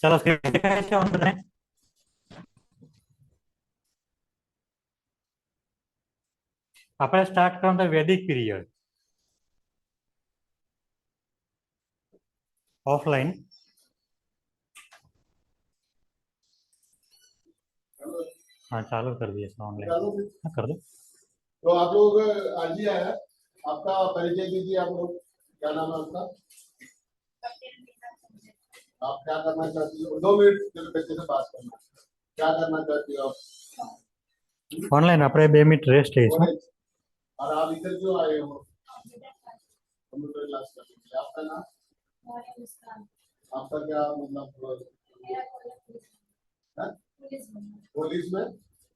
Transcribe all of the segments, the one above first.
ચાલો સ્ક્રિપ્ટ દેખાય છે બધાને? આપણે સ્ટાર્ટ કરવાનું વૈદિક પીરિયડ ઓફલાइन। हाँ चालू कर दिए ऑनलाइन। हाँ कर दो। तो आप लोग आज ही आया, आपका परिचय दीजिए। आप लोग क्या नाम है आपका? आप क्या करना चाहती हो? 2 मिनट बच्चे से बात करना। क्या करना चाहती हो आप? ऑनलाइन આપણે 2 મિનિટ રેસ્ટ લઈશું। और आप इधर क्यों आए हो? कंप्यूटर क्लास करने के लिए। आपका नाम? आपका क्या मतलब? पुलिस में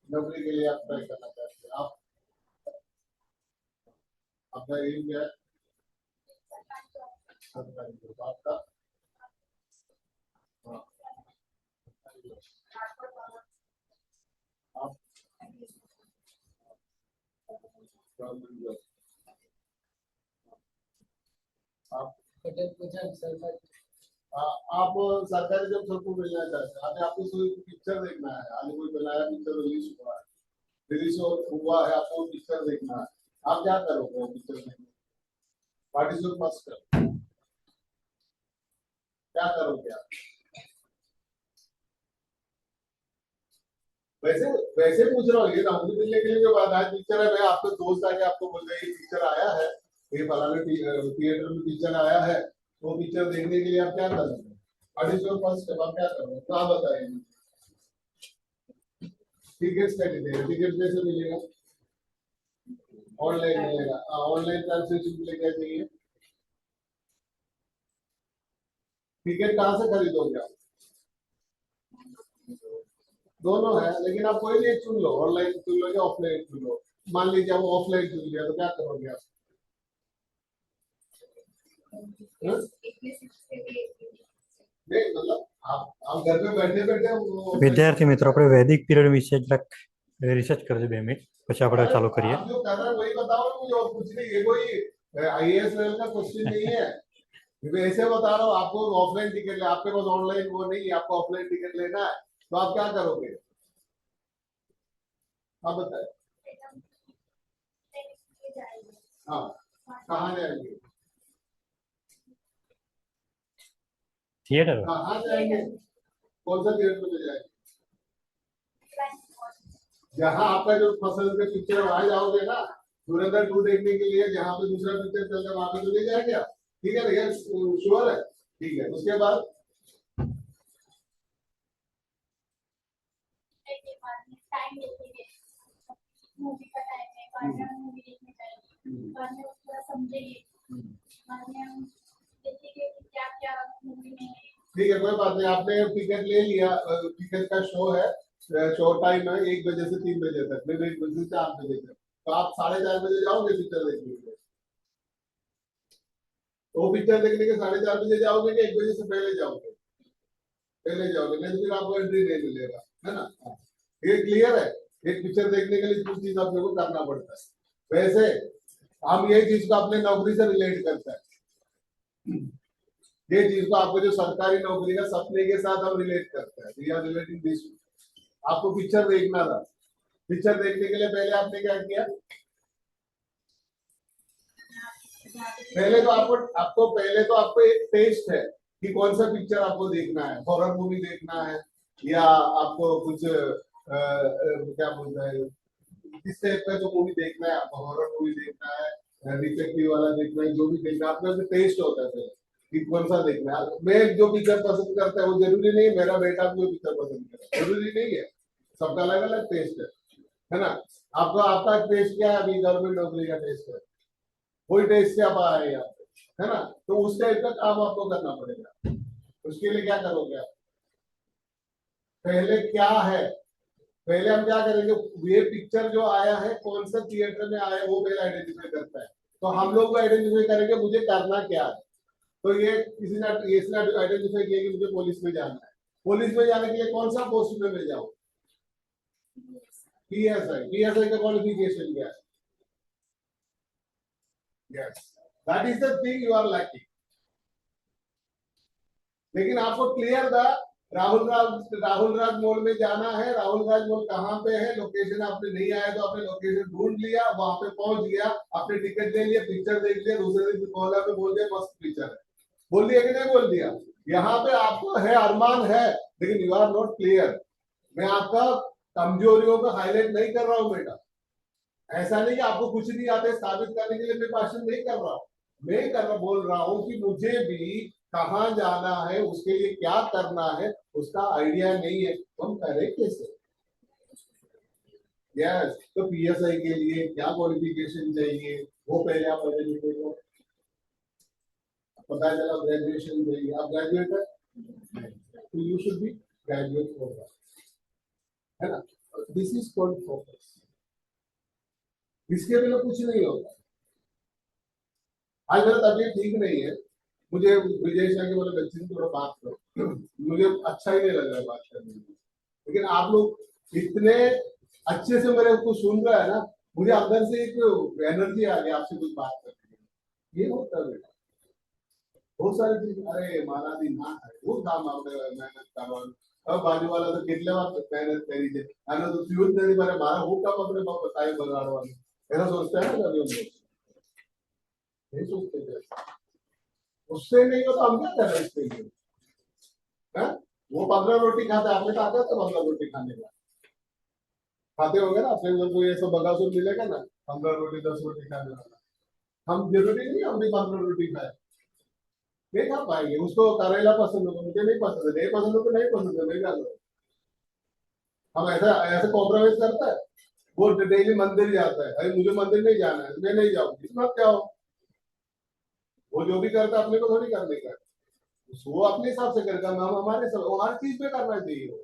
नौकरी के लिए आप ट्राई करना चाहते हैं। आप आपका एम क्या है? आपका आप आप सरकारी जब सबको मिलना चाहते हैं। आपको कोई पिक्चर देखना है, आज कोई बनाया पिक्चर रिलीज हुआ है, आपको पिक्चर देखना है। आप क्या करोगे वो पिक्चर देखने? पार्टिसिपेट मस्ट कर। क्या करोगे आप? वैसे वैसे पूछ रहा हूँ, ये नौकरी मिलने के लिए जो बात है पिक्चर है। मैं आपके दोस्त आके आपको बोल रहे पिक्चर आया है, ये फलाने थिएटर में पिक्चर आया है, वो पिक्चर देखने के लिए आप क्या करोगे? पार्टिसिपेट फर्स्ट आप क्या करोगे तो आप बताइए। टिकट्स कैसे देगा? टिकट कैसे मिलेगा? ऑनलाइन मिलेगा। ऑनलाइन ट्रांसलेशन के लिए क्या चाहिए? टिकट कहाँ से खरीदोगे आप? दोनों है, लेकिन आप कोई भी एक चुन लो। ऑनलाइन चुन लो या ऑफलाइन चुन लो। मान लीजिए आप ऑफलाइन चुन लिया तो क्या करोगे आप? नहीं मतलब आप घर पे बैठे बैठे વિદ્યાર્થી મિત્રો આપણે વૈદિક પીરિયડ વિશે જરાક રિસર્ચ કરજો 2 મિનિટ પછી આપણે ચાલુ કરીએ। आप जो कर रहे हैं वही बताओ ना मुझे, और कुछ नहीं। ये कोई आईएएस लेवल का क्वेश्चन नहीं है। मैं ऐसे बता रहा हूँ आपको। ऑफलाइन टिकट ले, आपके पास ऑनलाइन वो नहीं है, आपको ऑफलाइन टिकट लेना है तो आप क्या करोगे? आप बताए। हाँ, कहाँ जाएंगे? थिएटर कहाँ जाएंगे? कौन सा थिएटर में जाएंगे? जहाँ आपका जो पसंद का पिक्चर वहां जाओगे ना। धुरंधर 2 देखने के लिए जहाँ पे दूसरा पिक्चर चल रहा है वहां पे तो ले जाएंगे आप। ठीक है भैया, श्योर है? ठीक है, उसके बाद ठीक है, कोई बात नहीं। आपने टिकट ले लिया, टिकट का शो है, शो टाइम है 1 बजे से 3 बजे तक, फिर 1 बजे से 4 बजे तक। तो आप 4:30 बजे जाओगे पिक्चर देखने के लिए? तो पिक्चर देखने के 4:30 बजे जाओगे कि 1 बजे से पहले जाओगे? पहले जाओगे, नहीं तो फिर आपको एंट्री नहीं मिलेगा, है ना? ये क्लियर है? एक पिक्चर देखने के लिए कुछ चीज आप लोगों को करना पड़ता है। वैसे हम ये चीज को अपने नौकरी से रिलेट करते हैं। ये चीज को आपको जो सरकारी नौकरी का सपने के साथ हम रिलेट करते हैं। We are relating this. आपको पिक्चर देखना था, पिक्चर देखने के लिए पहले आपने क्या किया? पहले तो आपको एक टेस्ट है कि कौन सा पिक्चर आपको देखना है। हॉरर मूवी देखना है या आपको कुछ क्या बोलते हैं, किस टाइप का जो मूवी देखना है? आपको हॉरर मूवी देखना है, डिटेक्टिव वाला देखना है, जो भी देखना है आपका टेस्ट होता है कि कौन सा देखना है। मैं जो पिक्चर पसंद करता है वो जरूरी नहीं मेरा बेटा भी वो पिक्चर पसंद करे, जरूरी नहीं है। सबका अलग अलग टेस्ट है ना? आपका आपका टेस्ट क्या है? अभी गवर्नमेंट नौकरी का टेस्ट है, वही टेस्ट से आप आए यहाँ पे, है ना? तो उस टाइप का काम आपको करना पड़ेगा। उसके लिए क्या करोगे आप? पहले क्या है, पहले हम क्या करेंगे? ये पिक्चर जो आया है कौन सा थिएटर में आया है वो पहले आइडेंटिफाई करता है। तो हम लोग को आइडेंटिफाई करेंगे मुझे करना क्या है। तो ये किसी ने आइडेंटिफाई किया कि मुझे पुलिस में जाना है। पुलिस में जाने के लिए कौन सा पोस्ट में मैं जाऊँ? पीएसआई। पीएसआई का क्वालिफिकेशन क्या है? Yes, that is the thing you are lacking. लेकिन आपको क्लियर था राहुल राज मॉल में जाना है। राहुल राज मॉल कहाँ पे है, लोकेशन आपने नहीं आया तो आपने लोकेशन ढूंढ लिया, वहां पे पहुंच गया, आपने टिकट ले लिया, पिक्चर देख लिया, दूसरे दिन कॉलर पे बोल दिया मस्त पिक्चर है, बोल दिया कि नहीं बोल दिया। यहाँ पे आपको है, अरमान है, लेकिन यू आर नॉट क्लियर। मैं आपका कमजोरियों को हाईलाइट नहीं कर रहा हूँ बेटा, ऐसा नहीं कि आपको कुछ नहीं आता है साबित करने के लिए मैं भाषण नहीं कर रहा हूँ। मैं बोल रहा हूँ कि मुझे भी कहाँ जाना है, उसके लिए क्या करना है, उसका आइडिया नहीं है, तो हम करें कैसे। यस, तो पीएसआई के लिए क्या क्वालिफिकेशन चाहिए वो पहले आप पढ़े लिखे को पता चला, ग्रेजुएशन चाहिए, आप ग्रेजुएट है तो यू शुड बी ग्रेजुएट होगा, है ना। दिस इज कॉल्ड फोकस, इसके बिना कुछ नहीं होगा। आज मेरा तबीयत ठीक नहीं है, मुझे विजय शाह के बोले बच्चे से थोड़ा बात करो, मुझे अच्छा ही नहीं लग रहा है बात करने में, लेकिन आप लोग इतने अच्छे से मेरे को सुन रहा है ना, मुझे अंदर से एक एनर्जी आ गई आपसे कुछ बात करने की। ये होता है बेटा, बहुत सारी चीज, अरे मारा दी ना है वो काम आपने मेहनत करવાનું, अब बाजू वाला तो કેટલી વાર મહેનત કરી છે આનો તો થયું જ નથી, મારે મારા હું કામ આપણે ટાઈમ બગાડવાનું, ऐसा सोचता है ना कभी हम लोग, नहीं सोचते थे। उससे नहीं हो तो हम क्या कर रहे हैं इसके लिए, हैं? वो 15 रोटी खाता है, आपने कहा था 15 रोटी खाने का खाते होंगे ना, अपने लोग को ये सब बगासुर मिलेगा ना, 15 रोटी 10 रोटी खाने वाला। हम जरूरी नहीं हम भी 15 रोटी खाए, नहीं खा पाएंगे। उसको करेला पसंद होगा, मुझे नहीं पसंद है, नहीं पसंद हो तो नहीं पसंद है, नहीं खा लो। हम ऐसा ऐसे कॉम्प्रोमाइज करता है। वो डेली मंदिर जाता है, अरे मुझे मंदिर नहीं जाना है, मैं नहीं जाऊंगी, इसमें आप क्या हो। वो जो भी करता है अपने को थोड़ी करने का, वो अपने हिसाब से करेगा, हम हमारे सब, वो हर चीज पे करना चाहिए वो।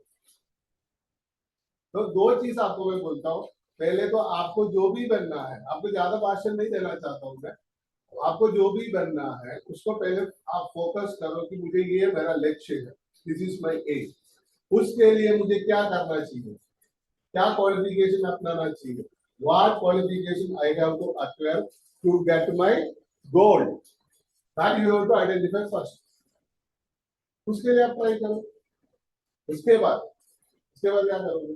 तो दो चीज आपको मैं बोलता हूँ, पहले तो आपको जो भी बनना है, आपको ज्यादा भाषण नहीं देना चाहता हूँ मैं, आपको जो भी बनना है उसको पहले आप फोकस करो कि मुझे ये मेरा लक्ष्य है, दिस इज माय एम। उसके लिए मुझे क्या करना चाहिए, क्या क्वालिफिकेशन अपनाना चाहिए, what qualification I have to acquire to get my goal, that you have to identify first. उसके लिए आप ट्राई करो। उसके बाद क्या करोगे,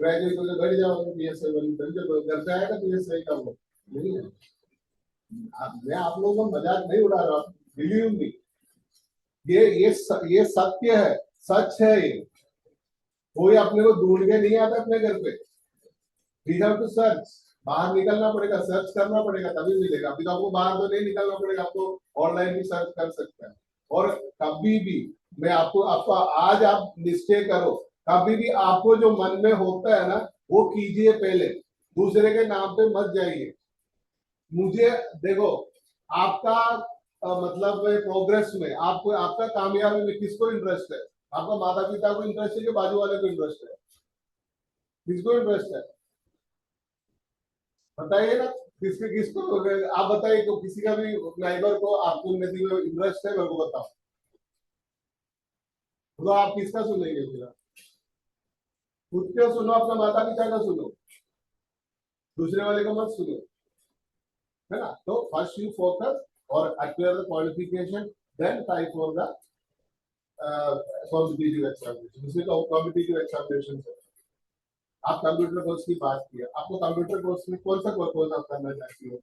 ग्रेजुएट होकर बैठ जाओगे, पीएसआई बन घर से आएगा पीएसआई का वो नहीं है। मैं आप लोगों का मजाक नहीं उड़ा रहा, बिलीव मी, ये सत्य है, सच है ये। कोई अपने को ढूंढ के नहीं आता अपने घर पे, वी हैव टू सर्च, बाहर निकलना पड़ेगा, सर्च करना पड़ेगा तभी मिलेगा। अभी तो आपको बाहर तो नहीं निकलना पड़ेगा, आपको ऑनलाइन भी सर्च कर सकते हैं। और कभी भी मैं आपको आपको आज आप निश्चय करो, कभी भी आपको जो मन में होता है ना वो कीजिए, पहले दूसरे के नाम पे मत जाइए। मुझे देखो, आपका मतलब प्रोग्रेस में, आपको आपका कामयाबी में किसको इंटरेस्ट है, आपका माता पिता को इंटरेस्ट है कि बाजू वाले को इंटरेस्ट है, किसको इंटरेस्ट है बताइए ना, किसको आप बताइए, तो किसी का भी नाइबर को आपको उन्नति में इंटरेस्ट है, मेरे को बताओ, तो आप किसका सुनेंगे फिर, खुद का सुनो, अपना माता पिता का सुनो, दूसरे वाले का मत सुनो, है ना। तो फर्स्ट यू फोकस और acquire the qualification, then try for the competitive examination. इसमें तो कॉम्पिटिटिव एग्जामिनेशन है। आप कंप्यूटर कोर्स की बात की है, आपको कंप्यूटर कोर्स में कौन सा कोर्स आप करना चाहती हो,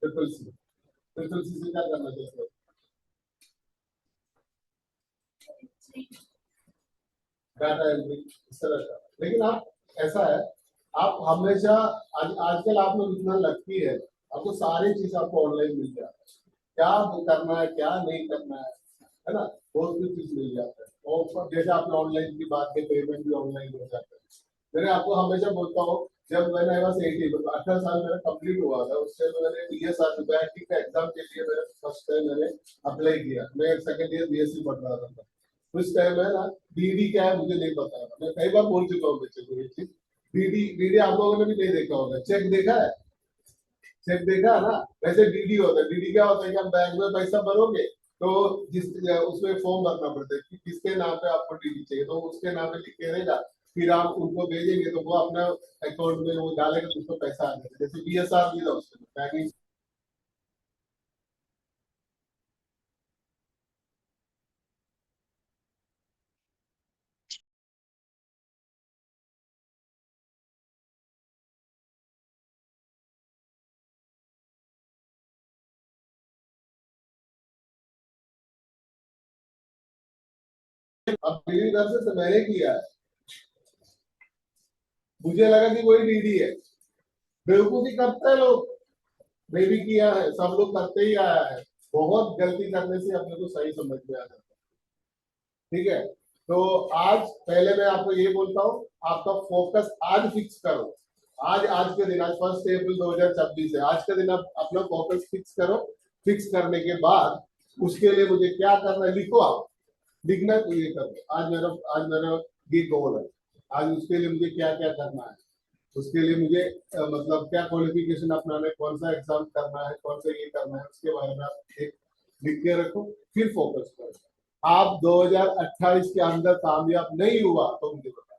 ट्रिपल सी से क्या करना चाहते हो, डाटा एंट्री, इस तरह का। लेकिन आप, ऐसा है, आप हमेशा आजकल आप लोग इतना लगती है, आपको सारी चीज आपको ऑनलाइन मिल जाता है, क्या करना है क्या नहीं करना है ना, बहुत कुछ चीज मिल जाता है। और जैसे आपने ऑनलाइन की बात की, पेमेंट भी ऑनलाइन हो जाता है। मैंने आपको हमेशा बोलता हूँ, जब मैंने आई वाज 18, 18 साल मेरा कंप्लीट हुआ था, उससे मैंने बीएसआर बैंक का एग्जाम के लिए मैंने फर्स्ट टाइम मैंने अप्लाई किया। मैं सेकंड ईयर बीएससी पढ़ रहा था, उस टाइम है ना, डीडी क्या है मुझे नहीं पता था। मैं कई बार बोल चुका हूँ बच्चे को ये चीज, डीडी डीडी आप लोगों ने भी नहीं देखा होगा, चेक देखा है, चेक देखा है ना, वैसे डीडी होता है। डीडी क्या होता है कि आप बैंक में पैसा भरोगे तो जिस उसमें फॉर्म भरना पड़ता है कि किसके नाम पे आपको डीडी चाहिए, तो उसके नाम पे लिख के रहेगा, फिर आप उनको भेजेंगे तो वो अपना अकाउंट में वो डालेगा तो उसको पैसा आ जाएगा। जैसे बीएसआर भी था उसमें, बैंकिंग आप बिलीव कर सकते, मैंने किया है, मुझे लगा कि कोई डीडी है, बेवकूफी करते हैं लोग, मैं भी किया है, सब लोग करते ही आया है, बहुत गलती करने से अपने को सही समझ में आ जाता है, ठीक है। तो आज पहले मैं आपको ये बोलता हूँ, आपका फोकस आज फिक्स करो, आज के दिन, आज 1 अप्रैल 2026 है, आज के दिन आप अपना फोकस फिक्स करो। फिक्स करने के बाद उसके लिए मुझे क्या करना है लिखो, आप लिखना है तो ये करो, आज मेरा ये गोल है, आज उसके लिए मुझे क्या क्या करना है, उसके लिए मुझे मतलब क्या क्वालिफिकेशन अपनाना है, कौन सा एग्जाम करना है, कौन सा ये करना है, उसके बारे में आप एक लिख के रखो, फिर फोकस करो। आप 2028 के अंदर कामयाब नहीं हुआ तो मुझे बताओ।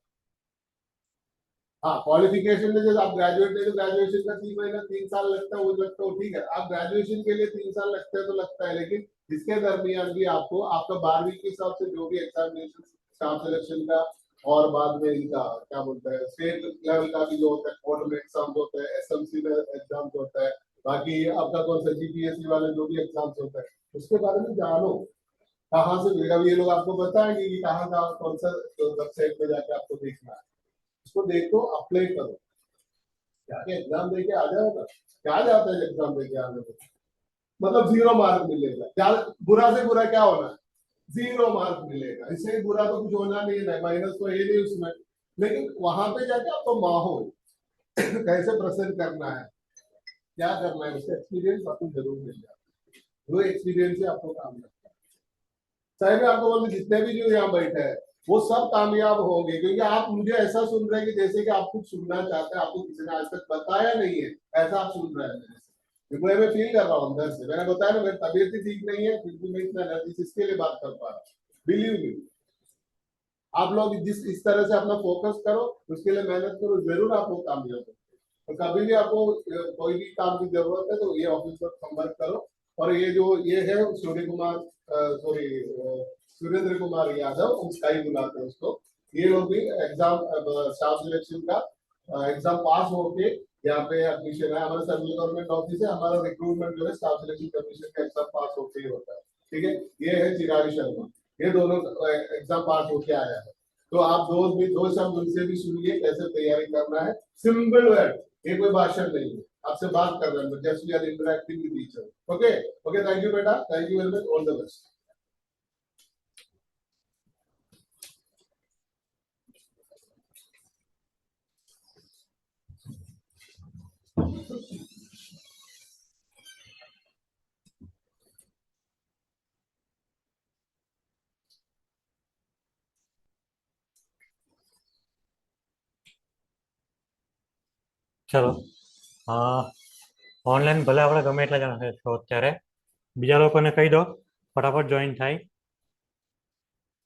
हाँ, क्वालिफिकेशन में जैसे आप ग्रेजुएट नहीं, तो ग्रेजुएशन का 3 महीना 3 साल लगता है, वो लगता है ठीक है, आप ग्रेजुएशन के लिए 3 साल लगता है तो लगता है, लेकिन इसके दरमियान भी आपको आपका 12वीं के हिसाब से जो भी एग्जामिनेशन, स्टाफ सिलेक्शन का, और बाद में इनका क्या बोलते हैं स्टेट लेवल का भी जो होता है, बोर्ड में एग्जाम होता है, एसएमसी में एग्जाम होता है, बाकी आपका कौन सा जीपीएससी वाले जो भी एग्जाम्स होता है, उसके बारे में जानो, कहाँ से मिलेगा, ये लोग आपको बताएंगे कि कहाँ कहाँ कौन सा वेबसाइट पे जाके आपको देखना है, उसको देखो, अप्लाई करो, जाके एग्जाम देके आ जाओगा, क्या जाता है एग्जाम देके आने में, मतलब 0 मार्क मिलेगा, क्या बुरा से बुरा क्या होना है, 0 मार्क मिलेगा, इससे बुरा तो कुछ होना नहीं है, माइनस तो है नहीं उसमें, लेकिन वहां पे जाके आपको माहौल कैसे प्रेजेंट करना है, क्या करना है, उसका एक्सपीरियंस आपको जरूर मिल जाएगा, वो एक्सपीरियंस से आपको काम करना है। चाहे मैं आपको बोलूं जितने भी जो यहाँ बैठे हैं वो सब कामयाब होंगे, क्योंकि आप मुझे ऐसा सुन रहे हैं कि जैसे कि आप कुछ सुनना चाहते हैं, आपको किसी ने आज तक बताया नहीं है, ऐसा आप सुन रहे हैं मेरे से, क्योंकि मैं फील कर रहा हूँ अंदर से, मैंने बताया ना मेरी तबीयत ही ठीक नहीं है, फिर भी मैं इतना एनर्जी इसके लिए बात कर पा रहा हूँ, बिलीव मी। आप लोग जिस इस तरह से अपना फोकस करो, उसके लिए मेहनत करो, जरूर आप लोग कामयाब हो, तो कभी भी आपको कोई भी काम की जरूरत है तो ये ऑफिस पर संपर्क करो। और ये जो ये है सूर्य कुमार, सॉरी सुरेंद्र कुमार यादव, उसका ही बुलाते हैं उसको, ये लोग भी एग्जाम स्टाफ सिलेक्शन का एग्जाम पास होके यहाँ पे एडमिशन है, हमारा सेंट्रल गवर्नमेंट ऑफिस है, हमारा रिक्रूटमेंट जो है स्टाफ सिलेक्शन कमीशन का एग्जाम पास होके ही होता है, ठीक है। ये है चिराग शर्मा, ये दोनों एग्जाम पास होके आया है, तो आप दो शब्द उनसे भी सुनिए कैसे तैयारी करना है, सिंपल वर्ड, ये कोई भाषण नहीं है, आपसे बात कर रहे हैं, just we are interacting with each other, okay okay, thank you बेटा, thank you very much, all the best. ચલો ઓનલાઈન ભલે આપણે ગમે એટલા જણા છો અત્યારે, બીજા લોકોને કહી દો ફટાફટ જોઈન થાય,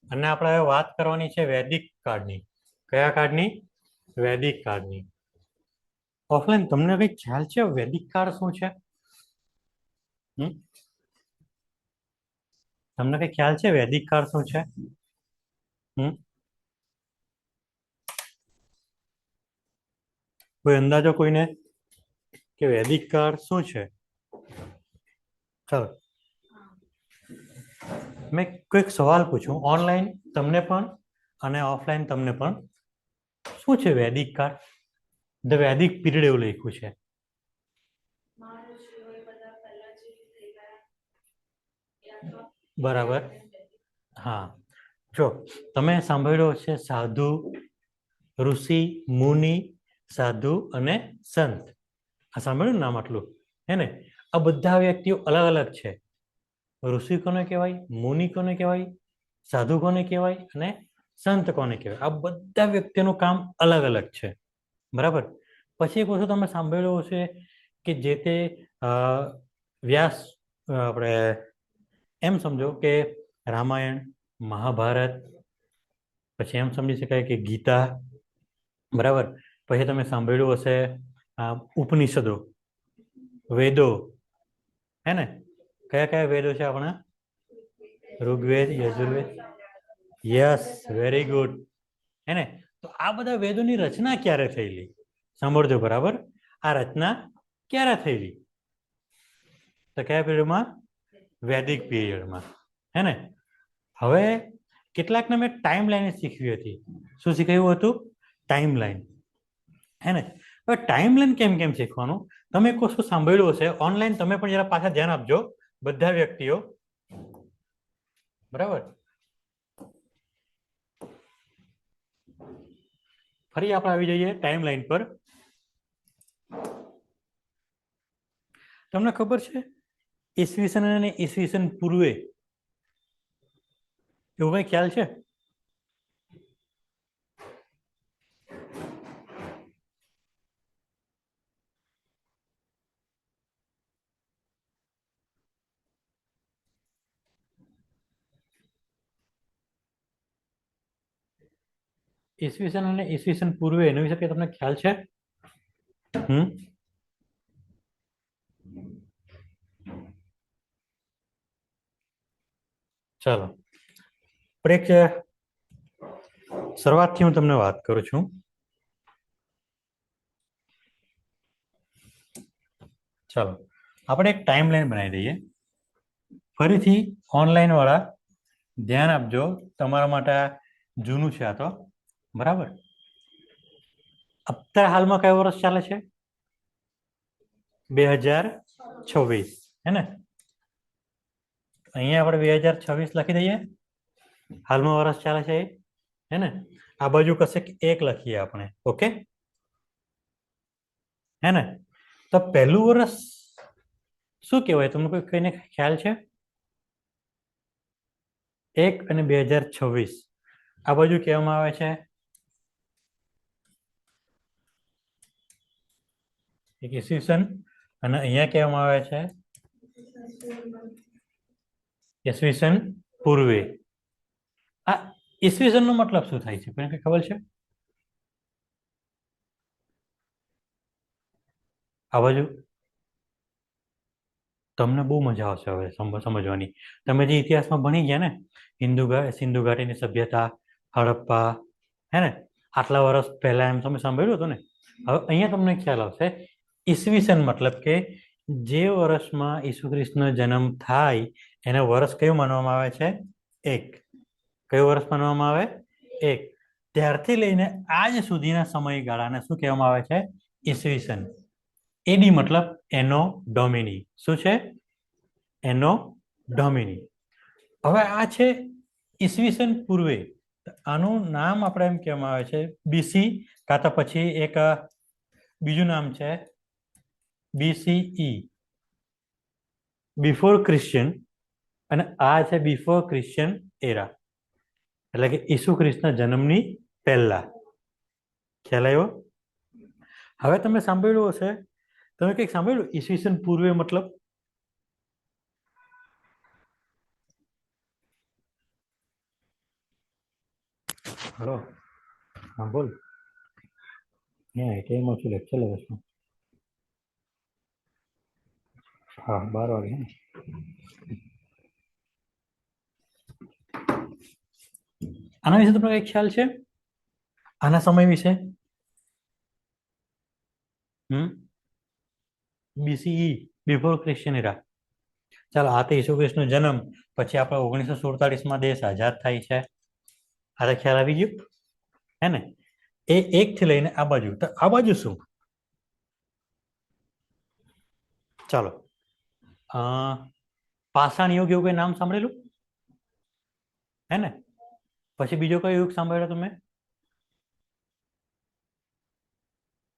અને આપણે હવે વાત કરવાની છે વૈદિક કાર્ડની. કયા કાર્ડની? વૈદિક કાર્ડની. ઓફલાઈન તમને કઈ ખ્યાલ છે વૈદિક કાર્ડ શું છે? તમને કઈ ખ્યાલ છે વૈદિક કાર્ડ શું છે? કોઈ અંદાજો કોઈને કે વૈદિક કાર્ડ શું છે? ચાલો મેં કોઈક સવાલ પૂછું ઓનલાઈન તમને પણ અને ઓફલાઈન તમને પણ, શું છે વૈદિક કાર્ડ? ધ વૈદિક પીરિયડ એવું લખ્યું છે. બરાબર, હા. જો તમે સાંભળ્યો છે સાધુ, ઋષિ, મુનિ, સાધુ અને સંત, આ સાંભળ્યું નામ આટલું હે ને? આ બધા વ્યક્તિઓ અલગ અલગ છે. ઋષિ કોને કહેવાય, મુનિ કોને કહેવાય, સાધુ કોને કહેવાય અને સંત કોને કહેવાય, આ બધા વ્યક્તિઓનું કામ અલગ અલગ છે. બરાબર. પછી એક વસ્તુ તમે સાંભળ્યું હશે કે જે તે વ્યાસ, આપણે એમ સમજો કે રામાયણ, મહાભારત, પછી એમ સમજી શકાય કે ગીતા, બરાબર. પછી તમે સાંભળ્યું હશે ઉપનિષદો, વેદો, હે ને? કયા કયા વેદો છે આપણા? Rigveda, Yajurveda, yes, very good, હે ને? તો આ બધા વેદોની રચના ક્યારે થયેલી સાંભળજો, બરાબર. આ રચના ક્યારે થયેલી? તો કયા પીરિયડમાં? વૈદિક પીરિયડમાં, હે ને? હવે કેટલાકને મેં ટાઈમ લાઈન શીખવી હતી. શું શીખવ્યું હતું? Time line. હે ને? હવે ટાઈમ લાઈન કેમ કેમ શીખવાનું? તમે એક વસ્તુ સાંભળ્યું હશે ઓનલાઈન, તમે પણ જરા પાછા ધ્યાન આપજો બધા વ્યક્તિઓ. બરાબર, ફરી આપણે આવી જઈએ ટાઈમ લાઈન પર. તમને ખબર છે ઈસવીસન અને ઈસવીસન પૂર્વે એવું કઈ ખ્યાલ છે? ઈસવીસન અને ઈસવીસન પૂર્વે એના વિશે કઈ તમને ખ્યાલ છે? ચાલો, શરૂઆતથી હું તમને વાત કરું છું. ચાલો આપણે એક ટાઈમ લાઈન બનાવી દઈએ. ફરીથી ઓનલાઈન વાળા ધ્યાન આપજો, તમારા માટે જૂનું છે આ તો. બરાબર, અત્યારે હાલમાં કયો વર્ષ ચાલે છે? 2026, હે ને? અહીંયા આપણે 2026 લખી દઈએ, હાલમાં વર્ષ ચાલે છે, હે ને? આ બાજુ કશે 1 લખીએ આપણે. ઓકે, હે ને? તો પહેલું વર્ષ શું કહેવાય? તમને કોઈ કઈને ખ્યાલ છે? 1 અને 2026 આ બાજુ કહેવામાં આવે છે ઈસવીસન, અને અહીંયા કહેવામાં આવે છે ઈસવીસન પૂર્વે. આ ઈસવીસન નો મતલબ શું થાય છે? કોઈને કઈ ખબર છે? આ બાજુ તમને બહુ મજા આવશે હવે સમજવાની. તમે જે ઇતિહાસમાં ભણી ગયા ને, સિંધુ ઘાટીની સભ્યતા, હડપ્પા, હે ને? આટલા વર્ષ પહેલા એમ તમે સાંભળ્યું હતું ને. હવે અહીંયા તમને ખ્યાલ આવશે ઈસવીસન મતલબ કે જે વર્ષમાં ઈસુ ખ્રિસ્તનો જન્મ થાય એને વર્ષ કયું માનવામાં આવે છે? 1. કયું વર્ષ માનવામાં આવે? 1. ત્યારથી લઈને આજ સુધીના સમયગાળાને શું કહેવામાં આવે છે? ઈસવીસન. એડી મતલબ એનો ડોમિની. શું છે? એનો ડોમિની. હવે આ છે ઈસવીસન પૂર્વે. આનું નામ આપણે એમ કહેવામાં આવે છે બીસી, કાં તો પછી એક બીજું નામ છે બીસીઈ, બિફોર ક્રિશ્ચિયન, અને આ છે બિફોર ક્રિશ્ચિયન એરા, એટલે કે ઈસુ ખ્રિસ્તના જન્મની પહેલા. ખ્યાલ આવ્યો? હવે તમે સાંભળ્યું હશે, તમે કંઈક સાંભળ્યું ઈસવીસન પૂર્વે મતલબ? હલો, હા બોલ. આઈટીઆઈમાં છું, લેક્ચર લેવો છું. હા, 12 વાગે. આના વિશે તમને કઈ ખ્યાલ છે? આના સમય વિશે? બીસીઈ, બિફોર ક્રિશ્ચિયન એરા. ચાલો, આ તો ઈસુ ખ્રિસ્તનો જન્મ, પછી આપણે 1947માં દેશ આઝાદ થાય છે. આ તો ખ્યાલ આવી ગયું, હે ને? એ 1 થી લઈને આ બાજુ, તો આ બાજુ શું? ચાલો, પાષાણ યુગ એવું કઈ નામ સાંભળેલું? હે ને? પછી બીજો કયો યુગ સાંભળ્યો તમે?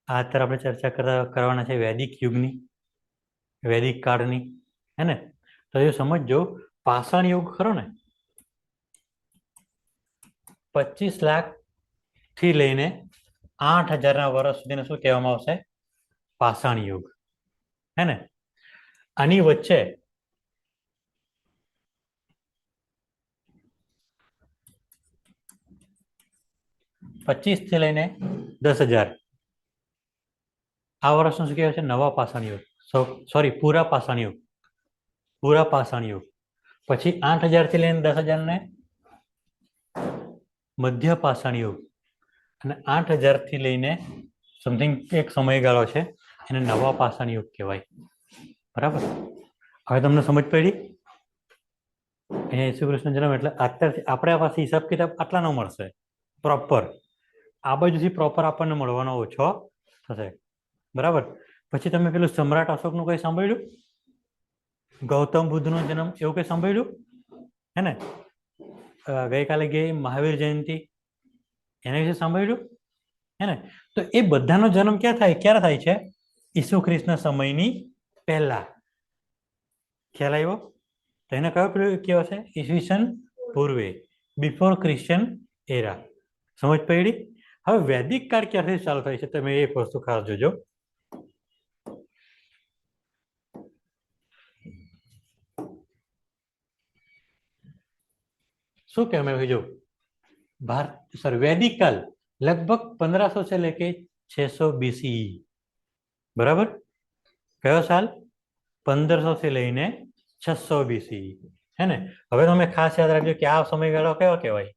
આ અત્યારે આપણે ચર્ચા કરવાના છે વૈદિક યુગની, વૈદિક કાળની, હે ને? તો એ સમજજો, પાષાણ યુગ ખરો ને, 25 લાખ થી લઈને 8,000 વર્ષ સુધીને શું કહેવામાં આવશે? પાષાણ યુગ, હે ને? આની વચ્ચે પચીસ થી લઈને 10,000 આ વર્ષનું શું કહેવાય છે? નવા પાષાણ યુગ. સોરી, પૂરા પાષાણ યુગ. પૂરા પાષાણ યુગ. પછી 8,000 થી લઈને 10,000 ને મધ્ય પાષાણ યુગ, અને 8,000 થી લઈને સમથિંગ એક સમયગાળો છે, એને નવા પાષાણ યુગ કહેવાય. બરાબર? હવે તમને સમજ પડી? અહીંયા ઈસુ કૃષ્ણ જન્મ એટલે અત્યારથી આપણા પાસે હિસાબ કિતાબ આટલાનો મળશે પ્રોપર. આ બાજુથી પ્રોપર આપણને મળવાનો ઓછો થશે. બરાબર. પછી તમે પેલું સમ્રાટ અશોકનું કંઈ સાંભળ્યું? ગૌતમ બુદ્ધનો જન્મ એવું કંઈ સાંભળ્યું હે ને? ગઈકાલે ગઈ મહાવીર જયંતિ એના વિશે સાંભળ્યું હે ને? તો એ બધાનો જન્મ ક્યારે થાય છે? ઈસુ ખ્રિસ્તના સમયની પહેલા. ખ્યાલ આવ્યો? તો એને કયો પ્રયોગ કહેવાશે? ઈસવીસન પૂર્વે, બિફોર ક્રિશ્ચિયન એરા. સમજ પડી? હવે વૈદિક કાળ ક્યારથી ચાલુ થાય છે તમે એક વસ્તુ ખાસ જોજો. શું કહેવાય જો वैदिक काल लगभग 1500 से लेके 600 BCE. बराबर? कयो साल? 1500 से લઈને 600 BCE है ने? હવે તમે ખાસ યાદ રાખજો કે આ સમયગાળો કયો કહેવાય?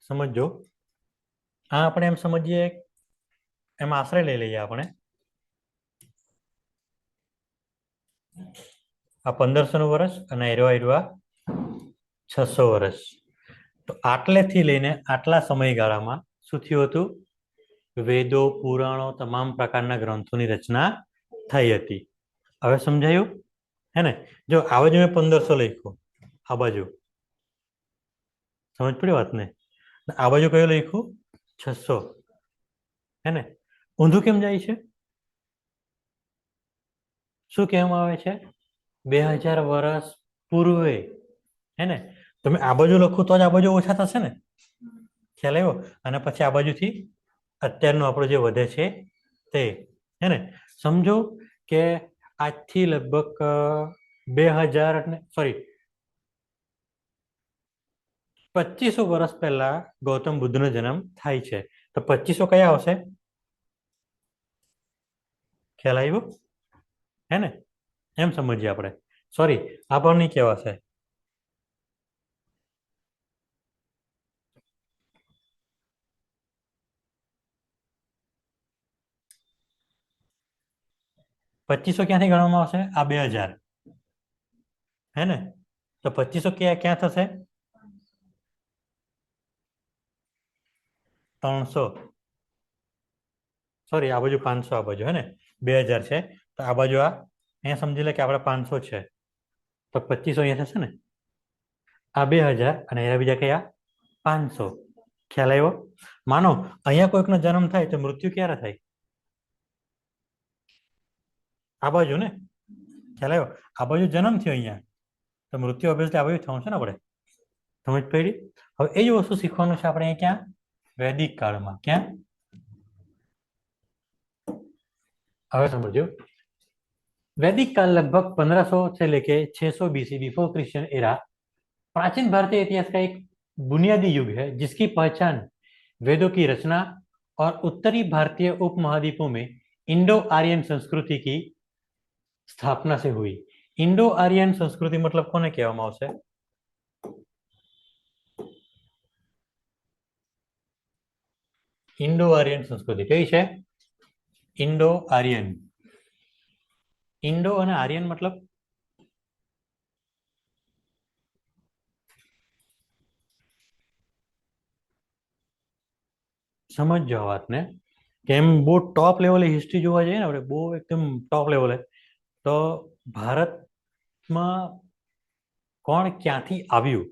સમજો. આ આપણે એમ સમજીએ, એમ આશ્રય લઈ લઈએ આપણે. આ 1500 વર્ષ અને એરવા 600 વર્ષ. તો આટલેથી લઈને આટલા સમયગાળામાં શું થયું હતું? વેદો, પુરાણો, તમામ પ્રકારના ગ્રંથોની રચના થઈ હતી. હવે સમજાયું હે ને? જો આ બાજુ મેં 1500 લખ્યું, આ બાજુ સમજ પડી વાતને? આ બાજુ કયું લખ્યું? 600 હે ને? ઊંધું કેમ જાય છે? શું કહેવામાં આવે છે? 2000 વર્ષ પૂર્વે હે ને? તમે આ બાજુ લખો તો જ આ બાજુ ઓછા થશે ને? ખ્યાલ આવ્યો? અને પછી આ બાજુથી અત્યારનું આપણું જે વધે છે તે હે ને? સમજો કે આજથી લગભગ 2500 વર્ષ પહેલા ગૌતમ બુદ્ધનો જન્મ થાય છે. તો 2500 કયા આવશે? ખ્યાલ આવ્યો હે ને? એમ સમજીએ આપણે. સોરી, આ પણ નહીં કહેવાશે. પચીસો ક્યાંથી ગણવામાં આવશે? આ 2000 હે ને? તો 2500 ક્યાં થશે? 300. સોરી, આ બાજુ 500, આ બાજુ હે ને? 2000 છે તો આ બાજુ અહીંયા સમજી લે કે આપણે 500 છે તો 2500 અહીંયા થશે ને? આ 2000 અને એના બીજા કયા? 500. ખ્યાલ આવ્યો? માનો અહીંયા કોઈકનો જન્મ થાય તો મૃત્યુ ક્યારે થાય? આ બાજુ ને? ખ્યાલ આવ્યો? આ બાજુ જન્મ થયો અહીંયા તો મૃત્યુ ઓબ્વિયસલી આ બાજુ થવાનું છે ને આપણે. સમજ પડી? હવે એ જ વસ્તુ શીખવાનું છે આપણે ક્યાં? વૈદિક કાળમાં. ક્યાં? હવે समझो, वैदिक काल लगभग 1500 से लेके 600 BC बिफोर क्रिश्चियन एरा प्राचीन भारतीय इतिहास का एक बुनियादी युग है जिसकी पहचान वेदों की रचना और उत्तरी भारतीय उपमहाद्वीपों में इंडो आर्यन संस्कृति की स्थापना से हुई. इंडो आर्यन संस्कृति मतलब कोने कहेवामां आवशे? इंडो आर्यन संस्कृति कई है? Indo Aryan. इंडो અને આર્યન મતલબ સમજો આ વાતને. કેમ બહુ ટોપ લેવલે હિસ્ટ્રી જોવા જઈએ ને આપણે, બહુ એકદમ ટોપ લેવલે, તો ભારતમાં કોણ ક્યાંથી આવ્યું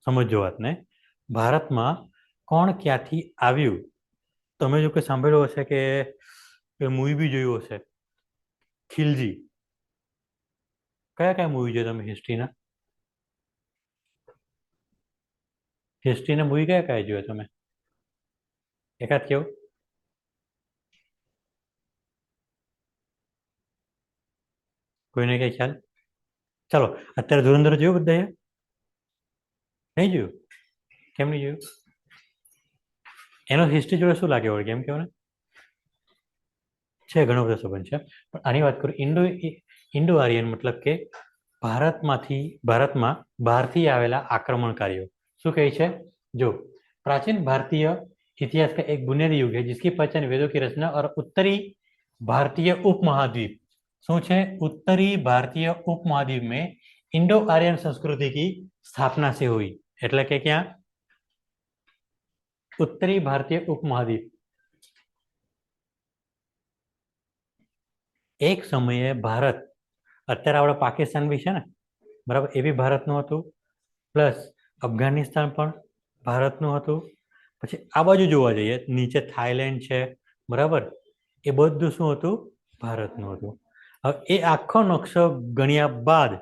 સમજો વાતને. ભારતમાં કોણ ક્યાંથી આવ્યું? તમે જો કે સાંભળ્યું હશે કે મૂવી બી જોયું હશે, ખિલજી. કયા કયા મૂવી જોયા તમે હિસ્ટ્રીના? હિસ્ટ્રીના મૂવી કયા કયા જોયા તમે? એકાદ કેવું? કોઈને કઈ ખ્યાલ? ચાલો, અત્યારે ધુરંધર જોયું બધાએ? નહીં જોયું? કેમ નહીં જોયું? એનો હિસ્ટ્રી જોડે શું લાગે વળગે એમ કહેવાય? છે ઘણો બધો સંબંધ છે, પણ આની વાત કરું. ઇન્ડો આર્યન મતલબ કે ભારતમાં બહારથી આવેલા आक्रमणकारियों શું કહે છે? जो प्राचीन भारतीय इतिहास का एक बुनियादी युग है जिसकी पहचान वेदों की रचना और उत्तरी भारतीय उपमहाद्वीप શું છે? उत्तरी भारतीय उपमहाद्वीप में इंडो आर्यन संस्कृति की स्थापना से हुई એટલે કે ક્યાં? उत्तरी भारतीय उपमहाद्वीप એક સમયે ભારત, અત્યારે આપણે પાકિસ્તાન બી છે ને, બરાબર, એ બી ભારતનું હતું, પ્લસ અફઘાનિસ્તાન પણ ભારતનું હતું. પછી આ બાજુ જોવા જઈએ નીચે થાઈલેન્ડ છે, બરાબર, એ બધું શું હતું? ભારતનું હતું. હવે એ આખો નકશો ગણ્યા બાદ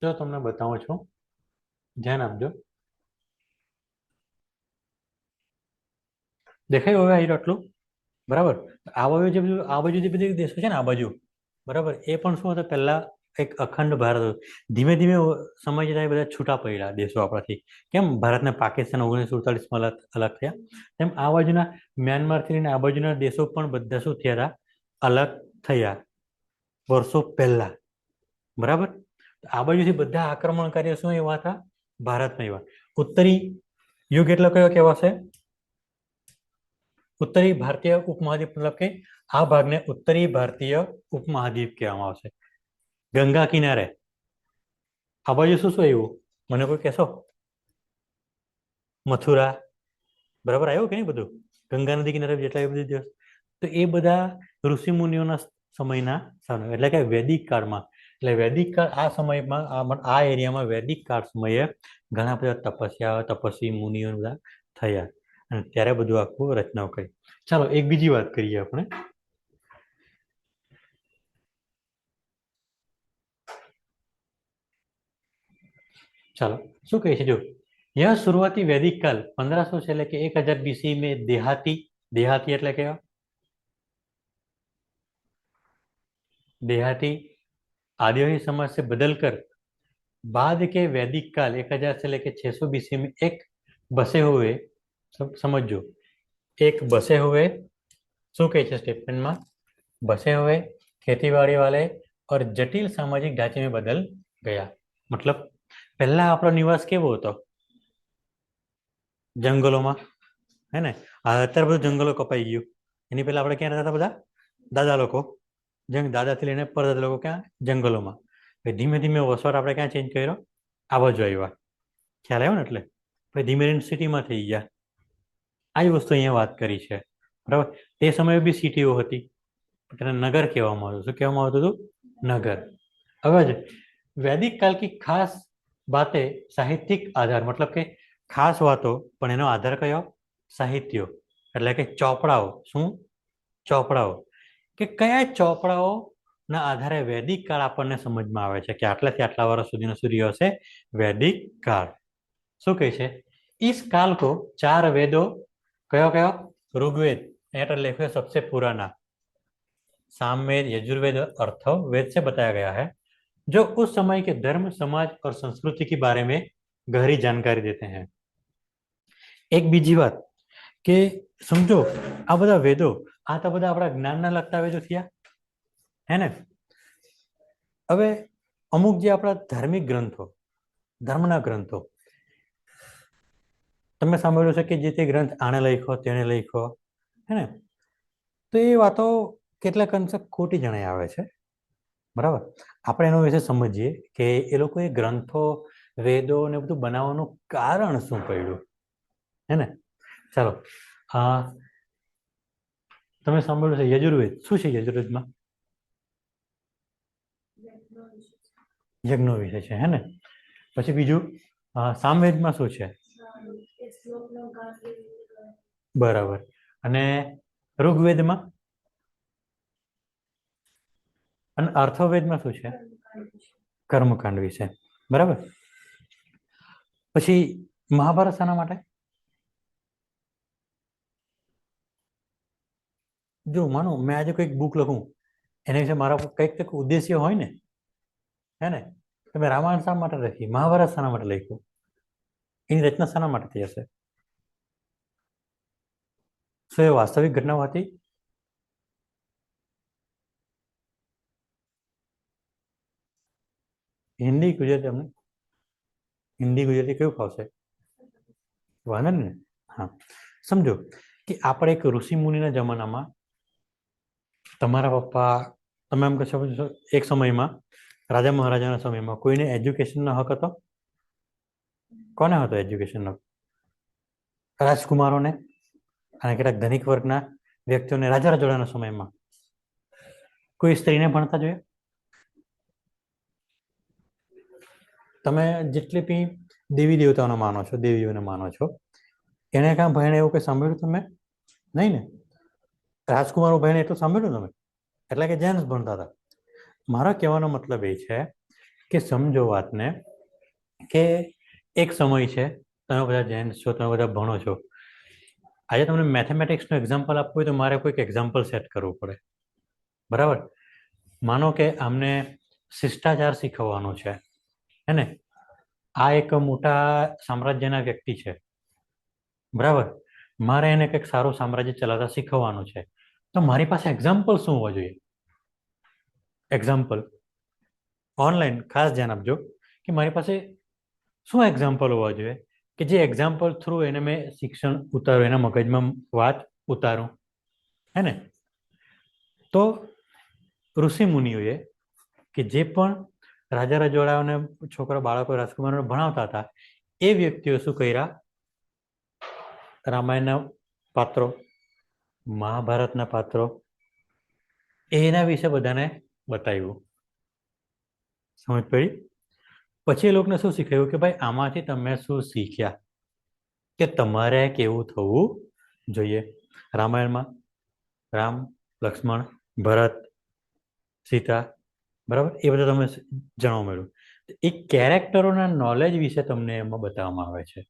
જો તમને બતાવું છું, ધ્યાન આપજો. દેખાયું હવે આવી આટલું? બરાબર. આ બાજુ જે બધી દેશો છે ને, આ બાજુ, બરાબર, એ પણ શું હતા? પહેલા એક અખંડ ભારત હતું. ધીમે ધીમે સમય જતા બધા છૂટા પડ્યા દેશો આપણાથી. કેમ? ભારતને પાકિસ્તાન 1947માં અલગ થયા, તેમ આ બાજુના મ્યાનમારથી લઈને આ બાજુના દેશો પણ બધા શું થયા હતા? અલગ થયા વર્ષો પહેલા, બરાબર. આ બાજુથી બધા આક્રમણકારીઓ શું એવા હતા? ભારતમાં એવા. ઉત્તરી યુગ એટલે કયો કહેવાશે? उत्तरी भारतीय उपमहाद्वीप मतलब કે આ ભાગને ઉત્તરી ભારતીય ઉપમહાદ્વીપ કહેવામાં આવશે. ગંગા કિનારે આ બાજુ શું શું આવ્યું? મને કોઈ કહેશો? મથુરા, બરાબર, આવ્યું કે નહીં બધું? ગંગા નદી કિનારે જેટલા એ બધી દિવસ, તો એ બધા ઋષિ મુનિઓના સમયના સામે, એટલે કે વૈદિક કાળમાં. એટલે વૈદિક કાળ આ સમયમાં આ એરિયામાં વૈદિક કાળ સમયે ઘણા બધા તપસ્વી મુનિઓ બધા થયા અને ત્યારે બધું આખું રચનાઓ કરી. ચાલો એક બીજી વાત કરીએ આપણે. ચાલો શું કહે છે? જો यह शुरुआती वैदिक काल 1500 से लेके 1000 BC में देहाती એટલે કેવા? देहाती आदिवासी समाज से बदलकर बाद के वैदिक काल 1000 से लेके 600 BC में एक बसे हुए, समझो, एक बसे हुए, શું કહે છે સ્ટેટમેન્ટમાં? बसे हुए ખેતીવાડી वाले और जटिल सामाजिक ढांचे में बदल गया. मतलब પહેલા આપણો નિવાસ કેવો હતો? જંગલોમાં, હે ને? અત્યારે બધું જંગલો કપાઈ ગયું. એની પહેલા આપણે ક્યાં રહેતા હતા? બધા દાદા લોકો, દાદાથી લઈને પરદાદા લોકો ક્યાં? જંગલોમાં. ધીમે ધીમે વસવાટ આપણે ક્યાં ચેન્જ કર્યો? આ બાજુ આવ્યા. ખ્યાલ આવ્યો ને? એટલે પછી ધીમે ધીમે સિટીમાં થઈ ગયા. આ વસ્તુ અહીંયા વાત કરી છે, બરાબર. તે સમયે બી સિટીઓ હતી, તેને નગર કહેવામાં આવતું. શું કહેવામાં આવતું હતું? નગર. હવે वैदिक काल की खास बातें साहित्यिक आधार, मतलब કે ખાસ વાતો, પણ એનો આધાર કયો? સાહિત્યો, એટલે કે ચોપડાઓ. શું? ચોપડાઓ. કે કયા ચોપડાઓના આધારે વૈદિક કાળ આપણને સમજમાં આવે છે કે આટલાથી આટલા વર્ષ સુધીનો સૂર્ય હશે વૈદિક કાળ. શું કહે છે? इस काल को 4 वेदों, कयो कयो? ऋग्वेद, यहाँ लेखो सबसे पुराना, सामवेद, यजुर्वेद, अर्थवेद से बताया गया है, जो उस समय के धर्म, समाज और संस्कृति के बारे में गहरी जानकारी देते हैं. एक बीजी बात કે સમજો, આ બધા વેદો, આ તો બધા આપણા જ્ઞાનના લગતા વેદો થયા, હે ને? હવે અમુક જે આપણા ધાર્મિક ગ્રંથો, ધર્મના ગ્રંથો, તમે સાંભળ્યું છે કે જે તે ગ્રંથ આણે લખ્યો, તેણે લખ્યો, હે ને? તો એ વાતો કેટલાક અંશે ખોટી જણાઈ આવે છે, બરાબર. આપણે એનો વિશે સમજીએ કે એ લોકોએ ગ્રંથો, વેદો ને બધું બનાવવાનું કારણ શું પડ્યું, હે ને? ચાલો, તમે સાંભળ્યું છે યજુર્વેદ. શું છે યજુર્વેદમાં? યજ્ઞો વિશે છે, હે ને? પછી બીજું સામવેદમાં શું છે? બરાબર. અને ઋગ્વેદમાં અને અર્થવેદમાં શું છે? કર્મકાંડ વિશે, બરાબર. પછી મહાભારત શાના માટે? જો માનો મેં આજે કોઈક બુક લખું, એના વિશે મારા કંઈક ઉદ્દેશ્ય હોય ને, હે ને? તમે રામાયણ શા માટે લખી? મહાભારત શાના માટે લખ્યું? એની રચના શાના માટે થઈ હશે? શું એ વાસ્તવિક ઘટનાઓ હતી? હિન્દી ગુજરાતી અમને હિન્દી ગુજરાતી કયું ફાવશે? વાંધો ને. હા, સમજો કે આપણે એક ઋષિ મુનિના જમાનામાં તમારા પપ્પા, તમે એમ કહેશો એક સમયમાં રાજા મહારાજાના સમયમાં કોઈને એજ્યુકેશનનો હક હતો? કોને હતો એજ્યુકેશનનો? રાજકુમારોને અને કેટલાક ધનિક વર્ગના વ્યક્તિઓને રાજા રજોડાના સમયમાં. કોઈ સ્ત્રીને ભણતા જોયા? તમે જેટલી બી દેવી દેવતાઓને માનો છો, દેવીઓને માનો છો, એને કાં ભણે એવું કંઈ સાંભળ્યું તમે? નહીં ને. રાજકુમારો ભણે એટલું સાંભળ્યું તમે? એટલે કે જેન્ટ્સ ભણતા હતા. મારો કહેવાનો મતલબ એ છે કે સમજો વાતને કે એક સમય છે, તમે બધા જેન્ટ્સ છો, તમે બધા ભણો છો. આજે તમને મેથેમેટિક્સનું એક્ઝામ્પલ આપવું હોય તો મારે કોઈક એક્ઝામ્પલ સેટ કરવું પડે, બરાબર? માનો કે આમને શિષ્ટાચાર શીખવવાનો છે, હે ને? આ એક મોટા સામ્રાજ્યના વ્યક્તિ છે, બરાબર? મારે એને કંઈક સારું સામ્રાજ્ય ચલાવતા શીખવવાનું છે, તો મારી પાસે એક્ઝામ્પલ શું હોવા જોઈએ? એક્ઝામ્પલ ઓનલાઈન ખાસ ધ્યાન આપજો કે મારી પાસે શું એક્ઝામ્પલ હોવા જોઈએ કે જે એક્ઝામ્પલ થ્રુ એને મેં શિક્ષણ ઉતારું, એના મગજમાં વાત ઉતારું, હે ને? તો ઋષિ મુનિઓએ કે જે પણ રાજા રજવાડાઓને છોકરા બાળકો રાજકુમારોને ભણાવતા હતા, એ વ્યક્તિઓ શું કર્યા? રામાયણના પાત્રો, મહાભારતના પાત્રો, એના વિશે બધાને બતાવ્યું. સમજ પડી? પછી એ લોકોને શું શીખવ્યું કે ભાઈ આમાંથી તમે શું શીખ્યા કે તમારે કેવું થવું જોઈએ. રામાયણમાં રામ, લક્ષ્મણ, ભરત, સીતા, બરાબર, એ બધા તમે જાણવા મળ્યું. એ કેરેક્ટરોના નોલેજ વિશે તમને એમાં બતાવવામાં આવે છે.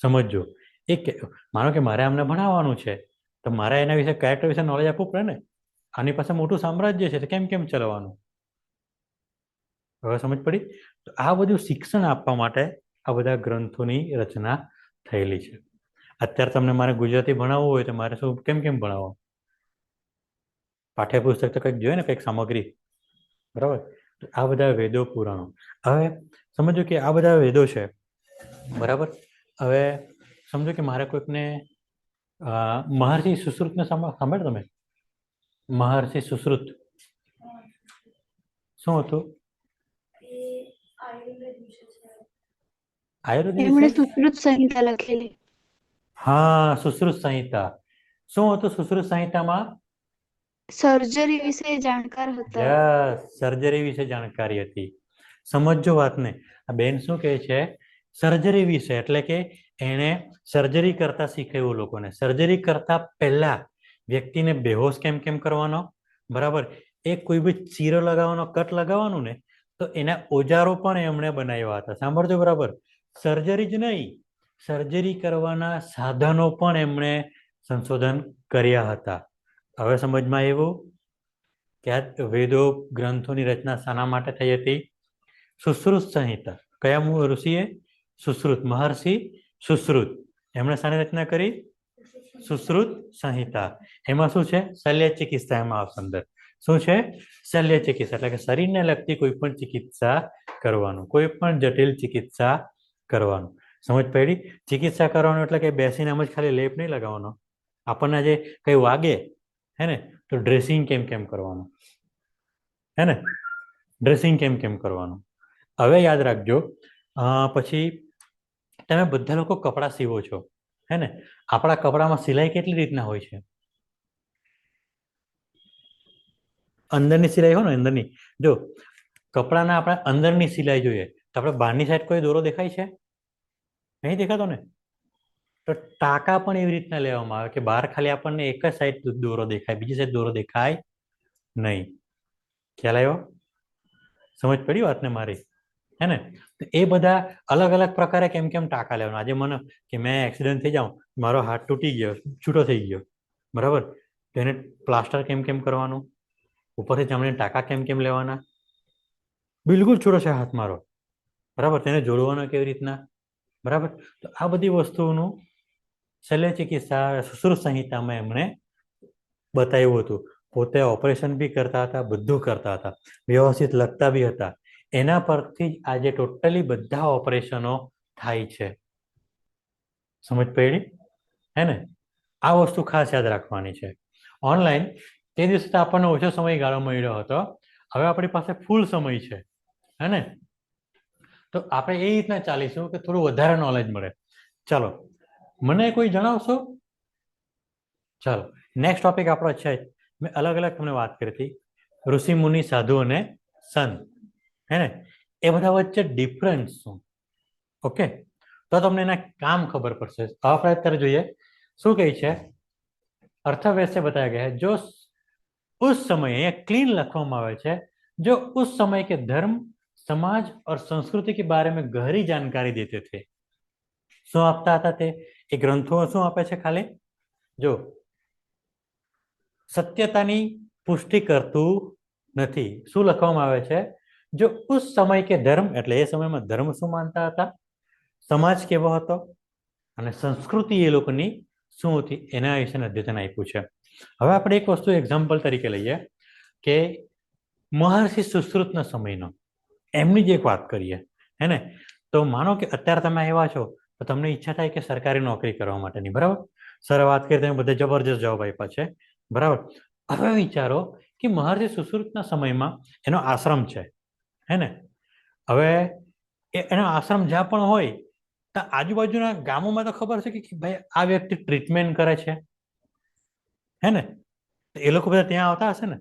સમજો, માનો કે મારે આમને ભણાવવાનું છે, તો મારે એના વિશે કેરેક્ટર વિશે નોલેજ આપવું પડે ને. આની પાસે મોટું સામ્રાજ્ય છે, તો કેમ કેમ ચલાવવાનું? હવે સમજ પડી? તો આ બધું શિક્ષણ આપવા માટે આ બધા ગ્રંથોની રચના થયેલી છે. અત્યારે તમને મારે ગુજરાતી ભણાવવું હોય તો મારે શું કેમ કેમ ભણાવો? પાઠ્યપુસ્તક તો કંઈક જોઈએ ને, કંઈક સામગ્રી, બરાબર? તો આ બધા વેદો પુરાણો. હવે સમજો કે આ બધા વેદો છે, બરાબર? હવે સમજો કે મારે કોઈકને મહર્ષિ સુશ્રુતને સાંભળ તમે? મહર્ષિ સુશ્રુત શું હતું? આયુર્વેદ એમણે વિશે? સુશ્રુત સંહિતા લખેલી. હા, સુશ્રુત સંહિતા. શું હતું સુશ્રુત સંહિતામાં? સર્જરી વિશે જાણકાર હતા. યસ, સર્જરી વિશે જાણકારી હતી. સમજો વાતને. આ બેન શું કહે છે? સર્જરી વિશે, એટલે કે એણે સર્જરી કરતા શીખવ્યું લોકોને. સર્જરી કરતા પહેલા વ્યક્તિને બેહોશ કેમ કેમ કરવાનો, બરાબર? એ કોઈ બી ચીરો લગાવવાનો, કટ લગાવવાનું ને, તો એના ઓજારો પણ એમણે બનાવ્યા હતા. સાંભળજો બરાબર. સર્જરી જ નહીં, સર્જરી કરવાના સાધનો પણ એમણે સંશોધન કર્યા હતા. હવે સમજમાં આવ્યું કે આ વેદો ગ્રંથોની રચના શાના માટે થઈ હતી? સુશ્રુત સંહિતા. કયા ઋષિએ? સુશ્રુત, મહર્ષિ સુશ્રુત. એમણે શાની રચના કરી? સુશ્રુત સંહિતા. એમાં શું છે? શલ્ય ચિકિત્સા એમાં આવશે અંદર. શું છે? શલ્ય ચિકિત્સા, એટલે કે શરીરને લગતી કોઈ પણ ચિકિત્સા કરવાનું, કોઈ પણ જટિલ ચિકિત્સા કરવાનું. સમજ પડી? ચિકિત્સા કરવાનું એટલે કે બેસીને એમ જ ખાલી લેપ નહીં લગાવવાનો. આપણને જે કઈ વાગે, હે ને, તો ડ્રેસિંગ કેમ કેમ કરવાનું, હે ને? ડ્રેસિંગ કેમ કેમ કરવાનું. હવે યાદ રાખજો. પછી તમે બધા લોકો કપડાં સીવો છો, હે ને? આપણા કપડામાં સિલાઈ કેટલી રીતના હોય છે? અંદરની સિલાઈ હોય ને, અંદરની. જો કપડાના આપણે અંદરની સિલાઈ જોઈએ તો આપણે બહારની સાઈડ કોઈ દોરો દેખાય છે? નહીં દેખાતો ને. તો ટાંકા પણ એવી રીતના લેવામાં આવે કે બહાર ખાલી આપણને એક જ સાઈડ દોરો દેખાય, બીજી સાઈડ દોરો દેખાય નહીં. ખ્યાલ આવ્યો? સમજ પડી વાતને મારી, હે ને? તો એ બધા અલગ અલગ પ્રકારે કેમ કેમ ટાંકા લેવાના. આજે મને કે મેં એક્સિડન્ટ થઈ જાઉં, મારો હાથ તૂટી ગયો, છૂટો થઈ ગયો, બરાબર, તો એને પ્લાસ્ટર કેમ કેમ કરવાનું, ઉપરથી ચામડીના ટાંકા કેમ કેમ લેવાના. બિલકુલ છૂટો છે હાથ મારો, બરાબર, તેને જોડવાનો કેવી રીતના, બરાબર. તો આ બધી વસ્તુઓનું શલ્ય ચિકિત્સા સુશ્રુત સંહિતામાં એમણે બતાવ્યું હતું. પોતે ઓપરેશન બી કરતા હતા, બધું કરતા હતા, વ્યવસ્થિત લખતા બી હતા. એના પરથી જ આજે ટોટલી બધા ઓપરેશનો થાય છે. સમજ પડી? હે ને? આ વસ્તુ ખાસ યાદ રાખવાની છે. ઓનલાઈન તે દિવસે તો આપણને ઓછો સમયગાળો મળ્યો હતો, હવે આપણી પાસે ફૂલ સમય છે. હે ને? તો આપણે એ રીતના ચાલીશું કે થોડું વધારે નોલેજ મળે. ચાલો, મને કોઈ જણાવશો? ચાલો, નેક્સ્ટ ટોપિક આપણો છે, મેં અલગ અલગ તમને વાત કરી હતી, ઋષિ મુનિ સાધુ અને સંત. હે ને? એ બધા વચ્ચે ડિફરન્સ શું? ઓકે, તો તમને એના કામ ખબર પડશે. આપણે અત્યારે જોઈએ શું કહે છે, अर्थव्यवस्था बताया गया है जो उस समय, ये क्लीन लखવામાં આવે છે, जो उस समय के धर्म, समाज और संस्कृति के बारे में गहरी जानकारी देते थे. શું આપતા હતા તે? એ ગ્રંથો શું આપે છે? ખાલી જો સત્યતાની પુષ્ટિ કરતું નથી. શું લખવામાં આવે છે? જો ઉસ સમય કે ધર્મ, એટલે એ સમયમાં ધર્મ શું માનતા હતા, સમાજ કેવો હતો અને સંસ્કૃતિ એ લોકોની શું હતી, એના વિશે અદ્યતન આપ્યું છે. હવે આપણે એક વસ્તુ એક્ઝામ્પલ તરીકે લઈએ કે મહર્ષિ સુશ્રુતના સમયનો, એમની જ એક વાત કરીએ. હે ને? તો માનો કે અત્યારે તમે આવ્યા છો, તો તમને ઈચ્છા થાય કે સરકારી નોકરી કરવા માટેની, બરાબર? સર વાત કરી, તમે બધા જબરજસ્ત જવાબ આપ્યા છે, બરાબર. હવે વિચારો કે મહર્ષિ સુશ્રુતના સમયમાં એનો આશ્રમ છે. હે ને? હવે એનો આશ્રમ જ્યાં પણ હોય, તો આજુબાજુના ગામોમાં તો ખબર છે કે ભાઈ આ વ્યક્તિ ટ્રીટમેન્ટ કરે છે. હે ને? એ લોકો બધા ત્યાં આવતા હશે ને?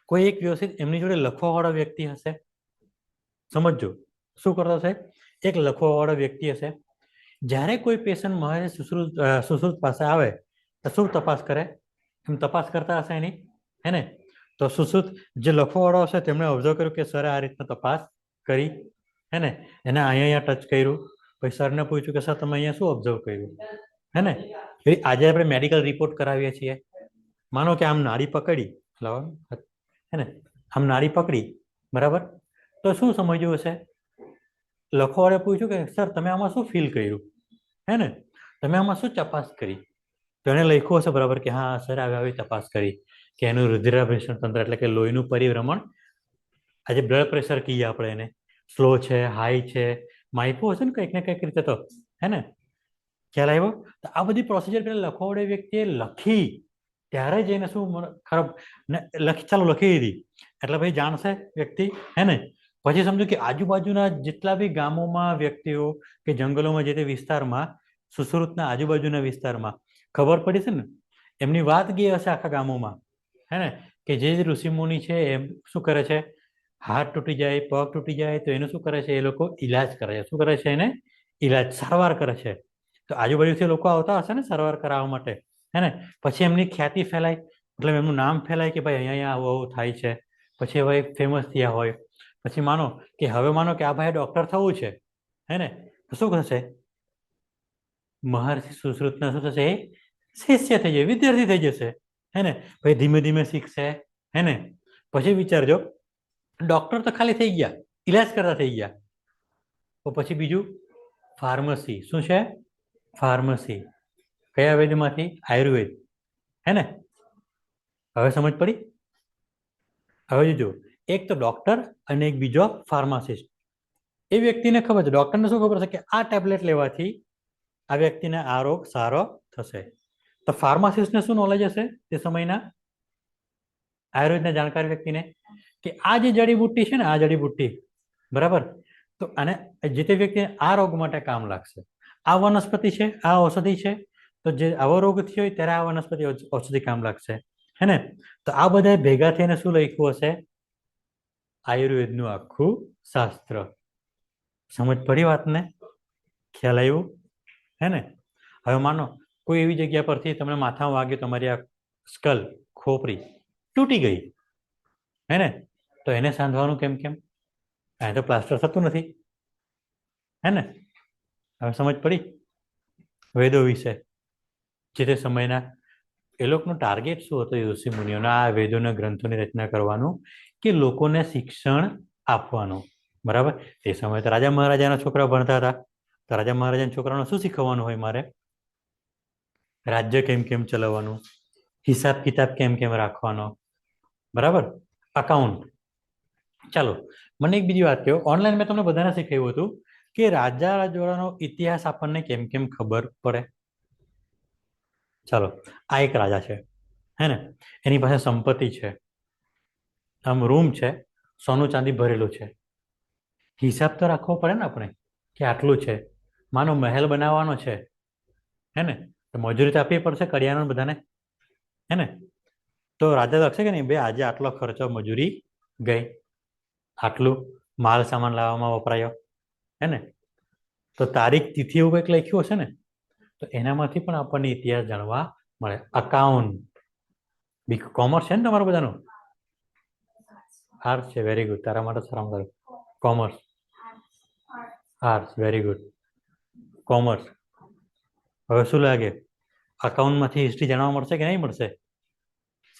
કોઈ એક વ્યવસ્થિત એમની જોડે લખવાવાળો વ્યક્તિ હશે. સમજો શું કરતો હશે? એક લખવાવાળો વ્યક્તિ હશે. જ્યારે કોઈ પેશન્ટ મહર્ષિ સુશ્રુત પાસે આવે તો શું તપાસ કરે? એમ તપાસ કરતા હશે એની. હે ને? તો સુશ્રુત જે લખવાવાળો હશે તેમણે ઓબ્ઝર્વ કર્યું કે સરે આ રીતના તપાસ કરી. હે ને? એને અહીંયા ટચ કર્યું, પછી સરને પૂછ્યું કે સર તમે અહીંયા શું ઓબ્ઝર્વ કર્યું? હે ને? આજે આપણે મેડિકલ રિપોર્ટ કરાવીએ છીએ. માનો કે આમ નાડી પકડી, હે ને, આમ નાડી પકડી, બરાબર. તો શું સમજ્યું હશે? લખવાવાળે પૂછ્યું કે સર તમે આમાં શું ફીલ કર્યું? હે ને? તમે આમાં શું તપાસ કરી? તો એને લખ્યું હશે, બરાબર, કે હા સર આવી તપાસ કરી કે એનું રુધિરાભિસરણ તંત્ર, એટલે કે લોહીનું પરિભ્રમણ, આજે બ્લડ પ્રેશર કહીએ આપણે એને, સ્લો છે, હાઈ છે, માપ્યું હશે ને કંઈક ને કંઈક રીતે. તો હે ને? ખ્યાલ આવ્યો? તો આ બધી પ્રોસિજર પેલા લખવાવાળે વ્યક્તિએ લખી, ત્યારે જ એને શું ખરાબ ચાલો લખી દીધી એટલે ભાઈ જાણશે વ્યક્તિ. હે ને? પછી સમજો કે આજુબાજુના જેટલા બી ગામોમાં વ્યક્તિઓ કે જંગલોમાં, જે તે વિસ્તારમાં, સુશ્રુતના આજુબાજુના વિસ્તારમાં ખબર પડી છે ને, એમની વાત ગઈ હશે આખા ગામોમાં. હે ને? કે જે ઋષિમુનિ છે એમ શું કરે છે, હાથ તૂટી જાય, પગ તૂટી જાય તો એનું શું કરે છે, એ લોકો ઈલાજ કરે છે. શું કરે છે? એને ઈલાજ, સારવાર કરે છે. તો આજુબાજુથી લોકો આવતા હશે ને સારવાર કરાવવા માટે. હે ને? પછી એમની ખ્યાતિ ફેલાય, મતલબ એમનું નામ ફેલાય કે ભાઈ અહીંયા આવું આવું થાય છે. પછી હવે ફેમસ થયા હોય. પછી માનો કે આ ભાઈ ડોક્ટર થવું છે. હે ને? તો શું થશે? મહર્ષિ સુશ્રુતના શું થશે? શિષ્ય થઈ જાય, વિદ્યાર્થી થઈ જશે. હે ને? પછી ધીમે ધીમે શીખશે. હે ને? પછી વિચારજો, ડોક્ટર તો ખાલી થઈ ગયા, ઈલાજ કરતા થઈ ગયા, તો પછી બીજું ફાર્મસી. શું છે? ફાર્મસી. કયા વેદમાંથી? આયુર્વેદ. હે ને? હવે સમજ પડી? હવે જો એક તો ડોક્ટર અને એક બીજો ફાર્માસિસ્ટ. એ વ્યક્તિને ખબર છે, ડોક્ટરને શું ખબર છે કે આ ટેબ્લેટ લેવાથી આ વ્યક્તિને આ રોગ સારો થશે. તો ફાર્માસિસ્ટને શું નોલેજ હશે તે સમયના આયુર્વેદના જાણકાર વ્યક્તિને? કે આ જે જડીબુટ્ટી છે ને, આ જડીબુટ્ટી, બરાબર, તો આને જે તે વ્યક્તિને આ રોગ માટે કામ લાગશે. આ વનસ્પતિ છે, આ ઔષધિ છે, તો જે આવો રોગ થયો હોય ત્યારે આ વનસ્પતિ ઔષધિ કામ લાગશે. હે ને? તો આ બધા ભેગા થઈને શું લખ્યું હશે? આયુર્વેદનું આખું શાસ્ત્ર. સમજ પડી વાતને? ખ્યાલ આવ્યું? હે ને? હવે માનો કોઈ એવી જગ્યા પરથી તમને માથામાં વાગ્યું, તમારી આ સ્કલ, ખોપરી તૂટી ગઈ. હે ને? તો એને સાંધવાનું કેમ? અહીં તો પ્લાસ્ટર થતું નથી. હે ને? હવે સમજ પડી વેદો વિશે? જે તે સમયના એ લોકોનું ટાર્ગેટ શું હતું? ઋષિ મુનિઓના આ વેદોના ગ્રંથોની રચના કરવાનું, કે લોકોને શિક્ષણ આપવાનું. બરાબર? તે સમયે તો રાજા મહારાજાના છોકરા ભણતા હતા. તો રાજા મહારાજાના છોકરાઓને શું શીખવવાનું હોય મારે? રાજ્ય કેમ કેમ ચલાવવાનું, હિસાબ કિતાબ કેમ કેમ રાખવાનો, બરાબર, અકાઉન્ટ. ચાલો, મને એક બીજી વાત કહો. ઓનલાઈન મેં તમને બધાને શીખવ્યું હતું કે રાજા રજવાડાનો ઇતિહાસ આપણને કેમ કેમ ખબર પડે. ચાલો, આ એક રાજા છે, હે ને, એની પાસે સંપત્તિ છે, આમ રૂમ છે, સોનું ચાંદી ભરેલું છે. હિસાબ તો રાખવો પડે ને આપણે કે આટલું છે. માનો મહેલ બનાવવાનો છે, હે ને, તો મજૂરી તો આપવી પડશે કડિયાનો બધાને, હે ને. તો રાજા લખશે કે નહીં, ભાઈ આજે આટલો ખર્ચો મજૂરી ગઈ, આટલું માલ સામાન લાવવામાં વપરાયો, હે ને. તો તારીખ તિથિ એવું કંઈક લખ્યું હશે ને, તો એનામાંથી પણ આપણને ઇતિહાસ જાણવા મળે. અકાઉન્ટ. કોમર્સ છે ને તમારું બધાનું? આર્ટ્સ છે, વેરી ગુડ, તારા માટે સારામાં સારું. Commerce, arts, very good, commerce. હવે શું લાગે, અકાઉન્ટમાંથી હિસ્ટ્રી જાણવા મળશે કે નહીં મળશે?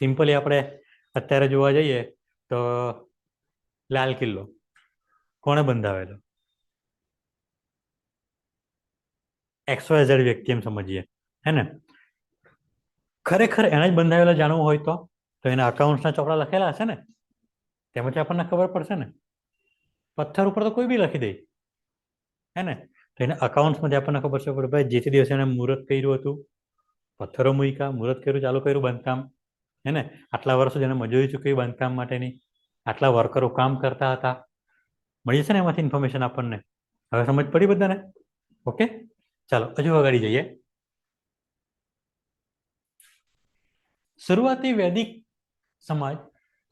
સિમ્પલી આપણે અત્યારે જોવા જઈએ તો લાલ કિલ્લો કોણે બંધાવેલો? XYZ વ્યક્તિ એમ સમજીએ, હે ને. ખરેખર એને જ બંધાવેલો જાણવું હોય તો એના અકાઉન્ટ્સના ચોપડા લખેલા હશે ને, તેમાંથી આપણને ખબર પડશે ને. પથ્થર ઉપર તો કોઈ બી લખી દે, હે ને. તો એના અકાઉન્ટ્સમાંથી આપણને ખબર છે કે ભાઈ જે તે દિવસે એને મુહૂર્ત કર્યું હતું, પથ્થરો મૂક્યા, મુહૂર્ત કર્યું, ચાલુ કર્યું બાંધકામ, હે ને. આટલા વર્ષ સુધી એને મજૂરી ચૂકવી બાંધકામ માટેની, આટલા વર્કરો કામ કરતા હતા. મળી જશે ને એમાંથી ઇન્ફોર્મેશન આપણને. હવે સમજ પડી બધાને? ઓકે, ચાલો હજુ આગળ જઈએ. શરૂઆતી વૈદિક સમાજ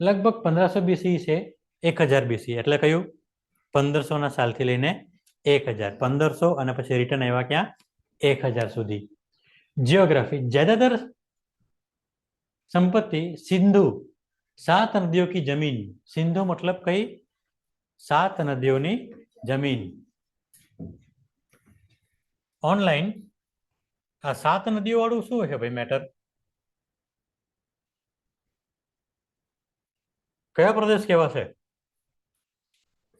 લગભગ 1500 BC છે 1000 BC, એટલે કયું? 1500 સાલથી લઈને 1000, 1500 અને પછી રિટર્ન આવ્યા ક્યાં? 1000 સુધી. जियोग्राफी, ज्यादातर संपत्ति सिंधु 7 नदियों की जमीन, सिंधु मतलब कई? 7 नदियों की जमीन. ऑनलाइन आ 7 नदियों वाળું શું છે ભાઈ મેટર? કયા પ્રદેશ કહેવાશે?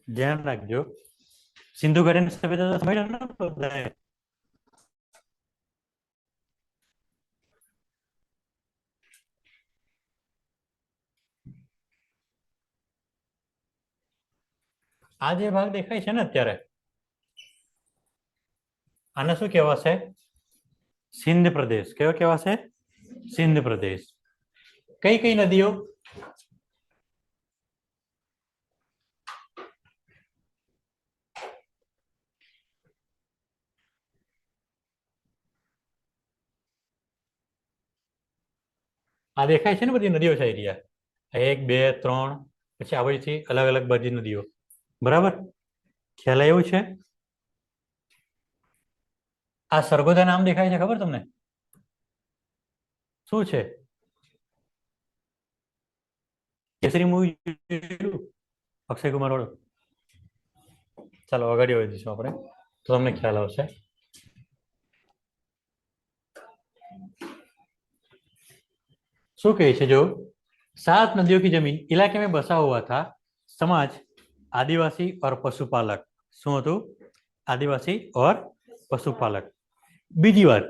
ધ્યાન રાખજો, સિંધુ ઘાટીની સભ્યતા સમજાય ને. આ જે ભાગ દેખાય છે ને અત્યારે, આને શું કહેવાશે? સિંધ પ્રદેશ. કયો કહેવાશે? સિંધ પ્રદેશ. કઈ કઈ નદીઓ? આ દેખાય છે ને બધી નદીઓ છે એરિયા, 1 2 3, પછી આ બધી અલગ અલગ બધી નદીઓ, બરાબર? ખ્યાલ આવ્યો છે? આ સરગોદા નામ દેખાય છે, ખબર તમને શું છે? કેસરી મૂવી અક્ષય કુમાર વાળું. ચાલો આગળ વધીશું આપણે તો તમને ખ્યાલ આવશે. શું કહે છે? જો 7 नदियों की जमीन इलाके में बसा हुआ था समाज आदिवासी और पशुपालक. શું હતું? આદિવાસી ઓર પશુપાલક. બીજી વાત,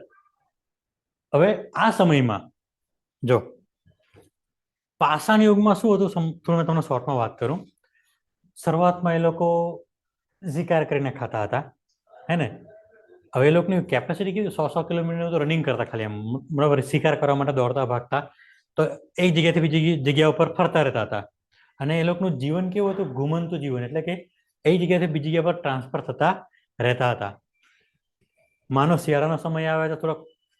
હવે આ સમયમાં જો પાષાણ યુગમાં શું હતું, થોડું તમને શોર્ટમાં વાત કરું. શરૂઆતમાં એ લોકો શિકાર કરીને ખાતા હતા, હે ને. હવે એ લોકોની કેપેસિટી કેવી? 100 કિલોમીટર તો રનિંગ કરતા, ખાલી એમ, બરાબર, શિકાર કરવા માટે દોડતા ભાગતા. તો એક જગ્યાથી બીજી જગ્યા ઉપર ફરતા રહેતા હતા. અને એ લોકોનું જીવન કેવું હતું? ઘુમંતું જીવન, એટલે કે એ જગ્યાથી બીજી જગ્યા પર ટ્રાન્સફર થતા રહેતા હતા. માનો શિયાળાનો સમય આવે તો થોડોક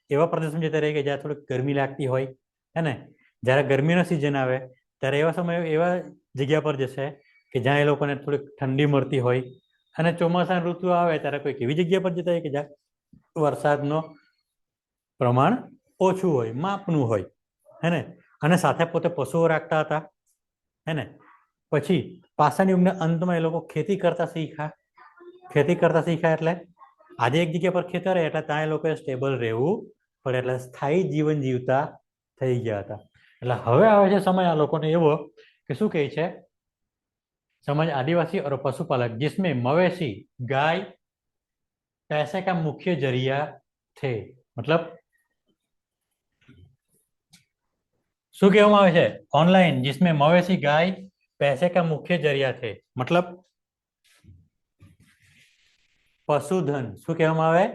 એવા પ્રદેશમાં જતા રહે કે જ્યાં થોડીક ગરમી લાગતી હોય, હે ને. જ્યારે ગરમીનો સિઝન આવે ત્યારે એવા સમય એવા જગ્યા પર જશે કે જ્યાં એ લોકોને થોડીક ઠંડી મળતી હોય. અને ચોમાસાની ઋતુ આવે ત્યારે કોઈક એવી જગ્યા પર જતા હોય કે જ્યાં વરસાદનો પ્રમાણ ઓછું હોય, માપનું હોય, હે ને. અને સાથે પોતે પશુઓ રાખતા હતા, હે ને. પછી પાષાણ યુગના અંતમાં એ લોકો ખેતી કરતા શીખ્યા. ખેતી કરતા શીખ્યા એટલે આજે એક જગ્યા પર ખેતર રહે એટલે ત્યાં એ લોકોએ સ્ટેબલ રહેવું પડે, એટલે સ્થાયી જીવન જીવતા થઈ ગયા હતા. એટલે હવે આવે છે સમય આ લોકોને એવો કે શું કહે છે? समाज आदिवासी और पशुपालक जिसमें मवेशी, गाय, पैसे का मुख्य जरिया थे मतलब શું કહેવામાં આવે છે ऑनलाइन जिसमें मवेशी गाय पैसे का मुख्य जरिया थे मतलब पशुधन શું કહેવામાં આવે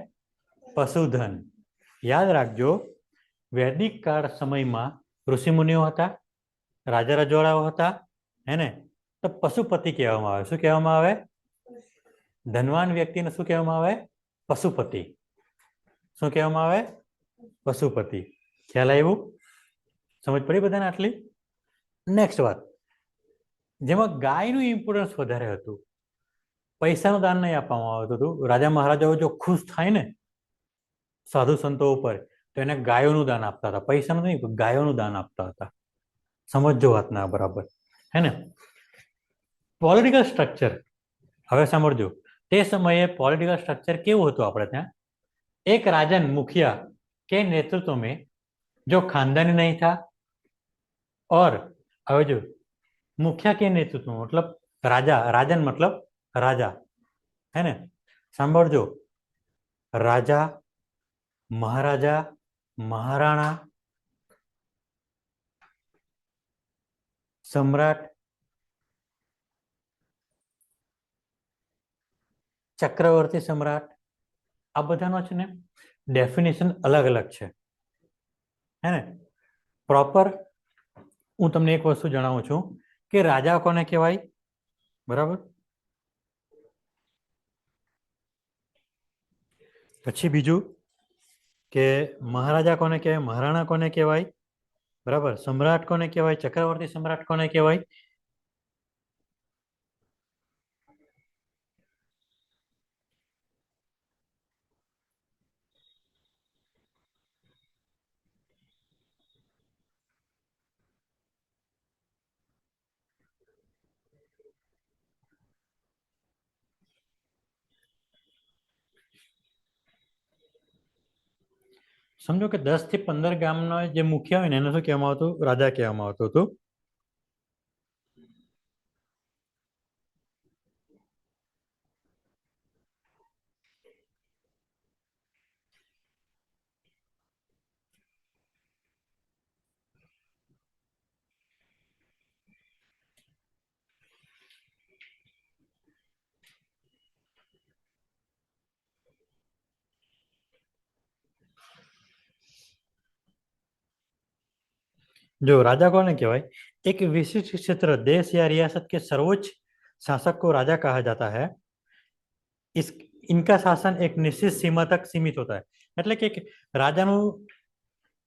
પશુધન યાદ રાખજો વૈદિક કાળ સમયમાં ઋષિ મુનિઓ હતા રાજા રજવાડાઓ હતા હે ને તો પશુપતિ કહેવામાં આવે શું કહેવામાં આવે ધનવાન વ્યક્તિને શું કહેવામાં આવે પશુપતિ શું કહેવામાં આવે પશુપતિ ખ્યાલ આવ્યું સમજ પડી બધાને આટલી નેક્સ્ટ વાત જેમાં ગાયનું ઇમ્પોર્ટન્સ વધારે હતું પૈસાનું દાન નહીં આપવામાં આવતું હતું રાજા મહારાજાઓ જો ખુશ થાય ને સાધુ સંતો ઉપર તો એને ગાયોનું દાન આપતા હતા પૈસાનું નહીં ગાયોનું દાન આપતા હતા સમજો વાતના બરાબર હે ને પોલિટિકલ સ્ટ્રક્ચર હવે સાંભળજો તે સમયે પોलिटिकल स्ट्रक्चर કેવું હતું આપણે ત્યાં एक राजन मुखिया के नेतृत्व में जो खानदानी नहीं था और अब जो मुखिया के नेतृत्व में मतलब राजा राजन मतलब राजा है ना सांभळजो राजा महाराजा महाराणा सम्राट चक्रवर्ती सम्राट आ बधानो छे ने डेफिनेशन अलग अलग है है ने प्रॉपर हूँ तमने एक वस्तु जणावुं छुं कि राजा कोने कहेवाय बराबर पछी बीजू के महाराजा कोने कहेवाय महाराणा कोने कहेवाय बराबर सम्राट कोने कहेवाय चक्रवर्ती सम्राट कोने कहेवाय समझो कि 10 થી 15 ગામનો જે મુખ્ય હોય ને એને શું કહેવામાં આવતું રાજા કહેવામાં આવતું હતું जो राजा को कहवाय एक विशिष्ट क्षेत्र देश या रियासत के सर्वोच्च शासक को राजा कहा जाता है इस इनका शासन एक निश्चित सीमा तक सीमित होता है એટલે કે રાજાનું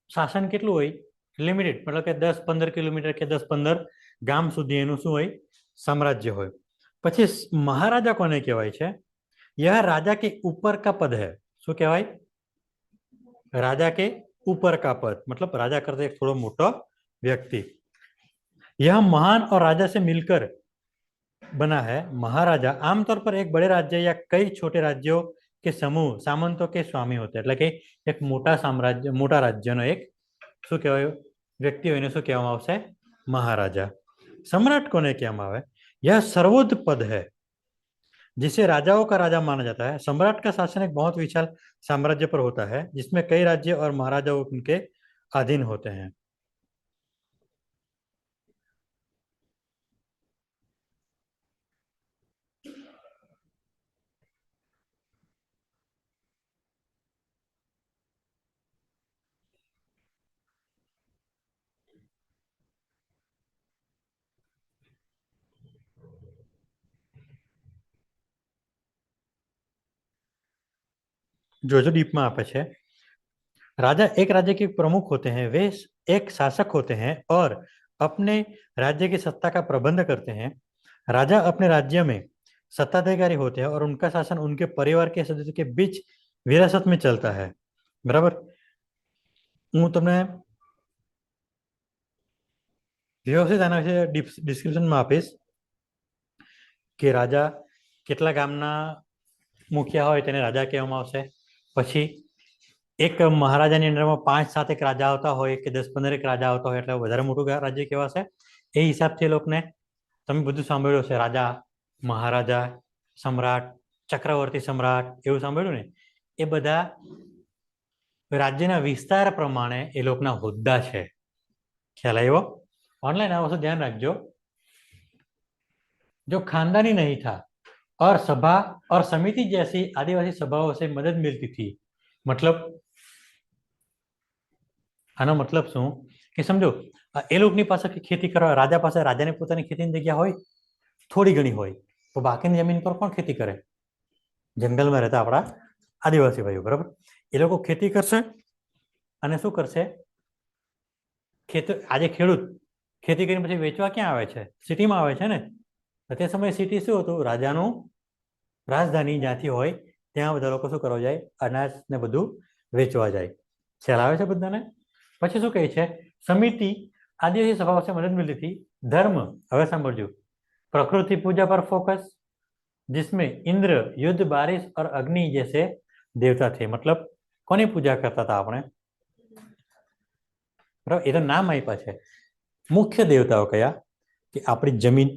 શાસન કેટલું હોય લિમિટેડ मतलब કે 10-15 કિલોમીટર કે 10-15 ગામ સુધી એનું શું હોય સામ્રાજ્ય હોય પછી મહારાજા કોને કહેવાય છે यह राजा के ऊपर का पद है શું કહેવાય राजा के ऊपर का पद मतलब राजा करते एक थोड़ा मोटा व्यक्ति यह महान और राजा से मिलकर बना है महाराजा आमतौर पर एक बड़े राज्य या कई छोटे राज्यों के समूह सामंतों के स्वामी होते हैं એટલે કે એક મોટા સામ્રાજ્ય મોટા રાજ્યનો એક શું કહેવાય વ્યક્તિ હોય એને શું કહેવામાં આવશે મહારાજા सम्राट કોને કહેવામાં આવે यह सर्वोच्च पद है जिसे राजाओं का राजा माना जाता है सम्राट का शासन एक बहुत विशाल साम्राज्य पर होता है जिसमें कई राज्य और महाराजाओं उनके अधीन होते हैं जो जो डीप में आपे छे राजा एक राज्य के प्रमुख होते हैं वे एक शासक होते हैं और अपने राज्य की सत्ता का प्रबंध करते हैं राजा अपने राज्य में सत्ताधिकारी होते हैं और उनका शासन उनके परिवार के सदस्यों के बीच विरासत में चलता है बराबर हूँ तमने व्यवस्थित आना विषय डिस्क्रिप्शन में आपीश कि राजा केटला गामना मुखिया होय तेने राजा कहेवामां आवशे पछी एक महाराजानी अंडरमां 5-7 एक राजा आवता होय के 10-15 एक राजा आवता होय एटले वधारे मोटुं राज्य कहेवाशे ए हिसाबथी लोकने तमे बधुं सांभळ्युं हशे राजा महाराजा सम्राट चक्रवर्ती सम्राट एवुं सांभळ्युं ने એ બધા રાજ્યના વિસ્તાર પ્રમાણે એ લોકોના હોદ્દા છે. ખ્યાલ આવ્યો? ऑनलाइन આ વસ્તુ ધ્યાન રાખજો. जो खानदानी नहीं था और सभा और समिति जैसी आदिवासी सभाओं से मदद मिलती थी. मतलब આનો મતલબ શું કે સમજો એ લોકોની પાસે ખેતી કરવા, રાજા પાસે, રાજાની પોતાની ખેતીની જગ્યા હોય, થોડી ઘણી હોય, તો બાકીની જમીન પર કોણ ખેતી કરે? જંગલમાં રહેતા આપણા આદિવાસી ભાઈઓ, બરાબર? એ લોકો ખેતી કરશે અને શું કરશે? આજે ખેડૂત ખેતી કરીને પછી વેચવા ક્યાં આવે છે? સિટીમાં આવે છે ને. તે સમયે સિટી શું હતું? રાજાનું રાજધાની જ્યાંથી હોય ત્યાં બધા લોકો શું કરવા જાય? અનાજ ને બધું વેચવા જાય. ખ્યાલ આવે છે બધાને? પછી શું કહે છે? સમિતિ आदिवासी सभाओं से मदद मिलती थी. धर्म, હવે સાંભળજો. प्रकृति पूजा पर फोकस, जिसमें इंद्र, युद्ध, बारिश और अग्नि जैसे देवता थे. मतलब કોની પૂજા કરતા હતા આપણે? બરાબર, એ તો નામ આપ્યા છે. મુખ્ય દેવતાઓ કયા? કે આપણી જમીન,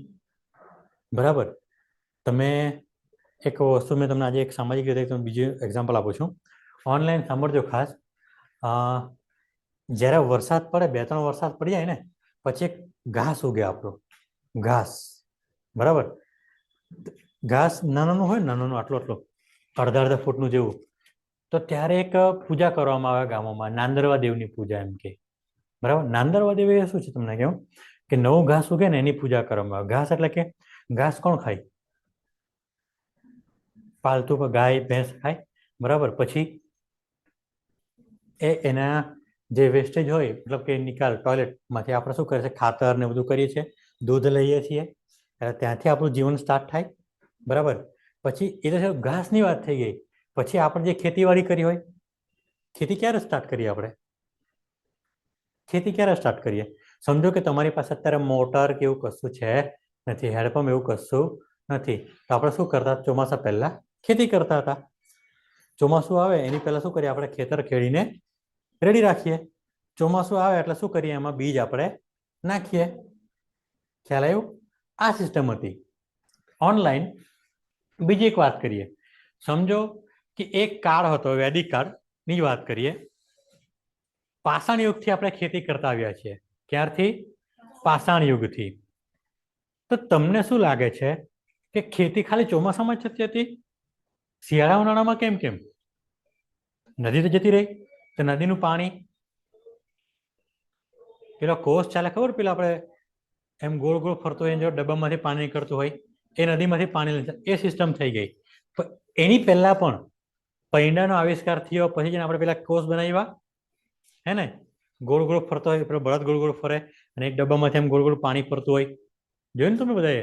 બરાબર. તમે એક વસ્તુ મેં તમને આજે એક સામાજિક રીતે બીજું એક્ઝામ્પલ આપું છું. ઓનલાઈન સાંભળજો ખાસ. જ્યારે વરસાદ પડે, 2-3 વરસાદ પડી જાય ને પછી એક ઘાસ ઉગે આપણો, ઘાસ, બરાબર. ઘાસ નાનું હોય, નાનું આટલું અડધા ફૂટનું જેવું. તો ત્યારે એક પૂજા કરવામાં આવે ગામોમાં, નાંદરવા દેવની પૂજા એમ કે, બરાબર. નાંદરવા દેવ એ શું છે તમને કહું કે નવું ઘાસ ઉગે ને એની પૂજા કરવામાં આવે. ઘાસ એટલે કે ઘાસ કોણ ખાય? પાલતુ ગાય ભેંસ ખાય, બરાબર. પછી એના જે વેસ્ટેજ હોય, મતલબ કે નિકાલ ટોયલેટમાંથી આપણે શું કરીએ છીએ? ખાતર ને બધું કરીએ છીએ, દૂધ લઈએ છીએ, ત્યાંથી આપણું જીવન સ્ટાર્ટ થાય, બરાબર. પછી એ તો ઘાસની વાત થઈ ગઈ. પછી આપણે જે ખેતીવાડી કરી હોય, ખેતી ક્યારે સ્ટાર્ટ કરીએ આપણે? ખેતી ક્યારે સ્ટાર્ટ કરીએ? સમજો કે તમારી પાસે અત્યારે મોટર કે એવું કશું છે નથી, હેન્ડપંપ એવું કશું નથી, તો આપણે શું કરતા? ચોમાસા પહેલા ખેતી કરતા હતા. ચોમાસું આવે એની પહેલા શું કરીએ? આપણે ખેતર ખેડીને રેડી રાખીએ. ચોમાસું આવે એટલે શું કરીએ? એમાં બીજ આપણે નાખીએ. ખ્યાલ આવ્યું? આ સિસ્ટમ હતી. ઓનલાઈન બીજી એક વાત કરીએ. સમજો કે એક કાળ હતો, વૈદિક કાળની જ વાત કરીએ. પાષાણ યુગથી આપણે ખેતી કરતા આવ્યા છીએ. ક્યારથી? પાષાણ યુગથી. તો તમને શું લાગે છે કે ખેતી ખાલી ચોમાસામાં જ થતી હતી? શિયાળા ઉનાળામાં કેમ? નદી તો જતી રહી, તો નદીનું પાણી, પેલો કોષ ચાલે ખબર? પેલા આપણે એમ ગોળ ગોળ ફરતો હોય, જો ડબ્બામાંથી પાણી નીકળતું હોય, એ નદીમાંથી પાણી લે, એ સિસ્ટમ થઈ ગઈ. એની પહેલા પણ પૈંડાનો આવિષ્કાર થયો, પછી જેને આપણે પેલા કોષ બનાવ્યા, હે ને? ગોળ ગોળ ફરતો હોય, પેલો બળદ ગોળ ગોળ ફરે અને એક ડબ્બામાંથી એમ ગોળ ગોળ પાણી ફરતું હોય. જોયું ને તમે બધાએ?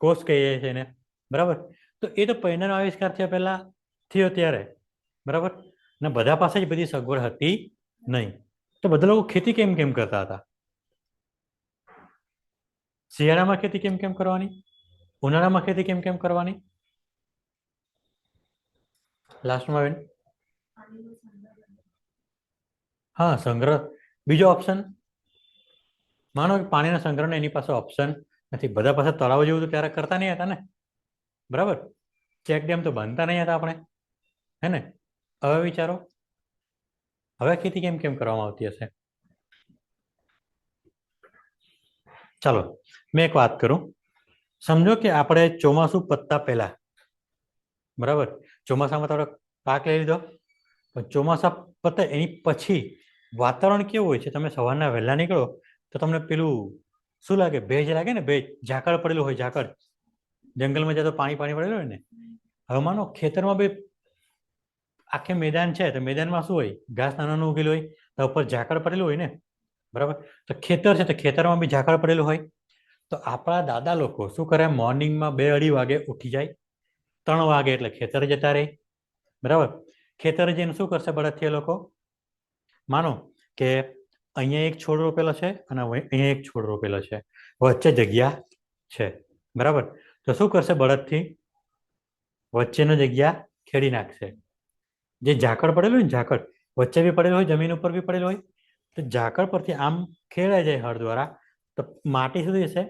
કોષ કહીએ છીએ એને, બરાબર. તો એ તો પૈંડાનો આવિષ્કાર થયો પહેલા થયો ત્યારે, બરાબર. ને બધા પાસે જ બધી સગવડ હતી નહીં. તો બધા લોકો ખેતી કેમ કરતા હતા? શિયાળામાં ખેતી કેમ કરવાની? ઉનાળામાં ખેતી કેમ કરવાની? લાસ્ટમાં બેન, હા, સંગ્રહ. બીજો ઓપ્શન, માનો કે પાણીના સંગ્રહનો એની પાસે ઓપ્શન નથી. બધા પાસે તળાવ જેવું તો ત્યારે કરતા નહીં હતા ને, બરાબર. ચેક ડેમ તો બનતા નહીં હતા આપણે, હે ને? હવે વિચારો, હવે ખેતી કેમ કરવામાં આવતી હશે? ચાલો મેં એક વાત કરું. સમજો કે આપણે ચોમાસું પતતા પહેલા, બરાબર, ચોમાસામાં તો આપણે પાક લઈ લીધો, પણ ચોમાસા પતે એની પછી વાતાવરણ કેવું હોય છે? તમે સવારના વહેલા નીકળો તો તમને પેલું શું લાગે? ભેજ લાગે ને? ભેજ, ઝાકળ પડેલું હોય, ઝાકળ. જંગલમાં જાય તો પાણી પડેલું હોય ને. હવે માનો ખેતરમાં બી આખે મેદાન છે, તો મેદાનમાં શું હોય? ઘાસ નાનું ઉગેલું હોય, તો ઉપર ઝાકળ પડેલું હોય ને, બરાબર. તો ખેતર છે, તો ખેતરમાં બી ઝાકળ પડેલું હોય. તો આપણા દાદા લોકો શું કરે? મોર્નિંગમાં 2-2:30 વાગે ઉઠી જાય, 3 વાગે એટલે ખેતર જતા રહે, બરાબર. ખેતર જઈને શું કરશે બળદથી? એ લોકો માનો કે અહીંયા એક છોડ રોપેલો છે અને અહીંયા એક છોડ રોપેલો છે, વચ્ચે જગ્યા છે, બરાબર. તો શું કરશે બળદથી? વચ્ચેની જગ્યા ખેડી નાખશે. જે ઝાકળ પડેલું હોય ને, ઝાકળ વચ્ચે બી પડેલું હોય, જમીન ઉપર બી પડેલું હોય, તો ઝાકળ પરથી આમ ખેડાઈ જાય હળ દ્વારા, તો માટી સુધી જશે.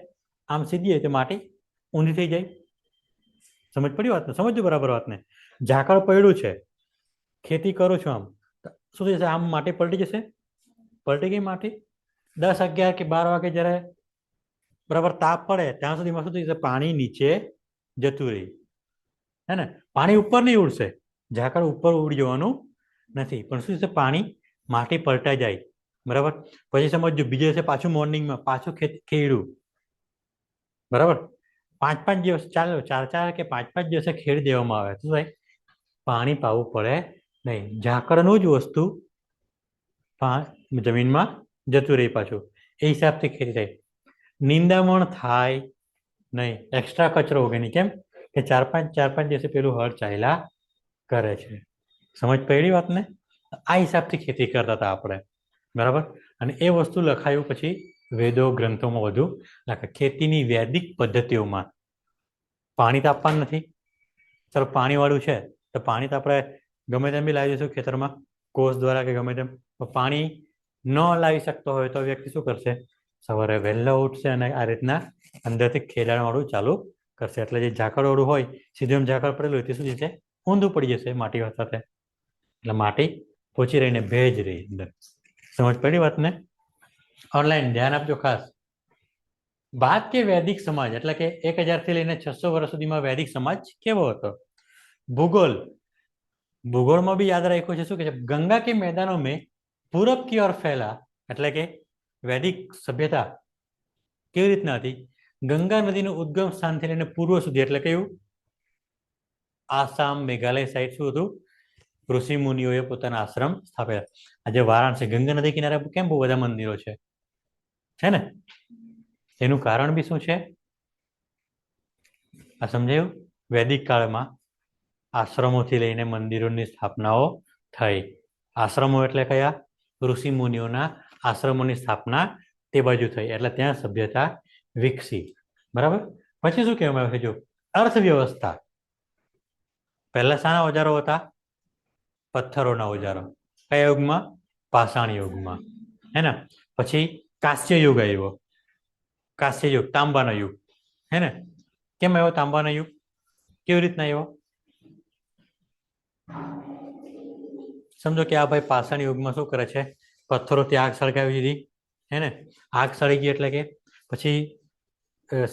આમ સીધી હોય તો માટી ઊંધી થઈ જાય. સમજ પડી વાતને? સમજો બરાબર વાતને. ઝાકળ પડ્યું છે ખેતી કરું છું આમ તો શું થશે? આમ માટી પલટી જશે, પલટી ગઈ માટી. 10, 11 કે 12 વાગે જ્યારે બરાબર તાપ પડે ત્યાં સુધીમાં શું થઈ જશે? પાણી નીચે જતું રહી, હે ને? પાણી ઉપર નહીં ઉડશે, ઝાકળ ઉપર ઉડી જવાનું નથી, પણ શું થશે? પાણી માટી પલટાઈ જાય, બરાબર. પછી સમજો બીજે દિવસે પાછું મોર્નિંગમાં પાછું ખેડ્યું, બરાબર. 5-5 દિવસ, ચાલો 4-4 કે 5-5 દિવસે ખેડી દેવામાં આવે, શું થાય? પાણી પાવું પડે નહીં, ઝાકળનું જ વસ્તુ જમીનમાં જતું રહે પાછું, એ હિસાબથી ખેતી થાય. નિંદામણ થાય નહીં, એક્સ્ટ્રા કચરો ઉગે નહીં. કેમ કે 4-5 દિવસે પેલું હળ ચાલ્યા કરે છે. સમજ પડી વાતને? આ હિસાબથી ખેતી કરતા હતા આપણે, બરાબર. અને એ વસ્તુ લખાયું પછી વેદો ગ્રંથોમાં વધુ લખાય. ખેતીની વૈદિક પદ્ધતિઓમાં પાણી તો આપવાનું નથી. ચાલો પાણીવાળું છે તો પાણી તો આપણે ગમે તેમ બી લાવી દઈશું ખેતરમાં, કોષ દ્વારા કે ગમે તેમ. પાણી ન લાવી શકતો હોય તો વ્યક્તિ શું કરશે? સવારે વહેલા ઉઠશે અને આ રીતના અંદરથી ખેડાણવાળું ચાલુ કરશે, એટલે જે ઝાકળવાળું હોય, સીધું એમ ઝાકળ પડેલું હોય તે શું થશે? ઊંધું પડી જશે માટી સાથે, એટલે માટી પોચી રહીને ભેજ રહી અંદર. સમજ પડી વાતને? ઓનલાઈન ધ્યાન આપજો ખાસ. વાત કે વૈદિક સમાજ એટલે કે 1000 થી લઈને 600 વર્ષ સુધીમાં વૈદિક સમાજ કેવો હતો? ભૂગોળ, ભૂગોળમાં બી યાદ રાખ્યું છે. શું કે છે? ગંગા કે मैदानों में पूरब की ओर फैला, એટલે કે વૈદિક સભ્યતા કેવી રીતના હતી? ગંગા નદીનું ઉદ્ગમ સ્થાનથી લઈને પૂર્વ સુધી, એટલે કયું? આસામ, મેઘાલય સાઈડ શું હતું? ઋષિ મુનિઓએ પોતાના આશ્રમ સ્થાપ્યા. આજે વારાણસી ગંગા નદી કિનારે કેમ બહુ બધા મંદિરો છે ને? એનું કારણ બી શું છે? આ સમજાયું? વૈદિક કાળમાં આશ્રમોથી લઈને મંદિરોની સ્થાપનાઓ થઈ. આશ્રમો એટલે કયા? ઋષિ મુનિઓના આશ્રમોની સ્થાપના તે બાજુ થઈ, એટલે ત્યાં સભ્યતા વિકસી, બરાબર. પછી શું કહેવામાં આવે છે? જો અર્થવ્યવસ્થા, પહેલા શાના ઓજારો હતા? પથ્થરોના ઓજારો. કયા યુગમાં? પાષાણ યુગમાં, હે ને? પછી કાંસ્ય યુગ આવ્યો, કાંસ્ય યુગ, તાંબાનો યુગ, હે ને? કેમ આવ્યો તાંબાનો યુગ? કેવી રીતના આવ્યો? સમજો કે આ ભાઈ પાષાણ યુગમાં શું કરે છે? પથ્થરોથી આગ સળગાવી દીધી, હે ને? આગ સળી ગઈ એટલે કે પછી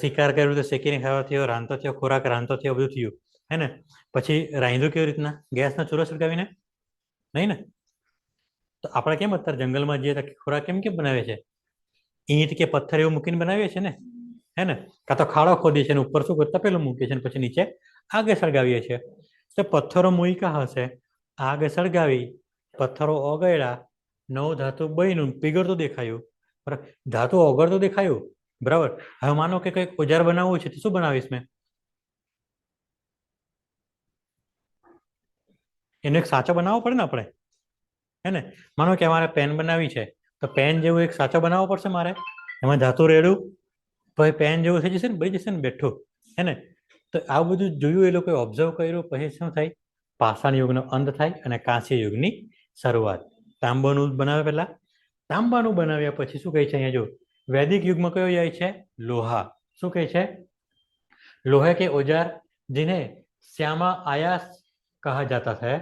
શિકાર કર્યું તો શેકીને ખાવા થયો, રાંધતો થયો, ખોરાક રાંધતો થયો, બધું થયું, હે ને? પછી રાંધ્યું કેવી રીતના? ગેસનો ચૂલો સળગાવીને નહીં ને? તો આપણે કેમ અત્યારે જંગલમાં જઈએ તો ખોરાક કેમ કેમ બનાવે છે? ઈંટ કે પથ્થર એવું મૂકીને બનાવીએ છીએ ને, હે ને? કાં તો ખાડો ખોદીએ છીએ, ઉપર શું કરતા પેલું મૂકીએ છીએ, પછી નીચે આગે સળગાવીએ છીએ. તો પથ્થરો મૂક્યા હશે, આગે સળગાવી, પથ્થરો ઓગળ્યા, નવું ધાતુ બન્યું, પીગળતું દેખાયું, બરાબર. ધાતુ ઓગળતું દેખાયું, બરાબર. હવે માનો કે કંઈક ઓજાર બનાવવું છે તો શું બનાવીશ મેં? એનો એક સાચો બનાવવો પડે ને આપણે, હે ને? માનો કે અમારે પેન બનાવી છે તો પેન જેવું એક સાચો બનાવવો પડશે મારે. એમાં ધાતુ રેડું પછી પેન જેવું થઈ જશે ને, બની જશે ને બેઠું, હે ને? તો આ બધું જોયું, એ લોકોએ ઓબ્ઝર્વ કર્યું, પછી શું થાય? પાષાણ યુગનો અંત થાય અને કાંસ્ય યુગની શરૂઆત. તાંબાનું બનાવે પહેલા, તાંબાનું બનાવ્યા પછી શું કહે છે અહીંયા? જો वैदिक युग में कयो જાય છે? लोहा. શું કહે છે? लोहे के औजार जिन्हें श्यामा आयास कहा जाता था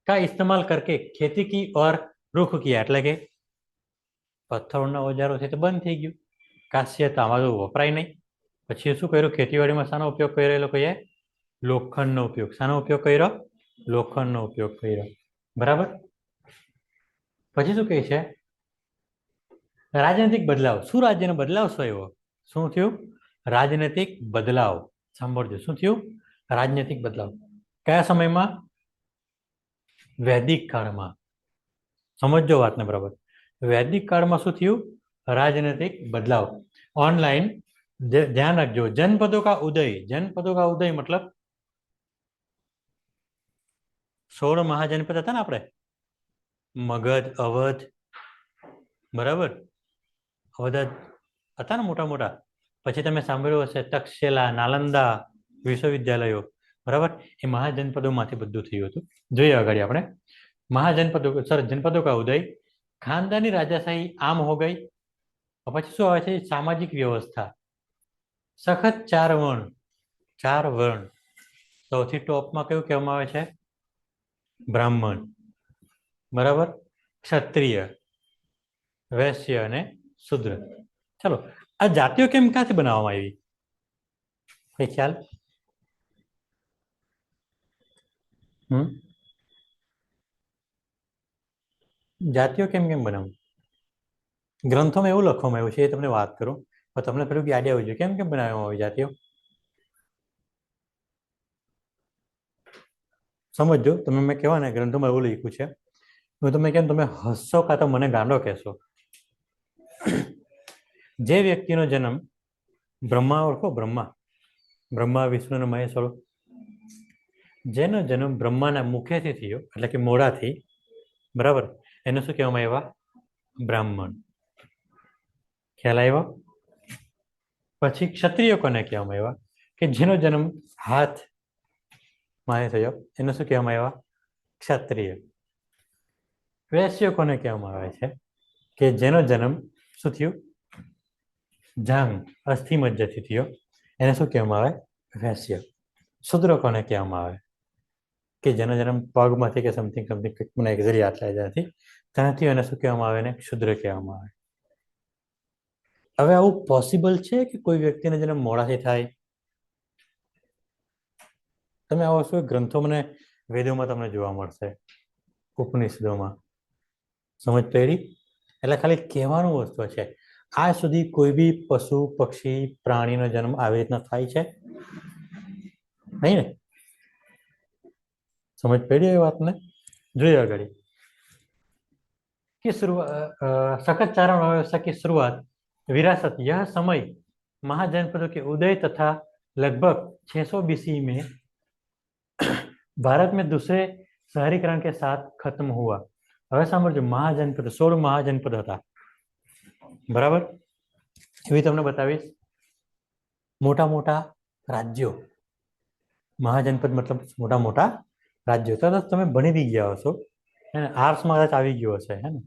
का इस्तेमाल करके खेती की और रुख किया, એટલે કે પથ્થરોના ઓજારો છે તો બંધ થઈ ગયું, કાંસ્ય તાંબા તો વપરાય નહીં. પછી શું કર્યું? ખેતીવાડીમાં શાનો ઉપયોગ કર્યો? એ લોકોએ લોખંડનો ઉપયોગ. શાનો ઉપયોગ કર્યો? લોખંડનો ઉપયોગ કર્યો, બરાબર. પછી શું કહે છે? રાજનૈતિક બદલાવ. શું રાજ્યનો બદલાવ થયો? શું થયું? રાજનૈતિક બદલાવ. સાંભળજો, શું થયું? રાજનૈતિક બદલાવ. કયા સમયમાં? વૈદિક કાળમાં. સમજો વાતને બરાબર. વૈદિક કાળમાં શું થયું? રાજનૈતિક બદલાવ. ઓનલાઈન ધ્યાન રાખજો. जनपदों का उदय. जनपदों का उदय मतलब 16 महाजनपद હતા ને આપણે? મગધ, અવધ, બરાબર, બધા હતા ને મોટા મોટા. પછી તમે સાંભળ્યું હશે તક્ષશિલા, નાલંદા વિશ્વવિદ્યાલયો, બરાબર. એ મહાજનપદોમાંથી બધું થયું હતું. જોઈએ આગળ આપણે. जनपदों का उदय, खानदानी राजाशाही आम हो गई. પછી શું આવે છે? સામાજિક વ્યવસ્થા. સખત 4 વર્ણ. 4 વર્ણ. સૌથી ટોપમાં કયું કહેવામાં આવે છે? બ્રાહ્મણ, બરાબર, ક્ષત્રિય, વૈશ્ય અને શુદ્ર. ચાલો, આ જાતિઓ કેમ ક્યાંથી બનાવવામાં આવી? કઈ ખ્યાલ? જાતિઓ કેમ કેમ બનાવું? ગ્રંથોમાં એવું લખવામાં આવ્યું છે, એ તમને વાત કરું, પણ તમને પેલું કે આઈડિયા આવવું જોઈએ કેમ કેમ બનાવવામાં આવી જાતિઓ. સમજો તમે, મેં કહેવા ને ગ્રંથોમાં એવું લખ્યું છે, હું તમે કેમ તમે હસશો કાં તો મને ગાંડો કહેશો. જે વ્યક્તિનો જન્મ બ્રહ્મા, ઓળખો બ્રહ્મા, બ્રહ્મા વિષ્ણુ અને મહેશ વાળો, જેનો જન્મ બ્રહ્માના મુખેથી થયો એટલે કે મોઢાથી, બરાબર, એને શું કહેવામાં આવ્યા? બ્રાહ્મણ. ખ્યાલ આવ્યો? પછી ક્ષત્રિય કોને કહેવામાં આવ્યા? કે જેનો જન્મ હાથ માથે થયો, એને શું કહેવામાં આવ્યા? ક્ષત્રિય. વૈશ્ય કોને કહેવામાં આવે છે? કે જેનો જન્મ શું થયું? જાંઘ અસ્થિ મજ્જાથી થયો, એને શું કહેવામાં આવે? વૈશ્ય. શુદ્ર કોને કહેવામાં આવે? કે જેનો જન્મ પગમાંથી કે સમથિંગ મને એક્ઝેક્ટલી યાદ થાય ત્યાંથી, ત્યાંથી એને શું કહેવામાં આવે? એને શુદ્ર કહેવામાં આવે. હવે આવું પોસિબલ છે કે કોઈ વ્યક્તિને જન્મ મોડાથી થાય? તમે આવો શું ગ્રંથો મને વેદોમાં તમને જોવા મળશે, ઉપનિષદોમાં. સમજ પડી? એટલે ખાલી કહેવાનું વસ્તુ છે. આજ સુધી કોઈ બી પશુ પક્ષી પ્રાણીનો જન્મ આવી રીતના થાય છે નહીં ને? સમજ પડી એ વાતને? જોઈએ આગળ कि सकत चारण व्यवस्था की शुरुआत विरासत यह समय महाजनपदों के उदय तथा लगभग 600 बीसी में भारत में दूसरे शहरीकरण के साथ खत्म हुआ. હવે સાંભળજો, મહાજનપદ 16 મહાજનપદ હતા, બરાબર, એવી તમને બતાવીશ. મોટા મોટા રાજ્યો, મહાજનપદ મતલબ મોટા મોટા રાજ્યો. તો તમે ભણી બી ગયા હશો, આર્ટ્સમાં કદાચ આવી ગયો હશે, હે ને?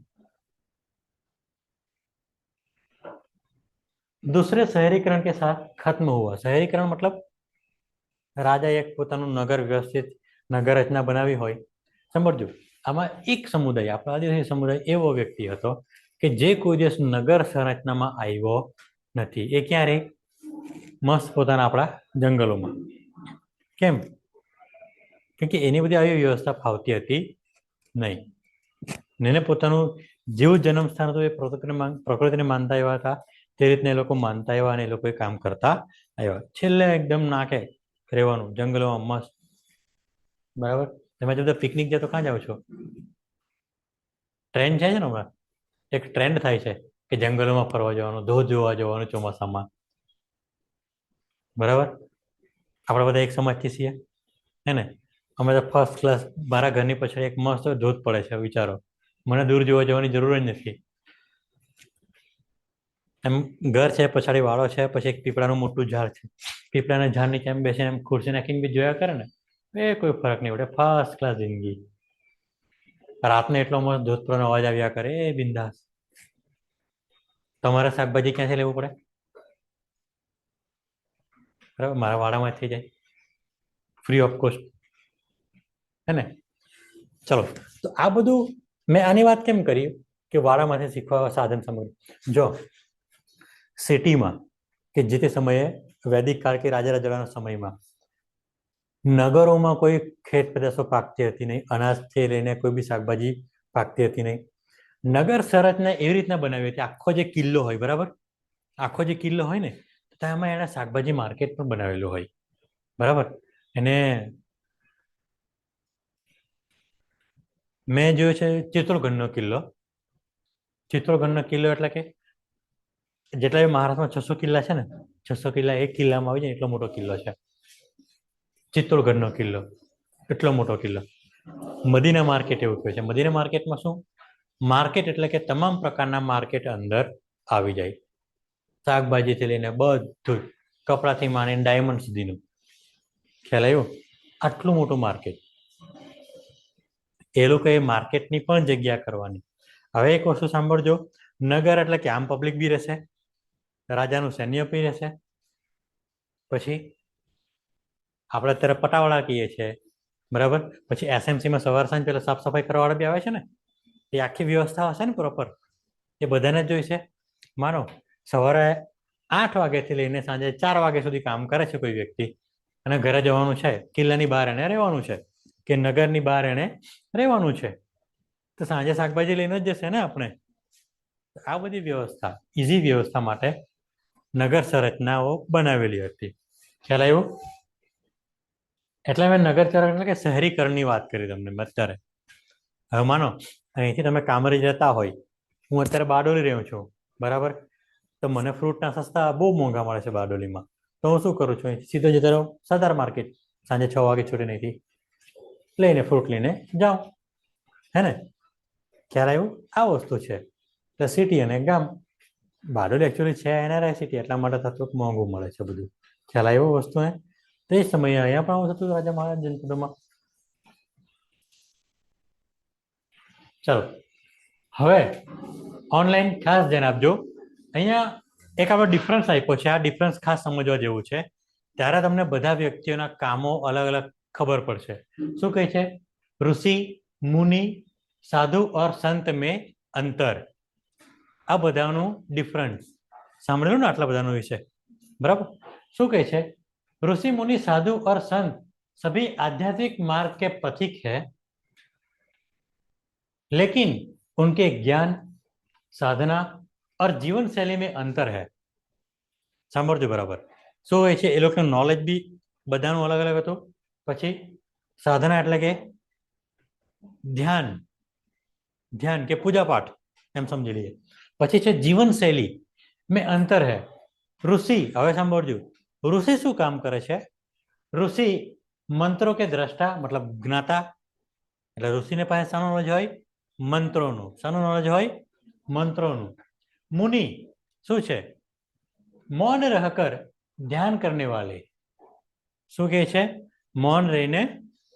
दूसरे शहरीकरण के साथ खत्म हुआ. शहरीकरण मतलब રાજાએ એક પોતાનું નગર વ્યવસ્થિત નગર રચના બનાવી હોય. સમજો, આમાં એક સમુદાય, આપણા આદિવાસી સમુદાય એવો વ્યક્તિ હતો કે જે કોઈ દિવસ નગર સંરચનામાં આવ્યો નથી. એ ક્યાં રહે? મસ્ત પોતાના આપણા જંગલોમાં. કેમ? કેમ કે એની બધી આવી વ્યવસ્થા ફાવતી હતી નહીં. એને પોતાનું જેવું જન્મ સ્થાન હતું એ પ્રકૃતિને માનતા આવ્યા હતા, તે રીતના એ લોકો માનતા આવ્યા અને એ લોકોએ કામ કરતા આવ્યા. છેલ્લે એકદમ નાકે રહેવાનું જંગલોમાં મસ્ત, બરાબર. તમે જો પિકનિક જાય તો ક્યાં જાઓ છો? ટ્રેન્ડ છે ને હમણાં, એક ટ્રેન્ડ થાય છે કે જંગલોમાં ફરવા જવાનું, ધોધ જોવા જવાનું ચોમાસામાં, બરાબર. આપણે બધા એક સમાજથી છીએ, હે ને? અમે તો ફર્સ્ટ ક્લાસ, મારા ઘરની પાછળ એક મસ્ત ધોધ પડે છે, વિચારો. મને દૂર જોવા જવાની જરૂર જ નથી. એમ ઘર છે, પછાડી વાળો છે, પછી એક પીપળાનું મોટું ઝાડ છે, પીપળાના ઝાડ નીચે એમ બેસીને એમ ખુરશી નાખીને બી જોયા કરે ને, એ કોઈ ફરક નહીં પડે. ફર્સ્ટ ક્લાસ જિંદગી. રાતને એટલો મસ્ત ધોધનો અવાજ આવ્યા કરે, એ બિંદાસ. તમારે શાકભાજી ક્યાંથી લેવું પડે? બરાબર, મારા વાડામાં થઈ જાય, ફ્રી ઓફ કોસ્ટ, હે ને? ચલો, તો આ બધું મેં આની વાત કેમ કરી કે વાડામાંથી શીખવા સાધન સામગ્રી. જો સિટીમાં કે જે તે સમયે વૈદિક કાળ કે રાજા રજવાડાના સમયમાં નગરોમાં કોઈ ખેત પેદાશો પાકતી હતી નહીં, અનાજથી લઈને કોઈ બી શાકભાજી પાકતી હતી નહીં. નગર સંરચના એવી રીતના બનાવી હતી, આખો જે કિલ્લો હોય, બરાબર, આખો જે કિલ્લો હોય ને, તો એમાં એના શાકભાજી માર્કેટ પણ બનાવેલું હોય, બરાબર. એને મેં જોયો છે ચિત્તોડગઢનો કિલ્લો. ચિત્તોડગઢનો કિલ્લો એટલે કે જેટલા મહારાષ્ટ્રમાં 600 કિલ્લા છે ને, 600 કિલ્લા એક કિલ્લામાં આવી જાય એટલો મોટો કિલ્લો છે ચિત્તોડગઢનો કિલ્લો, એટલો મોટો કિલ્લો. મદીના માર્કેટ એવું કહે છે. મદીના માર્કેટમાં શું? માર્કેટ એટલે કે તમામ પ્રકારના માર્કેટ અંદર આવી જાય, શાકભાજીથી લઈને બધું, કપડાથી માંડીને ડાયમંડ સુધીનું. ખ્યાલ આવ્યો? આટલું મોટું માર્કેટ. એ લોકો એ માર્કેટની પણ જગ્યા કરવાની. હવે એક વસ્તુ સાંભળજો, નગર એટલે કે આમ પબ્લિક બી રહેશે, રાજાનું સૈન્ય બી રહેશે, પછી આપણે અત્યારે પટાવાળા કહીએ છીએ, બરાબર. પછી એસએમસીમાં સવાર સાંજ પેલા સાફ સફાઈ કરવાવાળા બી આવે છે ને, એ આખી વ્યવસ્થા હશે ને પ્રોપર, એ બધાને જ જોઈશે. માનો સવારે 8 વાગ્યાથી લઈને સાંજે 4 વાગ્યા સુધી કામ કરે છે કોઈ વ્યક્તિ, અને ઘરે જવાનું છે, કિલ્લાની બહાર એને રહેવાનું છે કે નગરની બહાર એને રહેવાનું છે, તો સાંજે શાકભાજી લઈને જ જશે ને આપણે. આ બધી વ્યવસ્થા, ઇઝી વ્યવસ્થા માટે નગર સંરચનાઓ બનાવેલી હતી. ખ્યાલ આવ્યો? એટલે મેં નગર એટલે કે શહેરીકરણની વાત કરી તમને અત્યારે. હવે માનો અહીંથી તમે કામરી જતા હોય, હું અત્યારે બારડોલી રહ્યો છું, બરાબર, તો મને ફ્રૂટના સસ્તા બહુ મોંઘા મળે છે બારડોલીમાં, તો હું શું કરું છું, સીધો જતો રહું સરદાર માર્કેટ, સાંજે 6 વાગે છૂટી અહીંથી લઈને ફ્રૂટ લઈને જાઉં, હે ને? ખ્યાલ આવ્યું? આ વસ્તુ છે. તો સિટી અને ગામ, બારડોલી એકચ્યુઅલી છે એનઆરઆઈ સિટી, એટલા માટે થોડુંક મોંઘું મળે છે બધું. ખ્યાલ આવ્યો વસ્તુ? તે જ સમયે અહીંયા પણ આવું થતું રાજા મહારાજ જનપદોમાં. ચાલો હવે ઓનલાઈન ખાસ ધ્યાન આપજો. અહીંયા એક આપણો ડિફરન્સ આપ્યો છે, આ ડિફરન્સ ખાસ સમજવા જેવું છે, ત્યારે તમને બધા વ્યક્તિઓના કામો અલગ અલગ ખબર પડશે. શું કહે છે? ઋષિ, મુનિ, સાધુ और संत में अंतर. આ બધાનું ડિફરન્સ સાંભળેલું ને આટલા બધાનો વિશે, બરાબર? શું કહે છે? ऋषि मुनि साधु और संत सभी आध्यात्मिक मार्ग के पथिक है, लेकिन उनके ज्ञान, साधना और जीवन शैली में अंतर है. સાંભળજો બરાબર. શું હોય છે? એ લોકોનું નોલેજ બી બધાનું અલગ અલગ હતું. પછી સાધના એટલે કે ધ્યાન, ધ્યાન કે પૂજા પાઠ એમ સમજી લઈએ. પછી છે જીવન શૈલી મેં અંતર હે. ઋષિ, હવે સાંભળજો, ઋષિ શું કામ કરે છે? ઋષિ મંત્રો કે દ્રષ્ટા, મતલબ જ્ઞાતા, એટલે ઋષિને પાસે શાનું નોલેજ હોય? મંત્રોનું. શાનું નોલેજ હોય? મંત્રોનું. મુનિ શું છે? મૌન रहकर ધ્યાન કરને વાલે. શું કહે છે? મૌન રહીને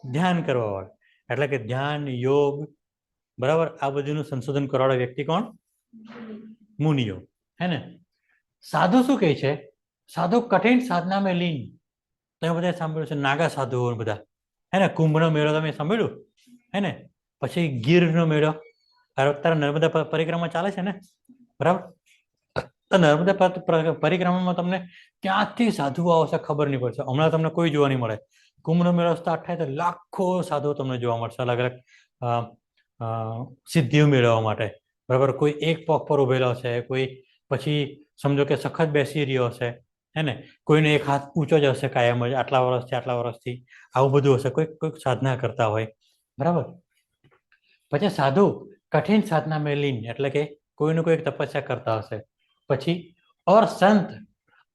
ધ્યાન કરવા વાળા, એટલે કે ધ્યાન, યોગ, બરાબર, આ બધું સંશોધન કરવાવાળા વ્યક્તિ કોણ? મુનિઓ, હે ને? સાધુ શું કહે છે? સાધુ કઠિન સાધના में લીન. તમે બધા સાંભળ્યું છે નાગા સાધુઓ બધા, હે ને? કુંભનો મેળો તમે સાંભળ્યું, હે ને? પછી ગીરનો મેળો, અત્યારે નર્મદા પરિક્રમા ચાલે છે ને, બરાબર? તો નર્મદા પરિક્રમામાં તમને ક્યાંથી સાધુઓ આવશે ખબર નહીં પડશે. હમણાં તમને કોઈ જોવા નહીં મળે. કુંભનો મેળો સ્ટાર્ટ થાય તો લાખો સાધુઓ તમને જોવા મળશે, અલગ અલગ સિદ્ધિઓ મેળવવા માટે, બરાબર? કોઈ એક પગ પર ઉભેલો છે, કોઈ પછી સમજો કે સખત બેસી રહ્યો હશે, હે ને? કોઈને એક હાથ ઊંચો જ હશે કાયમ જ, આટલા વર્ષથી આવું બધું હશે, કોઈક સાધના કરતા હોય, બરાબર? પછી સાધુ કઠિન સાધના में लीन, એટલે કે કોઈને કોઈ તપસ્યા કરતા હશે. પછી और संत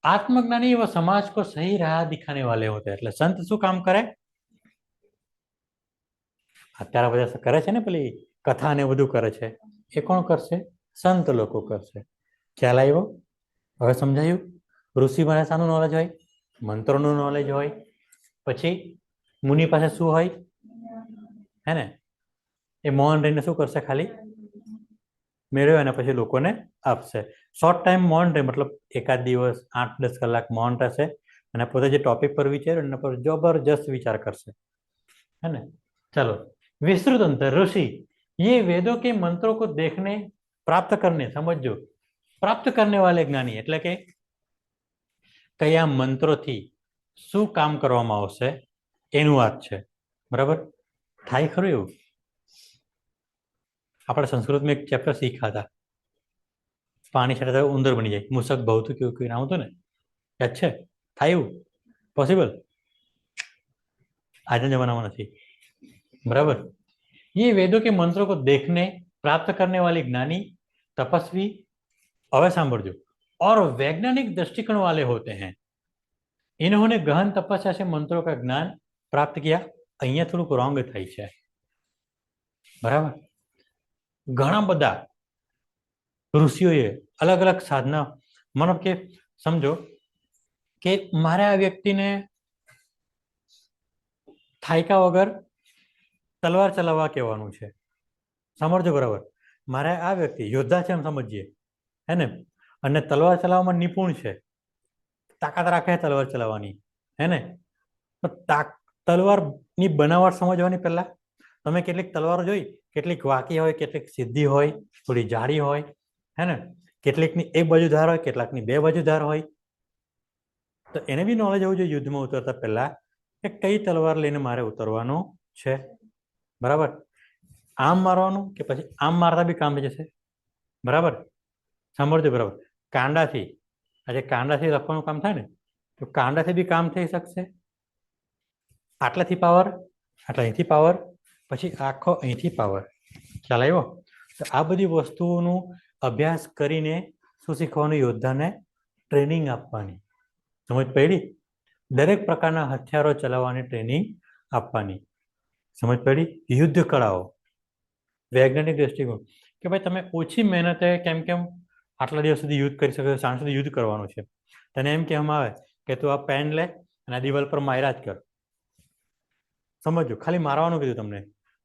आत्मज्ञानी व समाज को सही राह दिखाने वाले होते हैं. એટલે સંત શું કામ કરે? અત્યારે બધા કરે છે ને પેલી કથા ને બધું કરે છે, એ કોણ કરશે? સંત લોકો કરશે. ખ્યાલ આવ્યો? હવે સમજાયું? ઋષિ પાસે શાનું નોલેજ હોય? મંત્રોનું નોલેજ હોય. પછી મુનિ પાસે શું હોય? હે ને? એ મૌન રહીને શું કરશે? ખાલી મેળવ્યો અને પછી લોકોને આપશે. શોર્ટ ટાઈમ મૌન રહે, મતલબ એકાદ દિવસ 8-10 કલાક મૌન રહેશે અને પોતે જે ટોપિક પર વિચાર્યું એના પર જબરજસ્ત વિચાર કરશે, है ना? चलो विस्तृत अंतर. ऋषि ये वेदों के मंत्रों को देखने, प्राप्त करने, समझो, प्राप्त करने वाले ज्ञानी, એટલે કે કયા મંત્રોથી શું કામ કરવામાં આવશે એનું વાત છે, બરાબર? થાય ખરું એવું? આપણે સંસ્કૃતમાં એક ચેપ્ટર શીખ્યા હતા, પાણી છાંટે તો ઉંદર બની જાય, મૂષક ભવતું કેવું કોઈ નામ હતું ને, યાદ છે? થાય એવું પોસિબલ? આજના જમાનામાં નથી, बराबर? ये वेदों के मंत्रों को देखने, प्राप्त करने वाले ज्ञानी, तपस्वी, अवय सांभळजो, और वैज्ञानिक दृष्टिकोण वाले होते हैं. इन्होंने गहन तपस्या से मंत्रों का ज्ञान प्राप्त किया. अहिયાં થોડુંક રોંગ થાય છે, બરાબર? ઘણા બધા ઋષિઓએ અલગ અલગ સાધના, મતલબ કે સમજો કે મારે આ વ્યક્તિને થાયકા વગર તલવાર ચલાવવા કહેવાનું છે, સમજો બરાબર? મારે આ વ્યક્તિ યોદ્ધા છે એમ સમજીએ, હે ને? અને તલવાર ચલાવવામાં નિપુણ છે, તાકાત રાખે તલવાર ચલાવવાની, હે ને? તલવારની બનાવટ સમજવાની પહેલા તમે કેટલીક તલવારો જોઈ, કેટલીક વાંકી હોય, કેટલીક સીધી હોય, થોડી જાડી હોય, હે ને, કેટલીકની એક બાજુ ધાર હોય, કેટલાકની બે બાજુ ધાર હોય. તો એને બી નોલેજ હોવું જોઈએ યુદ્ધમાં ઉતરતા પહેલા કે કઈ તલવાર લઈને મારે ઉતરવાનું છે. બરાબર, આમ મારવાનું કે પછી આમ મારતા બી કામ થઈ જશે. બરાબર, સાંભળજો. બરાબર, કાંડાથી, આજે કાંડાથી લખવાનું કામ થાય ને, તો કાંડાથી બી કામ થઈ શકશે. આટલાથી પાવર, આટલા અહીંથી પાવર, પછી આખો અહીંથી પાવર. ખ્યાલ આવ્યો? તો આ બધી વસ્તુઓનું અભ્યાસ કરીને શું શીખવાનું? યોદ્ધાને ટ્રેનિંગ આપવાની. સમજ પડી? દરેક પ્રકારના હથિયારો ચલાવવાની ટ્રેનિંગ આપવાની. સમજ પડી? યુદ્ધ કળાઓ, વૈજ્ઞાનિક દ્રષ્ટિકોણ કે ભાઈ તમે ઓછી મહેનતે કેમ કેમ આટલા દિવસ સુધી યુદ્ધ કરી શકો, સાંજ સુધી યુદ્ધ કરવાનું છે. તને એમ કહેવામાં આવે કે તું આ પેન લે અને આ દિવાલ પર માર્યા જ કર. સમજો, ખાલી મારવાનું કીધું તમને.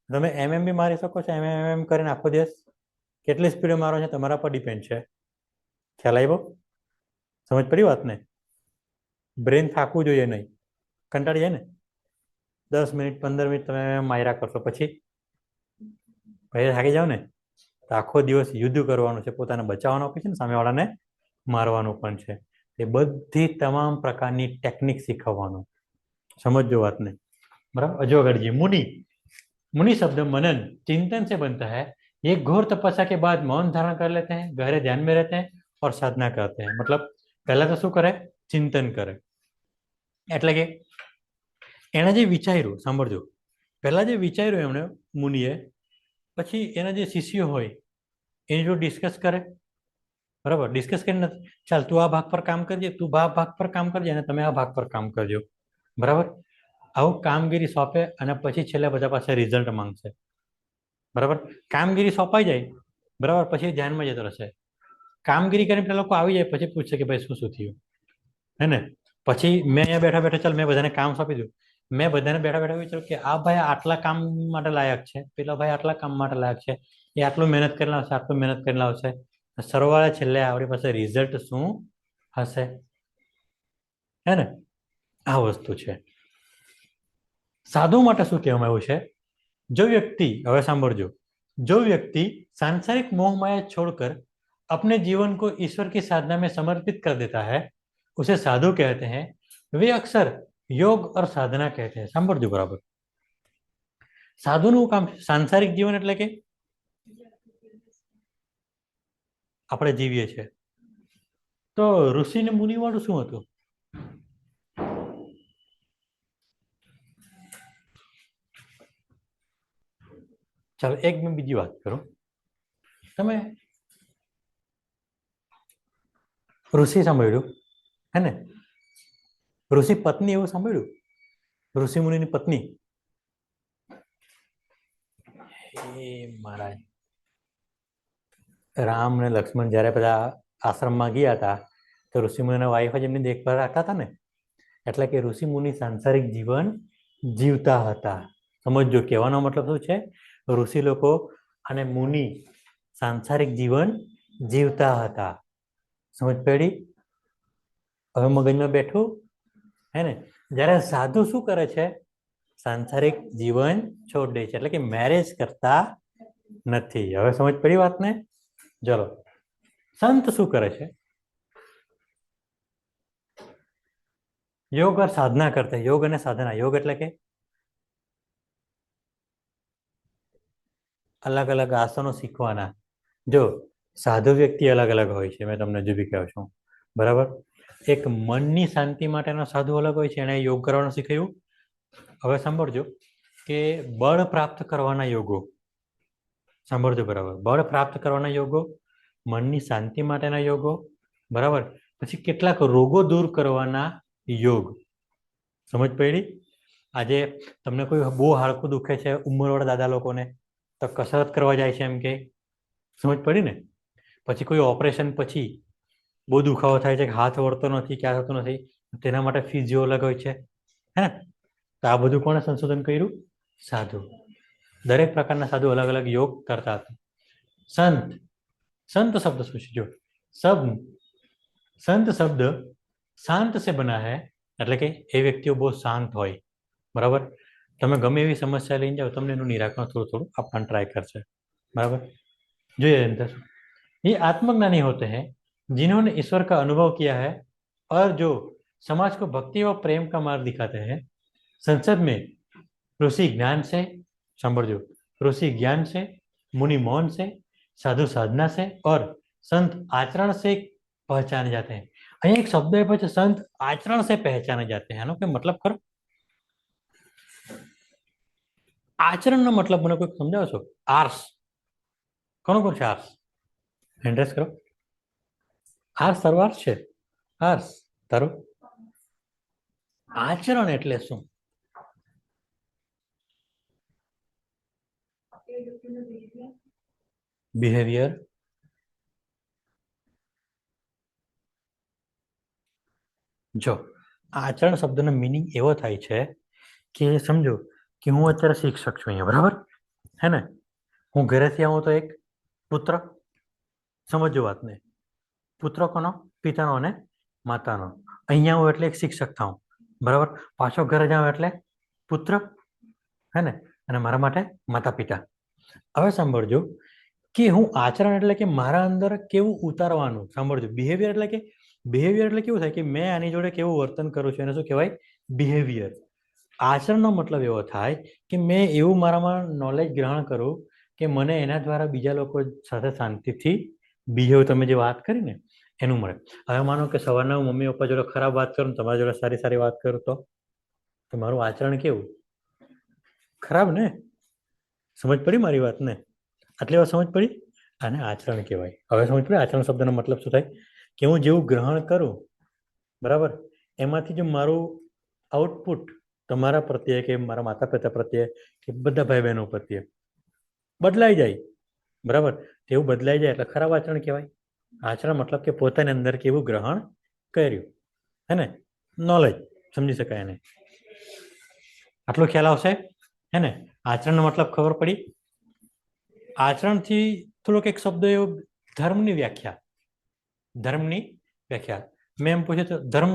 તમે એમ બી મારી શકો છો, એમ કરીને આખો દિવસ કેટલી સ્પીડે મારો છે તમારા પર ડિપેન્ડ છે. ખ્યાલ આવ્યો? સમજ પડી વાતને? બ્રેન થાકવું જોઈએ નહીં, કંટાળી જાય ને. 10 મિનિટ 15 મિનિટ તમે માર્યા કરશો, પછી થાકી જાવ ને. તો આખો દિવસ યુદ્ધ કરવાનું છે, પોતાને બચાવવાનો છે ને સામેવાળાને મારવાનું પણ છે. એ બધી તમામ પ્રકારની ટેકનિક શીખવવાનું. સમજો વાતને. बराबर, जो अगर जी मुनि, मुनि शब्द मनन चिंतन से बनता है। ये घोर तपस्या के बाद मौन धारण कर लेते हैं, गहरे ध्यान में रहते हैं और साधना करते हैं. मतलब पहला तो शू करे? चिंतन करे. એટલે કે એણે જે વિચાર્યું, સાંભળજો, પહેલા જે વિચાર્યું એમણે મુનિએ, પછી એના જે શિષ્યો હોય એની જોડે ડિસ્કસ કરે. બરાબર, ડિસ્કસ કરીને ચાલ તું આ ભાગ પર કામ કરજે, તું આ ભાગ પર કામ કરજે અને તમે આ ભાગ પર કામ કરજો. બરાબર, આવું કામગીરી સોંપે અને પછી છેલ્લે બધા પાસે રિઝલ્ટ માંગશે. બરાબર, કામગીરી સોંપાઈ જાય, બરાબર, પછી ધ્યાનમાં જતો રહેશે. કામગીરી કરીને પેલા લોકો આવી જાય, પછી પૂછશે કે ભાઈ શું શું થયું, હે ને. પછી મેં અહીંયા બેઠા બેઠા ચાલ મેં બધાને કામ સોંપી દઉં. મેં બધાને બેઠા બેઠા વિચાર્યું કે આ ભાઈ આટલા કામ માટે લાયક છે, પેલા ભાઈ આટલા કામ માટે લાયક છે, એ આટલું મહેનત કરીને લાવશે, આટલું મહેનત કરીને લાવશે. સરવાળે છેલ્લે આપણી પાસે રિઝલ્ટ શું હશે, હે ને. આ વસ્તુ છે. સાધુ માટે શું કહેવામાં આવ્યું છે? जो व्यक्ति, હવે સાંભળજો, जो व्यक्ति सांसारिक मोह माया छोड़कर अपने जीवन को ईश्वर की साधना में समर्पित कर देता है उसे साधु कहते हैं. वे अक्सर योग और साधना कहते हैं. સાંભળજો બરાબર. સાધુનું કામ સાંસારિક જીવન એટલે કે આપણે જીવીએ છીએ. તો ઋષિ ને મુનિ વાળું શું હતું? ચાલો એક મેં બીજી વાત કરું. તમે ઋષિ સાંભળ્યું, હે ને? ઋષિ પત્ની એવું સાંભળ્યું? ઋષિ મુનિની પત્ની. એ મહારાજ, રામ ને લક્ષ્મણ જયારે બધા આશ્રમમાં ગયા હતા તો ઋષિ મુનિના વાઈફ જ એમની દેખભાળ રાખતા હતા ને. એટલે કે ઋષિ મુનિ સાંસારિક જીવન જીવતા હતા. સમજો, કહેવાનો મતલબ શું છે? ઋષિ લોકો અને મુનિ સાંસારિક જીવન જીવતા હતા. સમજ પડી? હવે મગજમાં બેઠું, હે ને. જ્યારે સાધુ શું કરે છે? સાંસારિક જીવન છોડી દે છે, એટલે કે મેરેજ કરતા નથી. હવે સમજ પડી વાતને? ચલો, સંત શું કરે છે? योग और साधना करते हैं. योग અને સાધના. योग એટલે કે અલગ અલગ આસનો શીખવાના. જો સાધુ વ્યક્તિ અલગ અલગ હોય છે, મેં તમને હજુ બી કહું છું. બરાબર, એક મનની શાંતિ માટેનો સાધુ અલગ હોય છે, એને યોગ કરવાનું શીખ્યું. હવે સાંભળજો કે બળ પ્રાપ્ત કરવાના યોગો. સાંભળજો બરાબર, બળ પ્રાપ્ત કરવાના યોગો, મનની શાંતિ માટેના યોગો, બરાબર, પછી કેટલાક રોગો દૂર કરવાના યોગ. સમજ પડી? આજે તમને કોઈ બહુ હાડકું દુખે છે ઉંમરવાળા દાદા લોકોને, તો કસરત કરવા જાય છે એમ કે. સમજ પડી ને? પછી કોઈ ઓપરેશન પછી બહુ દુખાવો થાય છે, હાથ વળતો નથી, ક્યાં થતો નથી, તેના માટે ફિઝિયો અલગ હોય છે, હે ને. તો આ બધું કોણે સંશોધન કર્યું? સાધુ. દરેક પ્રકારના સાધુ અલગ અલગ યોગ કરતા હતા. સંત, સંત શબ્દ શું છે? જો સંત શબ્દ શાંત સે બના હૈ, એટલે કે એ વ્યક્તિઓ બહુ શાંત હોય. બરાબર. તમે ગમે એવી સમસ્યા લઈને જાઓ, તમને એનું નિરાકરણ થોડું થોડું આપવાનું ट्राई करছে, बराबर. જોઈએ अंदर ये आत्मज्ञानी होते हैं जिन्होंने ईश्वर का अनुभव किया है और जो समाज को भक्ति और प्रेम का मार्ग दिखाते हैं. संसद में ऋषि ज्ञान से, समझो, ऋषि ज्ञान से, मुनि मौन से, साधु साधना से और संत आचरण से पहचाने जाते हैं. અહીંયા એક શબ્દ આપ્યો છે, સંત આચરણ से पहचाने जाते हैं. આનો કોઈ મતલબ ખરો? આચરણનો મતલબ મને કોઈ સમજાવો છો? આર્સ કોનો કોણ છે? આર્સ એડ્રેસ કરો. આર્સ તારો આર્સ છે? આર્સ તારો આચરણ એટલે શું? બિહેવિયર. જો આચરણ શબ્દનો મીનિંગ એવો થાય છે કે સમજો કે હું અત્યારે શિક્ષક છું અહીંયા, બરાબર હે ને? હું ઘરેથી આવું તો એક પુત્ર, સમજો વાતને, પુત્ર કોનો? પિતાનો અને માતાનો. અહીંયા આવું એટલે એક શિક્ષક થાઉં, બરાબર. પાછો ઘરે જાઉં એટલે પુત્ર, હે ને? અને મારા માટે માતા પિતા. હવે સાંભળજો કે હું આચરણ એટલે કે મારા અંદર કેવું ઉતારવાનું. સાંભળજો, બિહેવિયર એટલે કે બિહેવિયર એટલે કેવું થાય કે મેં આની જોડે કેવું વર્તન કરું છું એને શું કહેવાય? બિહેવિયર. આચરણનો મતલબ એવો થાય કે મેં એવું મારામાં નોલેજ ગ્રહણ કરું કે મને એના દ્વારા બીજા લોકો સાથે શાંતિથી બિહેવ, તમે જે વાત કરી ને એનું મળે. હવે માનો કે સવારના હું મમ્મી પપ્પા જોડે ખરાબ વાત કરું, તમારા જોડે સારી સારી વાત કરું તો મારું આચરણ કેવું? ખરાબ ને? સમજ પડી મારી વાત ને? આટલી વાર સમજ પડી? આને આચરણ કહેવાય. હવે સમજ પડી આચરણ શબ્દનો મતલબ શું થાય? કે હું જેવું ગ્રહણ કરું, બરાબર, એમાંથી જો મારું આઉટપુટ તમારા પ્રત્યે કે મારા માતા પિતા પ્રત્યે કે બધા ભાઈ બહેનો પ્રત્યે બદલાઈ જાય, બરાબર, તેવું બદલાઈ જાય એટલે ખરાબ આચરણ કહેવાય. આચરણ મતલબ કે પોતાની અંદર કેવું ગ્રહણ કર્યું, હે ને? નોલેજ સમજી શકાય એને. આટલો ખ્યાલ આવશે, હે ને? આચરણનો મતલબ ખબર પડી. આચરણથી થોડોક એક શબ્દ એવો, ધર્મની વ્યાખ્યા. ધર્મની વ્યાખ્યા મેં એમ પૂછ્યું તો ધર્મ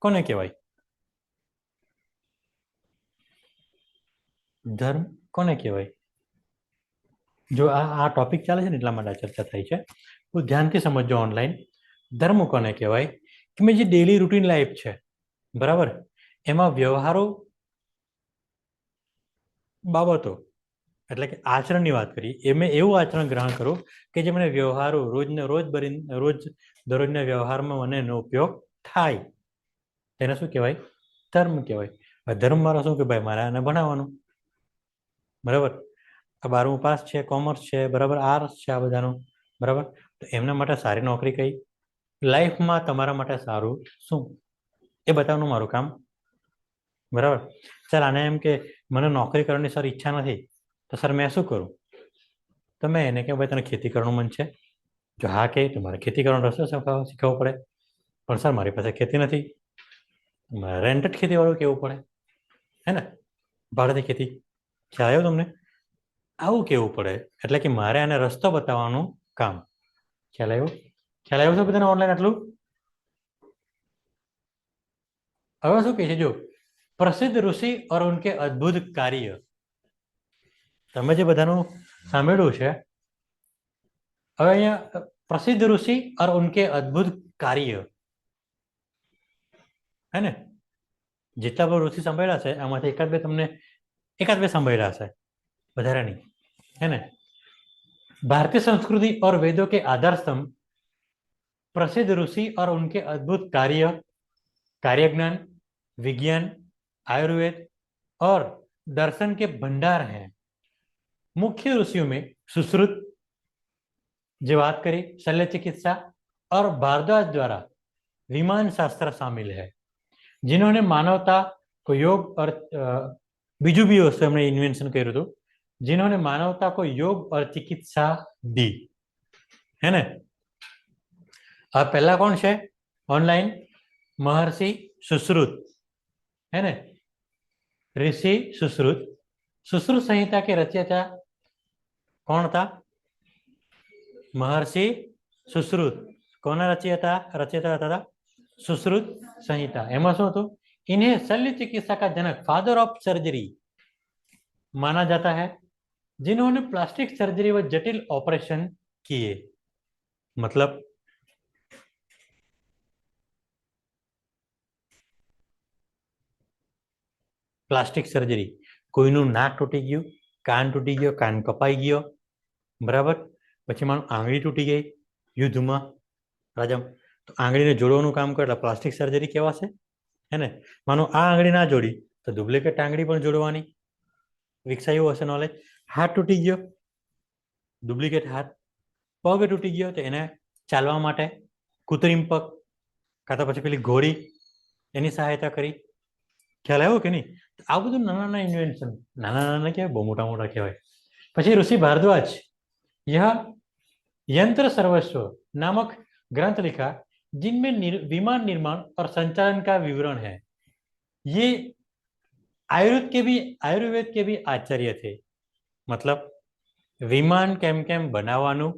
કોને કહેવાય? ધર્મ કોને કહેવાય? જો આ ટોપિક ચાલે છે ને એટલા માટે ચર્ચા થઈ છે. તો ધ્યાનથી સમજજો ઓનલાઈન. ધર્મ કોને કહેવાય? કે મેં જે ડેલી રૂટીન લાઈફ છે, બરાબર, એમાં વ્યવહારો બાબતો એટલે કે આચરણની વાત કરી, એ મેં એવું આચરણ ગ્રહણ કરું કે જે મને વ્યવહારો રોજ દરરોજના વ્યવહારમાં મને એનો ઉપયોગ થાય. તેને શું કહેવાય? ધર્મ કહેવાય. ધર્મ મારો શું કે ભાઈ મારે આને ભણાવવાનું, બરાબર. આ 12મું પાસ છે, કોમર્સ છે, બરાબર, આર્ટ્સ છે, આ બધાનું, બરાબર. તો એમના માટે સારી નોકરી કઈ, લાઈફમાં તમારા માટે સારું શું, એ બતાવવાનું મારું કામ, બરાબર. સર આને એમ કે મને નોકરી કરવાની સર ઈચ્છા નથી, તો સર મેં શું કરું? તો મેં એને કે ભાઈ તને ખેતી કરવાનું મન છે? જો હા કે તો મારે ખેતી કરવાનો રસ્તો શીખવવો પડે. પણ સર મારી પાસે ખેતી નથી, રેન્ટેડ ખેતી વાળું કેવું પડે, હે ને? ભાડેથી ખેતી. ખ્યાલ આવ્યો તમને? આવું કેવું પડે એટલે કે મારે આને રસ્તો બતાવવાનું કામ. ખ્યાલ આવ્યો? ખ્યાલ આવ્યો છે બધાને ઓનલાઈન આટલું? હવે શું કહે છે જો, પ્રસિદ્ધ ઋષિ और उनके अद्भुत कार्य. તમે જે બધાનું સાંભળ્યું છે, હવે અહીંયા પ્રસિદ્ધ ઋષિ और उनके अद्भुत कार्य, હે ને? જેટલા પણ ઋષિ સાંભળ્યા છે આમાંથી એકાદ બે સાંભળ્યા છે, વધારે નહીં, है ना? भारतीय संस्कृति और वेदों के आधार स्तंभ प्रसिद्ध ऋषि और उनके अद्भुत कार्य ज्ञान, विज्ञान, आयुर्वेद और दर्शन के भंडार हैं. मुख्य ऋषियों में सुश्रुत, जो बात करी, शल्य चिकित्सा और भारद्वाज द्वारा विमान शास्त्र शामिल है, जिन्होंने मानवता को योग और बीजू भी वस्तु हमने इन्वेंशन કર્યું હતું, जिन्होंने मानवता को योग और चिकित्सा दी, है ना? अब पहला कौन है ऑनलाइन? महर्षि सुश्रुत, है ना? ऋषि सुश्रुत. सुश्रुत संहिता के रचयिता कौन था? महर्षि सुश्रुत. कौन रचयिता था? सुश्रुत संहिता. एम शू हतुं इन्हें शल्य चिकित्सा का जनक, फादर ऑफ सर्जरी माना जाता है, जिन्होंने प्लास्टिक सर्जरी व जटिल ऑपरेशन किए। मतलब પ્લાસ્ટિક સર્જરી, કોઈનું નાક તૂટી ગયું, કાન તૂટી ગયો, કાન કપાઈ ગયો, બરાબર, પછી માનું આંગળી તૂટી ગઈ યુદ્ધમાં રાજા, તો આંગળીને જોડવાનું કામ કરે એટલે પ્લાસ્ટિક સર્જરી કહેવાશે, હે ને? માનો આ આંગળી ના જોડી તો ડુપ્લિકેટ આંગળી પણ જોડવાની, વિકસાયું હશે નોલેજ. હાથ તૂટી ગયો, ડુપ્લિકેટ હાથ. પગ તૂટી ગયો તો એને ચાલવા માટે કૃત્રિમ પગ, કાં તો પછી પેલી ઘોડી એની સહાયતા કરી. ખ્યાલ આવ્યો કે નહીં? આ બધું નાના નાના ઇન્વેન્શન, નાના નાના કહેવાય, બહુ મોટા મોટા કહેવાય. પછી ऋषि भारद्वाज यह यंत्र सर्वस्व नामक ग्रंथ लिखा, जिनमें विमान निर्माण और संचालन का विवरण है. ये आयुर्वेद के भी आचार्य थे. मतलब વિમાન કેમ કેમ બનાવવાનું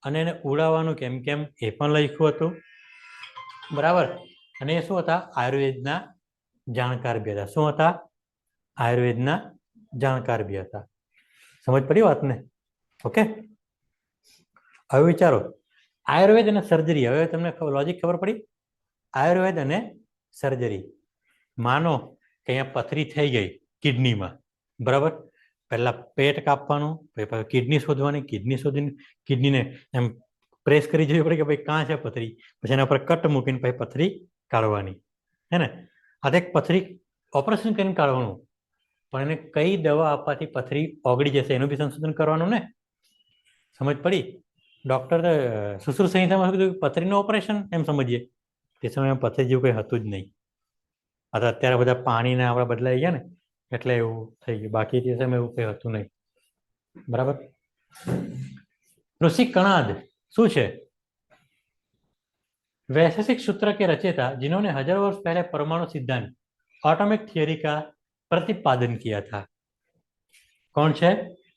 અને એને ઉડાવવાનું કેમ કેમ એ પણ લખ્યું હતું, બરાબર. અને એ શું હતા? આયુર્વેદના જાણકાર બી હતા. શું હતા? આયુર્વેદના જાણકાર બી હતા. સમજ પડી વાતને? ઓકે, હવે વિચારો આયુર્વેદ અને સર્જરી. હવે તમને લોજિક ખબર પડી? આયુર્વેદ અને સર્જરી. માનો કે અહીંયા પથરી થઈ ગઈ કિડનીમાં, બરાબર. પહેલા પેટ કાપવાનું, પછી કિડની શોધવાની, કિડની શોધીને કિડનીને એમ પ્રેસ કરી જોવી પડે કે ભાઈ કાં છે પથરી, પછી એના પર કટ મૂકીને પછી પથરી કાઢવાની, હે ને? આ એક પથરી ઓપરેશન કરીને કાઢવાનું, પણ એને કઈ દવા આપવાથી પથરી ઓગળી જશે એનું બી સંશોધન કરવાનું ને. સમજ પડી? ડોક્ટર સુશ્રુત સંહિતામાં શું કીધું? પથરીનું ઓપરેશન એમ સમજીએ. તે સમયે પથરી જેવું કંઈ હતું જ નહીં. અત્યારે બધા પાણીના આપણે બદલાઈ ગયા ને એટલે એવું થઈ ગયું, બાકી તે સમયે એવું કંઈ હતું નહીં, બરાબર. ऋषि कणाद શું છે? वैशेषिक सूत्र के रचयिता, जिन्होंने हजारों वर्ष पहले परमाणु सिद्धांत एटॉमिक थियोरी का प्रतिपादन किया था. कौन છે?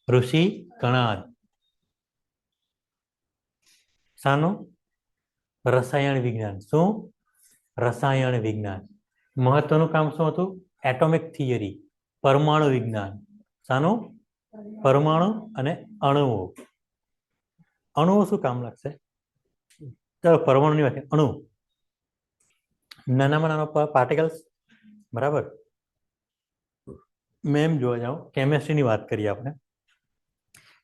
ऋषि कणाद. શાનું? રસાયણ વિજ્ઞાન. શું? રસાયણ વિજ્ઞાન. મહત્વનું કામ શું હતું? એટોમિક થિયરી, પરમાણુ વિજ્ઞાન. શાનું? પરમાણુ અને અણુઓ. અણુઓ શું કામ લાગશે? ચાલો પરમાણુની વાત. અણુ નાનામાં નાનો પાર્ટિકલ્સ, બરાબર. મેં એમ જોવા જાઉં, કેમેસ્ટ્રીની વાત કરીએ આપણે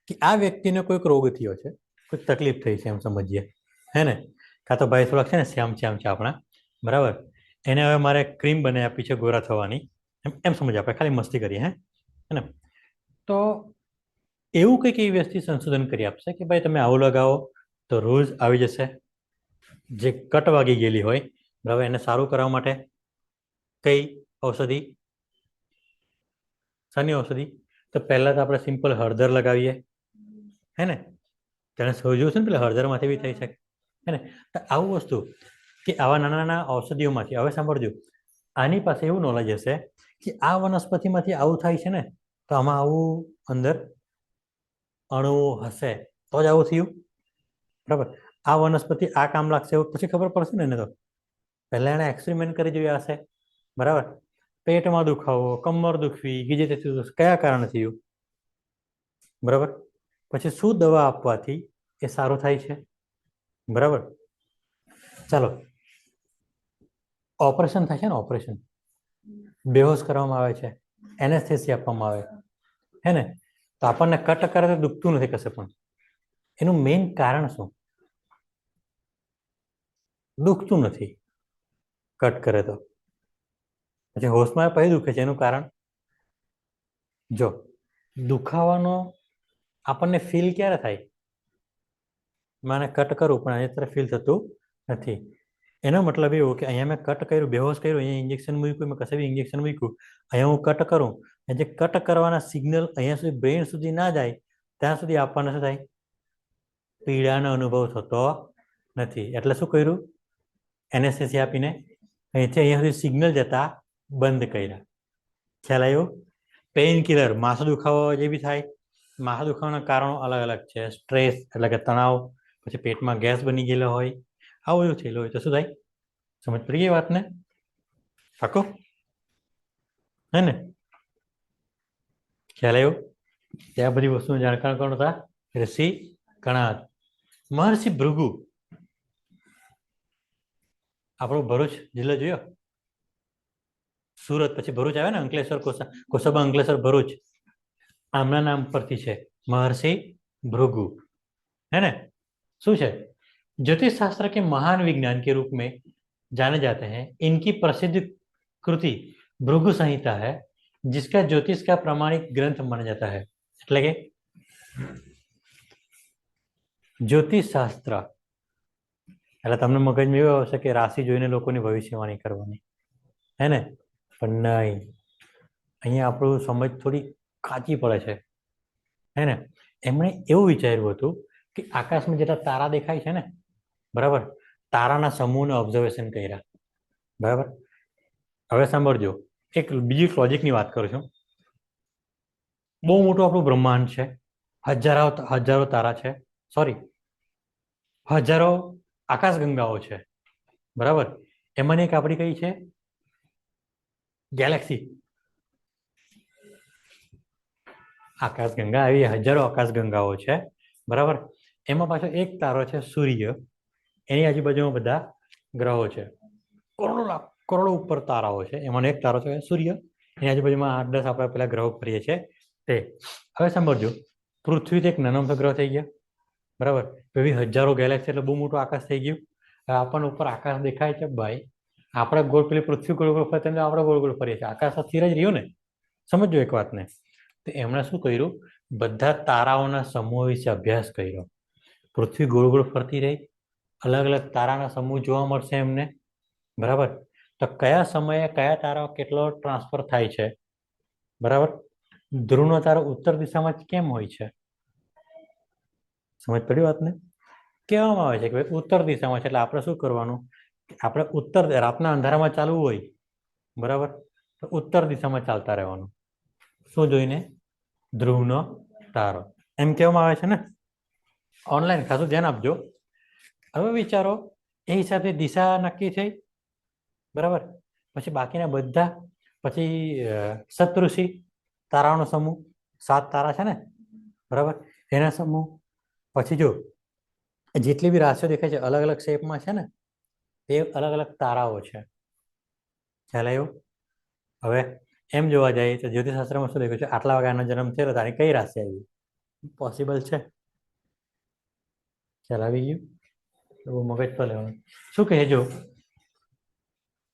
કે આ વ્યક્તિને કોઈક રોગ થયો છે, કોઈક તકલીફ થઈ છે એમ સમજીએ, હે ને? કાં તો ભાઈ થોડાક છે ને શ્યામ છે આપણા, બરાબર. એને હવે મારે ક્રીમ બનાવી આપી છે ગોરા થવાની, એમ સમજીએ આપણે, ખાલી મસ્તી કરીએ, હે ને? તો એવું કંઈક એ વ્યક્તિ સંશોધન કરી આપશે કે ભાઈ તમે આવું લગાવો તો રોજ આવી જશે. જે કટ વાગી ગયેલી હોય, બરાબર, એને સારું કરવા માટે કઈ ઔષધિ? શાની ઔષધિ? તો પહેલા તો આપણે સિમ્પલ હળદર લગાવીએ, હે ને? તેને સોજ્યું છે ને પેલા હળદરમાંથી બી થઈ શકે, હે ને? તો આવું વસ્તુ કે આવા નાના નાના ઔષધિઓમાંથી, હવે સાંભળજો, આની પાસે એવું નોલેજ હશે કે આ વનસ્પતિમાંથી આવું થાય છે ને, તો આમાં આવું અંદર અણુઓ હશે તો જ આવું થયું, બરાબર. આ વનસ્પતિ આ કામ લાગશે એવું પછી ખબર પડશે ને એને. તો પહેલા એને એક્સપેરિમેન્ટ કરી જોયા હશે, બરાબર. પેટમાં દુખાવો, કમર દુખવી, બીજે તે કયા કારણ થયું, બરાબર. પછી શું દવા આપવાથી એ સારું થાય છે, બરાબર. ચાલો, ઓપરેશન થાય છે ને, ઓપરેશન બેહોશ કરવામાં આવે છે, એનેસ્થેસિયા આપવામાં આવે, હે ને? તો આપણને કટ કરે તો દુખતું નથી કશે પણ. એનું મેઇન કારણ શું? દુખતું નથી કટ કરે તો, પછી હોશમાં પછી દુખે છે. એનું કારણ જો, દુખાવાનો આપણને ફીલ ક્યારે થાય? મને કટ કરું પણ અહીંયા તરફ ફીલ થતું નથી. એનો મતલબ એવું કે અહીંયા મેં કટ કર્યું, બેહોશ કર્યું, અહીંયા ઇન્જેક્શન મૂક્યું, મેં કશે બી ઇન્જેક્શન મૂક્યું, અહીંયા હું કટ કરું, જે કટ કરવાના સિગ્નલ અહીંયા સુધી બ્રેઇન સુધી ના જાય ત્યાં સુધી આપણને શું થાય? પીડાનો અનુભવ થતો નથી. એટલે શું કર્યું? એનેસ્થેસિયા આપીને અહીંથી અહીંયા સુધી સિગ્નલ જતા બંધ કર્યા. ખ્યાલ આવ્યો? પેઇન કિલર, માથો દુખાવો જે બી થાય, માથા દુખાવાના કારણો અલગ અલગ છે. સ્ટ્રેસ એટલે કે તણાવ, પછી પેટમાં ગેસ બની ગયેલો હોય, આવું બધું થયેલું હોય તો શું થાય? સમજ પડી ગઈ વાતને? પાકો? હે ને? ખ્યાલ આવ્યો? ત્યાં બધી વસ્તુનું જાણકાર કોણ હતા? ઋષિ કણાદ. મહર્ષિ ભૃગુ આપણો ભરૂચ જિલ્લો જોયો, સુરત પછી ભરૂચ આવે ને, અંકલેશ્વર, કોસંબા, અંકલેશ્વર, ભરૂચ આમના નામ પરથી છે, महर्षि भृगु, है ना? શું છે? ज्योतिष शास्त्र के महान विज्ञान के रूप में जाने जाते हैं। इनकी प्रसिद्ध कृति भृगु संहिता है, जिसका ज्योतिष का प्रमाणिक ग्रंथ माना जाता है। એટલે કે જ્યોતિષ શાસ્ત્ર એટલે તમને મગજમાં એવું આવશે કે રાશિ જોઈને લોકોની ભવિષ્યવાણી કરવાની, હે ને? પણ નહીં, અહીંયા આપણું સમજ થોડી કાચી પડે છે, હે ને? એમણે એવું વિચાર્યું હતું કે આકાશમાં જેટલા તારા દેખાય છે ને, બરાબર, તારાના સમૂહને ઓબ્ઝર્વેશન કર્યા, બરાબર. હવે સાંભળજો, એક બીજી લોજિકની વાત કરું છું. બહુ મોટું આપણું બ્રહ્માંડ છે, હજારો તારા છે, સોરી હજારો આકાશગંગાઓ છે, બરાબર. એમાંની એક આપણી કઈ છે? ગેલેક્સી. આકાશગંગા, આવી હજારો આકાશગંગાઓ છે, બરાબર. એમાં પાછો એક તારો છે સૂર્ય, એની આજુબાજુમાં બધા ગ્રહો છે, કરોડો ઉપર તારાઓ છે, એમાં એક તારો છે સૂર્ય, એની આજુબાજુમાં 8-10 આપણે પેલા ગ્રહો ફરીએ છીએ તે. હવે સાંભળજો, પૃથ્વી તો એક નાનો ગ્રહ થઈ ગયા, બરાબર. એવી હજારો ગેલેક્સી એટલે બહુ મોટું આકાશ થઈ ગયું. હવે આપણને ઉપર આકાશ દેખાય છે ભાઈ, આપણે ગોળ, પેલી પૃથ્વી ગોળ ગોળ ફરતે આપણે ગોળ ગોળ ફરીએ છીએ, આકાશ સ્થિર જ રહ્યું ને. સમજો એક વાતને. તો એમણે શું કર્યું? બધા તારાઓના સમૂહ વિશે અભ્યાસ કર્યો. પૃથ્વી ગોળ ગોળ ફરતી રહી, અલગ અલગ તારાના સમૂહ જોવા મળશે એમને, બરાબર. તો કયા સમયે કયા તારાઓ કેટલો ટ્રાન્સફર થાય છે, બરાબર. ધ્રુવનો તારો ઉત્તર દિશામાં કેમ હોય છે? સમજ પડી વાતને? કહેવામાં આવે છે કે ભાઈ ઉત્તર દિશામાં છે, એટલે આપણે શું કરવાનું? આપણે ઉત્તર, રાતના અંધારામાં ચાલવું હોય, બરાબર, તો ઉત્તર દિશામાં ચાલતા રહેવાનું. શું જોઈને? ધ્રુવનો તારો, એમ કહેવામાં આવે છે ને. ઓનલાઈન ખાસું ધ્યાન આપજો. હવે વિચારો, એ હિસાબે દિશા નક્કી થઈ, બરાબર. પછી બાકીના બધા, પછી સપ્તઋષિ તારાઓનો સમૂહ, 7 તારા છે ને, બરાબર, એના સમૂહ. પછી જો જેટલી બી રાશિઓ દેખાય છે અલગ અલગ શેપમાં છે ને, એ અલગ અલગ તારાઓ છે. ખ્યાલ આવ્યો? હવે એમ જોવા જાય તો જ્યોતિષશાસ્ત્રમાં શું લખ્યું છે? આટલા વાગ્યાનો જન્મ થયેલો, તારી કઈ રાશિ આવી? પોસિબલ છે? ખ્યાલ આવી ગયું? એવું મગજ પર લેવાનું. શું કહે જો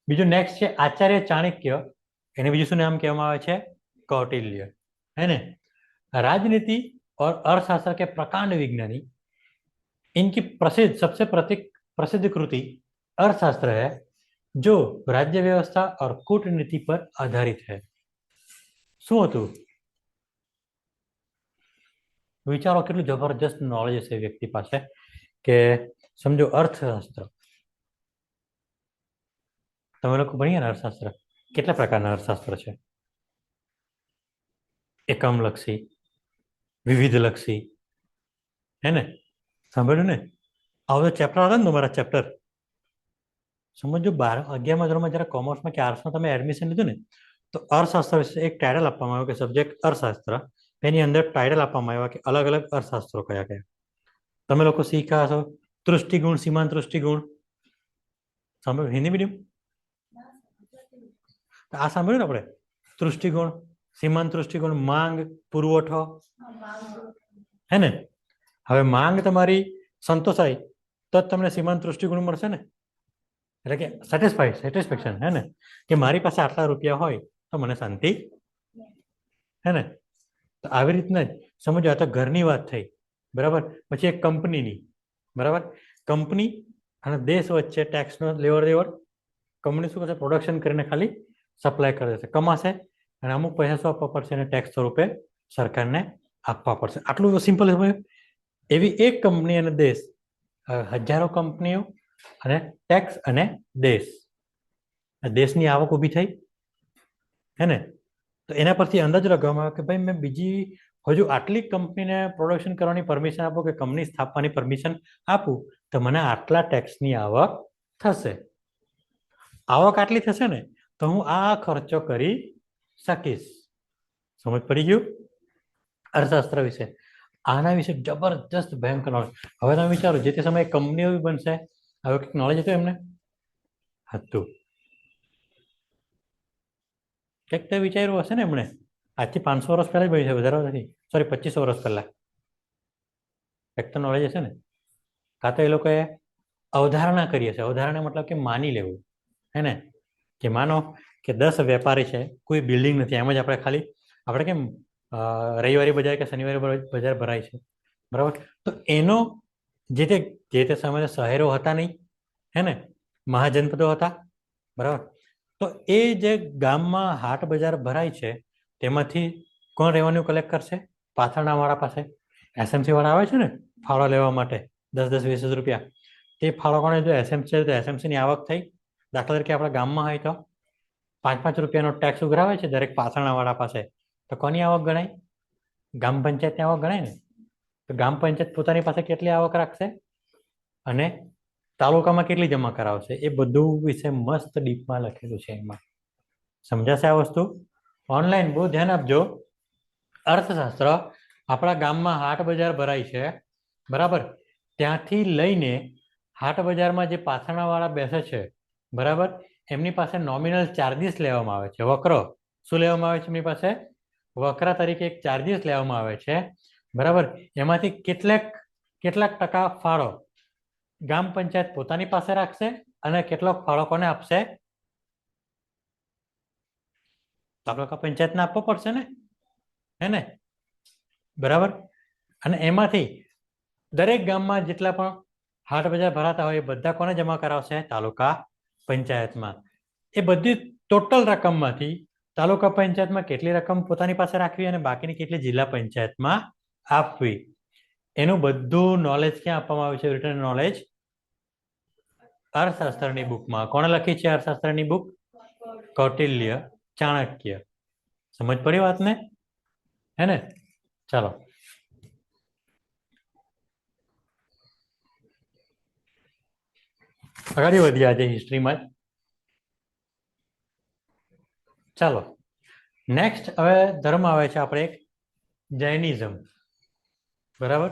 બીજું નેક્સ્ટ છે આચાર્ય ચાણક્ય, એને બીજું શું નામ કહેવામાં આવે છે? कौटिल्य, है ना? राजनीति और अर्थशास्त्र के प्रकांड विज्ञानी, इनकी सबसे प्रसिद्ध कृति अर्थशास्त्र है, जो राज्य व्यवस्था और कूटनीति पर आधारित है. શું હતું? વિચારો, કેટલું જબરજસ્ત નોલેજ હશે વ્યક્તિ પાસે કે સમજો અર્થશાસ્ત્ર. તમે લોકો ભણીએ ને અર્થશાસ્ત્ર, કેટલા પ્રકારના અર્થશાસ્ત્ર છે? એકમલક્ષી, વિવિધલક્ષી, હે ને? સાંભળ્યું ને? આવો ચેપ્ટર આવે ને તમારા ચેપ્ટર, સમજો 11મા ધોરણમાં જયારે કોમર્સમાં કે આર્ટ્સમાં તમે એડમિશન લીધું ને, તો અર્થશાસ્ત્ર વિશે એક ટાઇટલ આપવામાં આવ્યું કે સબ્જેક્ટ અર્થશાસ્ત્ર. એની અંદર ટાઇટલ આપવામાં આવ્યા કે અલગ અલગ અર્થશાસ્ત્રો કયા કયા. તમે લોકો શીખ્યા હશો તૃષ્ટિગુણ, સીમાંત તૃષ્ટિગુણ. સાંભળ્યું? હિન્દી મીડિયમ આ સાંભળ્યું ને આપણે? તૃષ્ટિગુણ, સીમાંત તૃષ્ટિગુણ, માંગ, પુરવઠો, હે ને? હવે માંગ તમારી સંતોષાય તો જ તમને સીમાંત તૃષ્ટિગુણ મળશે ને, એટલે કે સેટિસ્ફેક્શન, હે ને? કે મારી પાસે આટલા રૂપિયા હોય તો મને શાંતિ, હે ને? તો આવી રીતના જ સમજો. આ તો ઘરની વાત થઈ, બરાબર. પછી એક કંપનીની, બરાબર. કંપની અને દેશ વચ્ચે ટેક્સનો લેવડ દેવડ. કંપની શું કરશે? પ્રોડક્શન કરીને ખાલી સપ્લાય કરી દેશે, કમાશે, અને અમુક પૈસા શું આપવા પડશે? અને ટેક્સ સ્વરૂપે સરકારને આપવા પડશે. આટલું સિમ્પલ સમય. એવી એક કંપની અને દેશ, હજારો કંપનીઓ અને ટેક્સ અને દેશ, દેશની આવક ઊભી થઈ, હે ને? તો એના પરથી અંદાજ લગાવવામાં આવે કે ભાઈ મેં બીજી હજુ આટલી કંપનીને પ્રોડક્શન કરવાની પરમિશન આપું કે કંપની સ્થાપવાની પરમિશન આપું તો મને આટલા ટેક્સની આવક થશે. આવક આટલી થશે ને તો હું આ ખર્ચો કરી શકીશ. સમજ પડી ગયું અર્થશાસ્ત્ર વિશે? આના વિશે જબરજસ્ત ભયંકર નોલેજ. હવે તમે વિચારો જે તે સમયે કંપનીઓ બી બનશે, હવે કંઈક નોલેજ હતું એમને? હતું. કંઈક તો વિચાર્યું હશે ને એમણે. આજથી 500 વર્ષ પહેલા જ બન્યું છે, વધારે નથી. સોરી, 2500 વર્ષ પહેલા. કંઈક તો નોલેજ હશે ને. કાં તો એ લોકોએ અવધારણા કરી હશે. અવધારણા મતલબ કે માની લેવું, હે ને? કે માનો કે 10 વેપારી છે, કોઈ બિલ્ડિંગ નથી, એમ જ આપણે ખાલી આપણે કેમ રવિવારી બજાર કે શનિવારે બજાર ભરાય છે, બરાબર? તો એનો જે તે સમયે શહેરો હતા નહીં, હે ને? મહાજનપદો હતા, બરાબર? તો એ જે ગામમાં હાટ બજાર ભરાય છે તેમાંથી કોણ રેવન્યુ કલેક્ટ કરશે? પાથરણા વાળા પાસે. એસએમસી વાળા આવે છે ને ફાળો લેવા માટે, 10-10, 20 રૂપિયા. તે ફાળો કોણે? જો એસએમસી છે તો એસએમસીની આવક થઈ. દાખલા તરીકે આપણા ગામમાં હોય તો 5-5 રૂપિયાનો ટેક્સ ઉઘરાવે છે દરેક પાથરણાવાળા પાસે. તો કોની આવક ગણાય? ગ્રામ પંચાયતની આવક ગણાય ને. તો ગ્રામ પંચાયત પોતાની પાસે કેટલી આવક રાખશે અને તાલુકામાં કેટલી જમા કરાવશે, એ બધું વિશે મસ્ત ડીપમાં લખેલું છે. એમાં સમજાશે આ વસ્તુ? ઓનલાઈન બહુ ધ્યાન આપજો. અર્થશાસ્ત્ર આપણા ગામમાં હાટ બજાર ભરાય છે, બરાબર? ત્યાંથી લઈને હાટ બજારમાં જે પાથરણાવાળા બેસે છે, બરાબર, એમની પાસે નોમિનલ ચાર્જીસ લેવામાં આવે છે. વકરો શું લેવામાં આવે છે એમની પાસે? વકરા તરીકે એક ચાર્જીસ લેવામાં આવે છે, બરાબર? એમાંથી કેટલાક ટકા ફાળો ગ્રામ પંચાયત પોતાની પાસે રાખશે અને કેટલોક ફાળો કોને આપશે? તાલુકા પંચાયતને આપવો પડશે ને, હે ને? બરાબર. અને એમાંથી દરેક ગામમાં જેટલા પણ હાટ બજાર ભરાતા હોય એ બધા કોને જમા કરાવશે? તાલુકા પંચાયતમાં. એ બધી ટોટલ રકમમાંથી તાલુકા પંચાયતમાં કેટલી રકમ પોતાની પાસે રાખવી અને બાકીની કેટલી જિલ્લા પંચાયતમાં આપવી, એનું બધું નોલેજ ક્યાં આપવામાં આવ્યું છે? રિટર્ન નોલેજ અર્થશાસ્ત્રની બુકમાં. કોણે લખી છે અર્થશાસ્ત્રની બુક? કૌટિલ્ય, ચાણક્ય. સમજ પડી વાતને, હે ને? ચાલો આગળ વધીએ આજે હિસ્ટ્રીમાં જ. ચાલો નેક્સ્ટ હવે ધર્મ આવે છે આપણે એક જૈનિઝમ, બરાબર?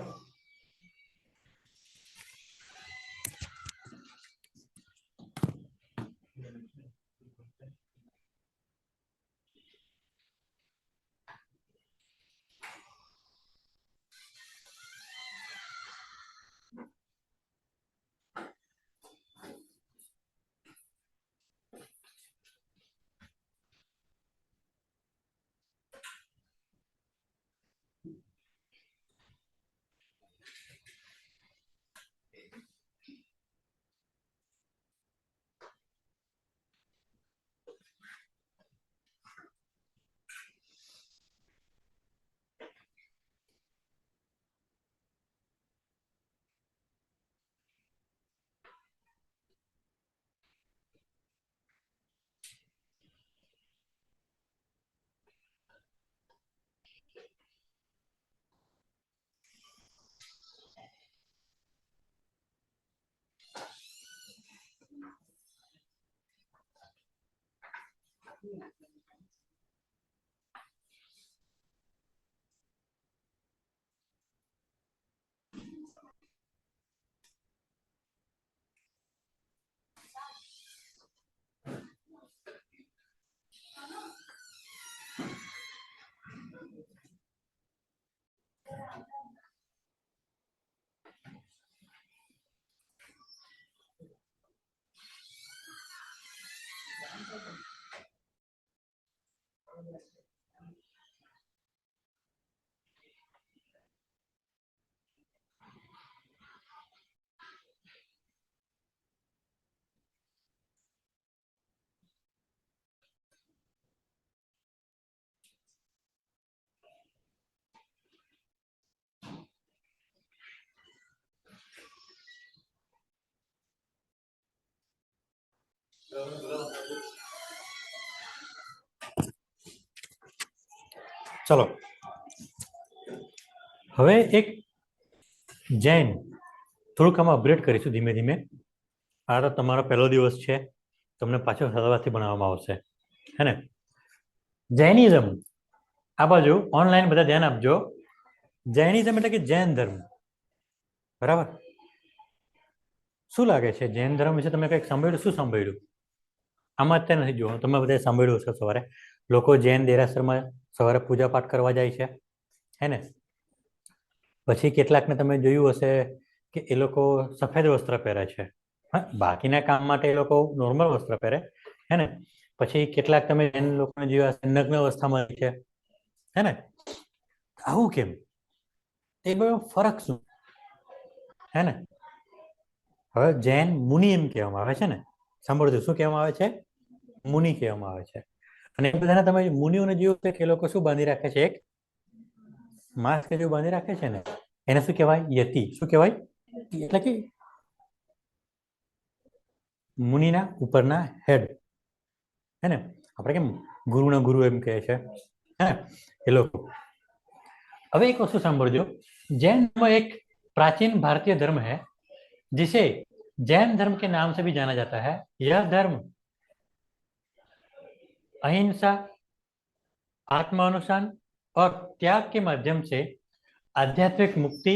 ચલો હવે એક જૈન થોડુંક આમાં અપગ્રેડ કરીશું ધીમે ધીમે. આ તો તમારો પહેલો દિવસ છે, તમને પાછો શરૂઆતથી ભણાવવામાં આવશે, હે ને? જૈનિઝમ, આ બાજુ ઓનલાઈન બધા ધ્યાન આપજો. જૈનિઝમ એટલે કે જૈન ધર્મ. બરાબર. શું લાગે છે જૈન ધર્મ વિશે તમે કંઈક સાંભળ્યું? શું સાંભળ્યું? આમાં અત્યારે નથી જોવાનું, તમે બધા સાંભળ્યું હશે. સવારે લોકો જૈન દેરાસરમાં સવારે પૂજા પાઠ કરવા જાય છે, હે ને? પછી કેટલાકને તમે જોયું હશે કે એ લોકો સફેદ વસ્ત્ર પહેરે છે. હા, બાકીના કામ માટે એ લોકો નોર્મલ વસ્ત્ર પહેરે, હે ને? પછી કેટલાક તમે જૈન લોકોને જોયા હશે નગ્ન અવસ્થામાં છે, હે ને? આવું કેમ? એ બધો ફરક શું, હે ને? હવે જૈન મુનિ એમ કહેવામાં આવે છે ને, સાંભળજો શું કહેવામાં આવે છે? મુનિ કહેવામાં આવે છે. અને એ બધાને તમે મુનિઓને જોયું કે એ લોકો શું બાંધી રાખે છે? એક માસ્ક જેવું બાંધી રાખે છે ને, એને શું કહેવાય? યતિ. શું કહેવાય? એટલે કે મુનિના ઉપરના હેડ, है ना? આપણે કેમ ગુરુના ગુરુ એમ કહે છે, હે ને? એ લોકો. હવે એક વસ્તુ સાંભળજો, जैन धर्म एक प्राचीन भारतीय धर्म है जिसे जैन धर्म के नाम से भी जाना जाता है. यह धर्म अहिंसा, आत्मानुशासन और त्याग के माध्यम से आध्यात्मिक मुक्ति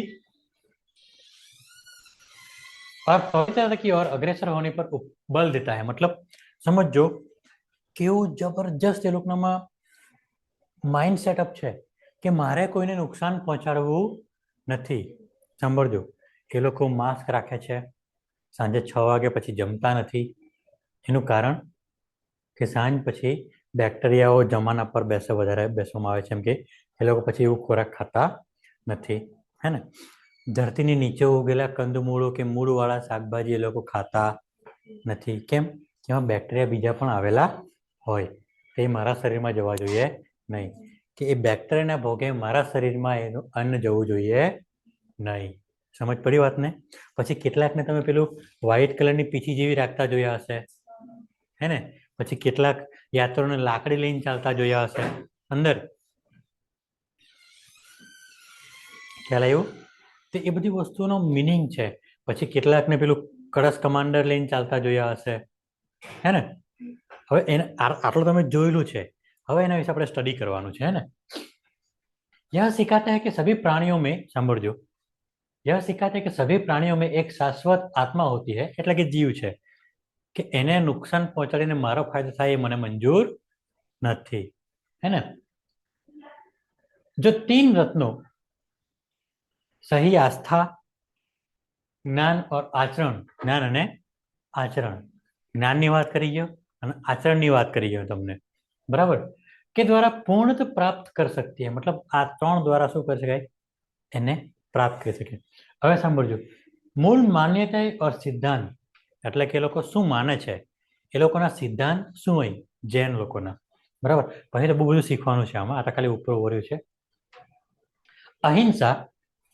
और पवित्रता की ओर अग्रसर होने पर बल देता है. मतलब समझो કેવું જબરજસ્ત એ લોકોનામાં માઇન્ડ સેટઅપ છે કે મારે કોઈને નુકસાન પહોંચાડવું નથી. સાંભળજો, એ લોકો માસ્ક રાખે છે, સાંજે 6 વાગે પછી જમતા નથી. એનું કારણ કે સાંજ પછી બેક્ટેરિયાઓ જમાના પર વધારે બેસવામાં આવે છે, એમ કે એ લોકો પછી એવું ખોરાક ખાતા નથી, હે ને? ધરતીની નીચે ઉગેલા કંદમૂળો કે મૂળવાળા શાકભાજી એ લોકો ખાતા નથી. કેમ? એમાં બેક્ટેરિયા બીજા પણ આવેલા હોય, તે મારા શરીરમાં જવા જોઈએ નહીં, કે એ બેક્ટેરિયાના ભોગે મારા શરીરમાં એનું અન્ન જવું જોઈએ નહીં. સમજ પડી વાતને? પછી કેટલાકને તમે પેલું વ્હાઈટ કલરની પીછી જેવી રાખતા જોયા હશે, હે ને? પછી કેટલાક યાત્રાઓને લાકડી લઈને ચાલતા જોયા હશે અંદર. ખ્યાલ આવ્યું? તો એ બધી વસ્તુનો મિનિંગ છે. પછી કેટલાકને પેલું કળશ કમાન્ડર લઈને ચાલતા જોયા હશે, હે ને? હવે એને આટલું તમે જોયેલું છે, હવે એના વિશે આપણે સ્ટડી કરવાનું છે, હે ને? यह सिखाता है कि सभी प्राणियों में, સાંભળજો, यह सिखाता है कि सभी प्राणियों में एक शाश्वत आत्मा होती है. એટલે કે જીવ છે કે એને નુકસાન પહોંચાડીને મારો ફાયદો થાય એ મને મંજૂર નથી, है ना? जो 3 रत्नों सही आस्था, જ્ઞાન और आचरण, જ્ઞાન અને આચરણ, જ્ઞાનની વાત કરી ગયો અને આચરણની વાત કરી ગયો તમને, બરાબર? કે દ્વારા પૂર્ણતા પ્રાપ્ત કરી सकती है. मतलब આ 3 દ્વારા શું કરી શકાય? એને પ્રાપ્ત કરી શકે. હવે સાંભળજો, મૂળ માન્યતા और સિદ્ધાંત એટલે કે એ લોકો શું માને છે, એ લોકોના સિદ્ધાંત શું હોય જૈન લોકોના, બરાબર? પછી તો બહુ બધું શીખવાનું છે આમાં, આ તો ખાલી ઉપર વર્યું છે. અહિંસા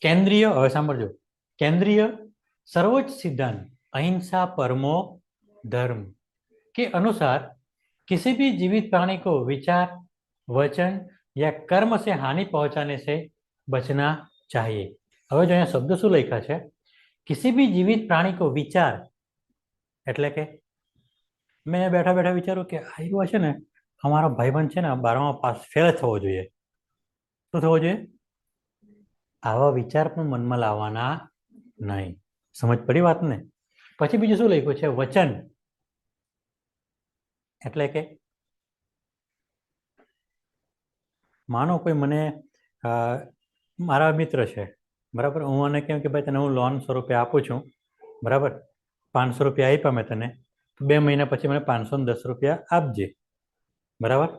केंद्रीय, હવે સાંભળજો, केंद्रीय सर्वोच्च सिद्धांत अहिंसा परमो धर्म के अनुसार किसी भी जीवित प्राणी को विचार, वचन या कर्म से हानि पहुंचाने से बचना चाहिए. હવે જો અહીંયા શબ્દ શું લખ્યા છે? किसी भी जीवित प्राणी को विचार એટલે કે મેં બેઠા બેઠા વિચારું કે આવ્યો છે ને અમારો ભાઈબંધ છે ને 12મા પાસ ફેલ થવો જોઈએ. શું થવો જોઈએ? આવા વિચાર પણ મનમાં લાવવાના નહીં. સમજ પડી વાતને? પછી બીજું શું લખ્યું છે? વચન એટલે કે માનો કોઈ મને મારા મિત્ર છે, બરાબર? હું મને કેમ કે ભાઈ તને હું લોન સ્વરૂપે આપું છું, બરાબર? 500 રૂપિયા આપ્યા મેં તને, 2 મહિના પછી મને 510 રૂપિયા આપજે, બરાબર?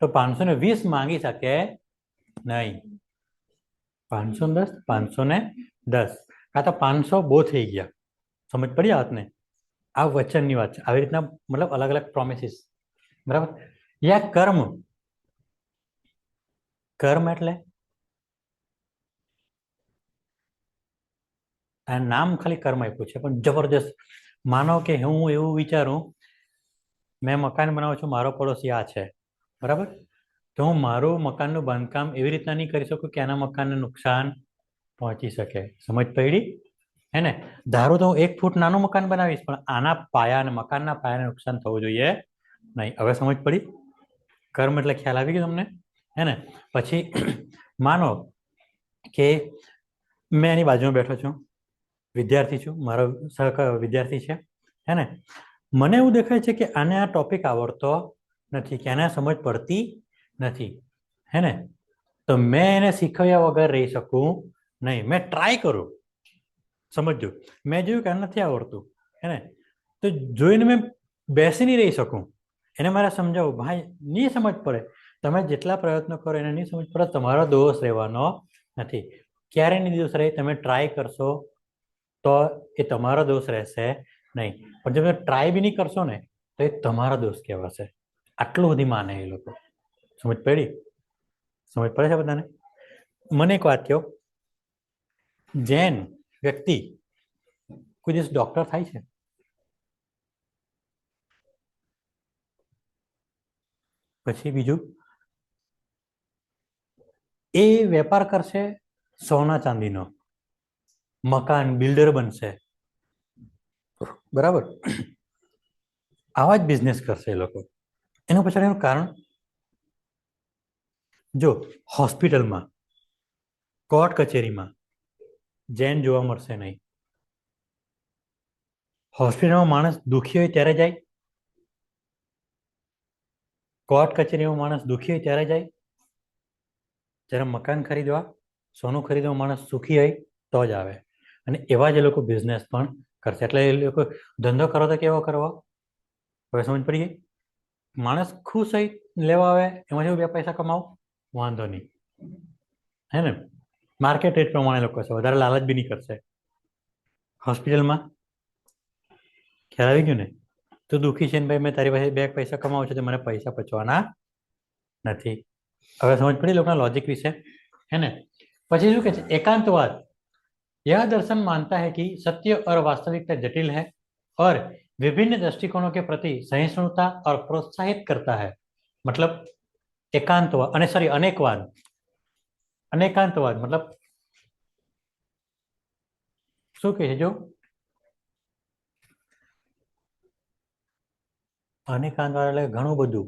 તો 520 માંગી શકે નહીં. 510, 510, કાં તો 500 બહુ થઈ ગયા. સમજ પડી આ વાતને? આ વચનની વાત છે. આવી રીતના મતલબ અલગ અલગ પ્રોમિસીસ, બરાબર? યા કર્મ, કર્મ એટલે આ નામ ખાલી કર્મ આપ્યું છે પણ જબરજસ્ત. માનો કે હું એવું વિચારું, મેં મકાન બનાવું છું, મારો પડોશી આ છે, બરાબર? તો હું મારું મકાનનું બાંધકામ એવી રીતના નહીં કરી શકું કે આના મકાનને નુકસાન પહોંચી શકે. સમજ પડી? હે ને? ધારો તો હું 1 ફૂટ નાનું મકાન બનાવીશ પણ આના પાયા અને મકાનના પાયાને નુકસાન થવું જોઈએ નહીં. હવે સમજ પડી? કર્મ એટલે ખ્યાલ આવી ગયો તમને, હે ને? પછી માનો કે મેં એની બાજુમાં બેઠો છું, વિદ્યાર્થી છું, મારો વિદ્યાર્થી છે, હે ને? મને એવું દેખાય છે કે આને આ ટોપિક આવડતો નથી, કે આને સમજ પડતી નથી, હે ને? તો મેં એને શીખવ્યા વગર રહી શકું નહીં. મેં ટ્રાય કરું, સમજજો. મેં જોયું કે આ નથી આવડતું, હે ને? તો જોઈને મેં બેસી નહીં રહી શકું, એને મારે સમજાવું, ભાઈ નહીં સમજ પડે, તમે જેટલા પ્રયત્નો કરો એને નહીં સમજ પડે, તમારો દોષ રહેવાનો નથી. ક્યારે નહીં દોષ રહે? તમે ટ્રાય કરશો તો એ તમારો દોષ રહેશે નહીં. પણ જો તમે ટ્રાય બી નહીં કરશો ને તો એ તમારો દોષ કહેવાશે. આટલું બધી માને એ લોકો. સમજ પડી? સમજ પડે છે બધાને? મને એક વાત કહો, જૈન વ્યક્તિ કોઈ દિવસ ડોક્ટર થાય છે? પછી બીજું, એ વેપાર કરશે સોના ચાંદીનો, મકાન બિલ્ડર બનશે, બરાબર? આવા જ બિઝનેસ કરશે એ લોકો. એનું પાછળનું કારણ, જો હોસ્પિટલમાં, કોર્ટ કચેરીમાં જૈન જોવા મળશે નહીં. હોસ્પિટલમાં માણસ દુઃખી હોય ત્યારે જાય, કોર્ટ કચેરીમાં માણસ દુઃખી હોય ત્યારે જાય, જ્યારે મકાન ખરીદવા, સોનું ખરીદવા માણસ સુખી હોય તો જ આવે. અને એવા જ એ લોકો બિઝનેસ પણ કરશે. એટલે એ લોકો ધંધો કરો તો કેવો કરવો? હવે સમજ પડી ગઈ? માણસ ખુશ હોય લેવા આવે, એમાંથી બે પૈસા કમાવો, વાંધો નહીં, હે ને? માર્કેટ રેટ પ્રમાણે લોકો છે, વધારે લાલચ બી નહીં કરશે. હોસ્પિટલમાં ખ્યાલ આવી ગયું ને? તું દુઃખી છે ને ભાઈ, મેં તારી પાસે બે પૈસા કમાવું છું તો મને પૈસા પચવાના નથી. હવે સમજ પડી લોકોના लॉजिक विषय, है ना? પછી શું કહે છે? एकांतवाद यह दर्शन मानता है कि सत्य और वास्तविकता जटिल है और विभिन्न दृष्टिकोणों के प्रति सहिष्णुता और प्रोत्साहित करता है. मतलब एकांतवाद અને सॉरी अनेकवाद, अनेकांतवाद मतलब શું કહે છે? જો અનેકાંતવાદ એટલે ઘણું બધું,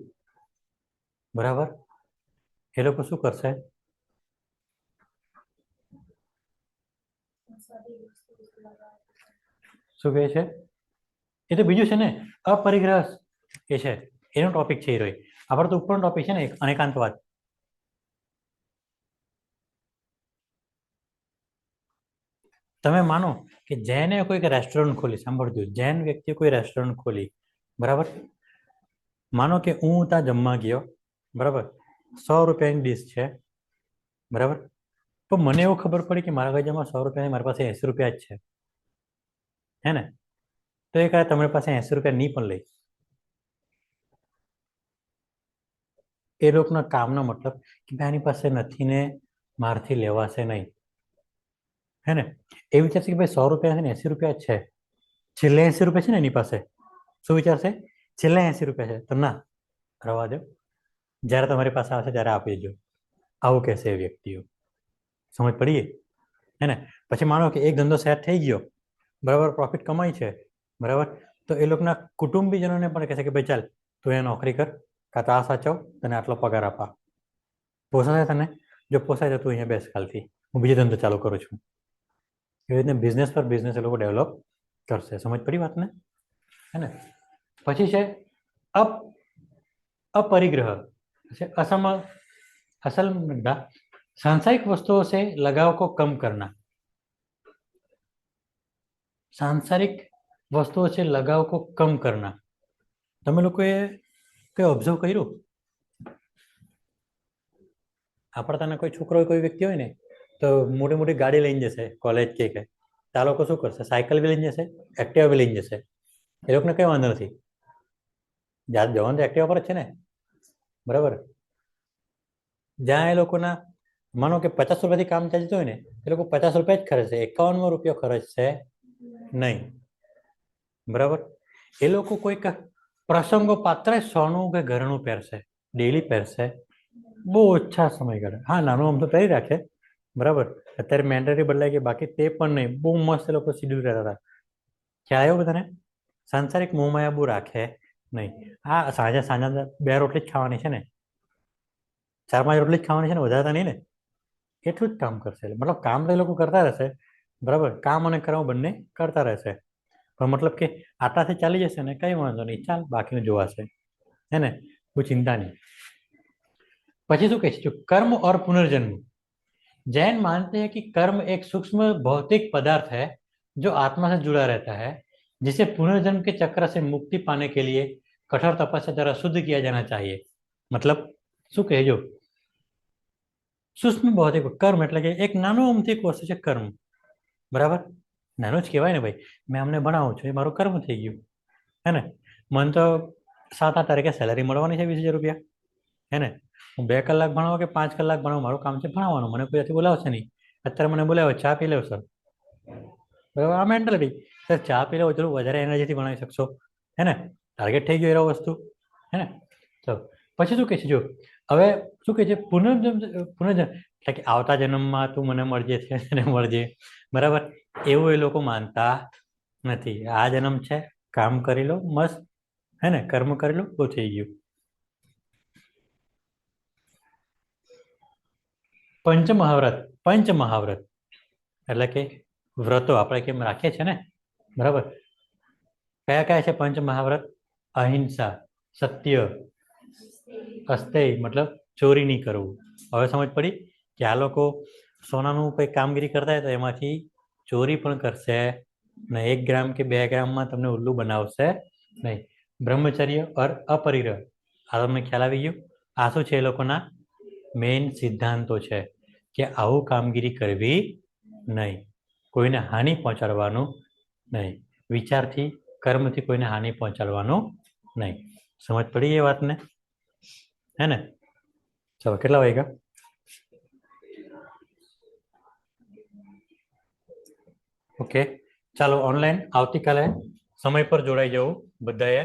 બરાબર? એ લોકો શું કરશે? શું કહે છે? એ તો બીજું છે ને, અપરિગ્રહ એ છે, એનો ટોપિક છે એ રહ્યો. આપણે તો ઉપરનો ટોપિક છે ને અનેકાંતવાદ. તમે માનો કે જૈને કોઈક રેસ્ટોરન્ટ ખોલી, સાંભળજો, જૈન વ્યક્તિએ કોઈ રેસ્ટોરન્ટ ખોલી, બરાબર? માનો કે હું ત્યાં જમવા ગયો, બરાબર? 100 રૂપિયાની ડીશ છે, બરાબર? તો મને એવું ખબર પડી કે મારા ગજામાં 100 રૂપિયાની મારી પાસે 80 રૂપિયા જ છે, હે ને? તો એ કાંઈ તમારી પાસે 80 રૂપિયા નહીં પણ લઈ. એ લોકોના કામનો મતલબ કે આની પાસે નથી ને મારથી લેવાશે નહીં, હે ને? એ વિચારશે કે ભાઈ 100 રૂપિયા છે ને 80 રૂપિયા છે, છેલ્લે 80 રૂપિયા છે ને એની પાસે. શું વિચારશે? છેલ્લે 80 રૂપિયા છે તો ના, રવા દો, જ્યારે તમારી પાસે આવશે ત્યારે આપી દેજો. આવું કહેશે એ વ્યક્તિઓ. સમજ પડી? હે ને? પછી માનો કે એક ધંધો સેટ થઈ ગયો, બરાબર, પ્રોફિટ કમાય છે, બરાબર? તો એ લોકોના કુટુંબીજનોને પણ કહેશે કે ભાઈ ચાલ તું એ નોકરી કર, કાં તો આ સાચવ, તને આટલો પગાર આપા. પોસાય તને? જો પોસાય તો તું અહીંયા બેસ, કાલથી હું બીજો ધંધો ચાલુ કરું છું. એવી રીતે બિઝનેસ પર બિઝનેસ એ લોકો ડેવલપ કરશે. સમજ પડી વાતને? है ना? પછી છે अपरिग्रह, असल मुद्दा सांसारिक वस्तुओं से लगाव को कम करना. सांसारिक वस्तुओं से लगाव को कम करना. તમે લોકોએ કઈ ઓબ્ઝર્વ કર્યું? આપણા તને કોઈ છોકરો કોઈ વ્યક્તિ હોય ને તો મોટી મોટી ગાડી લઈને જશે કોલેજ કે આ લોકો શું કરશે? સાયકલ બી લઈને જશે, એક્ટિવા બી લઈને જશે. એ લોકોને કઈ વાંધો નથી, જવાનું તો એક્ટિવા પર જ છે ને, બરાબર? જ્યાં એ લોકોના માનો કે 50 રૂપિયાથી કામ ચાલતું હોય ને, એ લોકો 50 રૂપિયા જ ખર્ચશે, 51 રૂપિયા ખર્ચશે નહીં, બરાબર? એ લોકો કોઈક પ્રસંગો પાત્ર સોનું કે ઘરનું પહેરશે, ડેલી પહેરશે, બહુ ઓછા સમયગાળા. હા, નાનું આમ તો પહેરી રાખે, બરાબર? અત્યારે મેન્ડેટરી બદલાઈ ગઈ, બાકી તે પણ નહીં. બહુ મસ્ત એ લોકો શેડ્યુલ રહેતા હતા. ખ્યાલ આવ્યો બધાને? સાંસારિક મોહમાયા બહુ રાખે નહીં. હા, સાંજે 2 રોટલી જ ખાવાની છે ને, 4-5 રોટલી જ ખાવાની છે ને, વધારે નહીં ને, એટલું જ કામ કરશે. મતલબ કામ તો એ લોકો કરતા રહેશે, બરાબર, કામ અને કર્મ બંને કરતા રહેશે, પણ મતલબ કે આટલાથી ચાલી જશે ને, કઈ વાંધો નહીં, ચાલ બાકીનું જોવાશે, है ना, કોઈ ચિંता नहीं. પછી શું કહે છે, कर्म और पुनर्जन्म. जैन मानते हैं कि कर्म एक सूक्ष्म भौतिक पदार्थ है जो आत्मा से जुड़ा रहता है, जिसे पुनर्जन्म के चक्र से मुक्ति पाने के लिए कठोर तपस्या द्वारा शुद्ध किया जाना चाहिए. मतलब શું કહેજો, સૂક્ષ્મ ભૌતિક કર્મ એટલે કે એક નાનું અમથી વસ્તુ છે કર્મ, બરાબર, નાનું જ કહેવાય ને ભાઈ. મેં અમને ભણાવું છું, એ મારું કર્મ થઈ ગયું, હે ને. મને તો 7-8 તારીખે સેલરી મળવાની છે 20,000 રૂપિયા, હે ને. હું 2 કલાક ભણાવું કે 5 કલાક ભણાવું, મારું કામ છે ભણાવવાનું, મને કોઈ બોલાવશે નહીં. અત્યારે મને બોલાવો, ચા પી લેવો સર, બરાબર, આ મેન્ટાલિટી. સર ચા પી લેવો, થોડું વધારે એનર્જીથી ભણાવી શકશો, હે ને, ટાર્ગેટ થઈ ગયો એ વસ્તુ, હે ને. તો પછી શું કહે છે, જો હવે શું કહે છે, પુનર્જન્મ એટલે કે આવતા જન્મમાં તું મને મળજે છે એને મળજે, બરાબર, એવું એ લોકો માનતા નથી. આ જન્મ છે, કામ કરી લો મસ્ત, હે ને, કર્મ કરી લો, બહુ થઈ ગયું. પંચમહાવ્રત એટલે કે વ્રતો આપણે કેમ રાખીએ છીએ ને, બરાબર. કયા કયા છે પંચમહાવ્રત? અહિંસા, સત્ય, અસ્તેય મતલબ ચોરી નહીં કરવું. હવે સમજ પડી કે આ લોકો સોનાનું કંઈ કામગીરી કરતા હોય તો એમાંથી ચોરી પણ કરશે ને, 1 ગ્રામ કે 2 ગ્રામમાં તમને ઉલ્લુ બનાવશે નહીં. બ્રહ્મચર્ય और अपरिग्रह, આ તમને ખ્યાલ આવી ગયું. આ શું છે, એ લોકોના મેઇન સિદ્ધાંતો છે કે આવું કામગીરી કરવી નહીં, કોઈને હાનિ પહોંચાડવાનું નહીં, વિચારથી કર્મથી કોઈને હાનિ પહોંચાડવાનું નહીં. સમજ પડી એ વાતને, હે ને. ચાલો, કેટલા વાગ્યા? ઓકે, ચાલો ઓનલાઈન આવતીકાલે સમય પર જોડાઈ જવું બધાએ.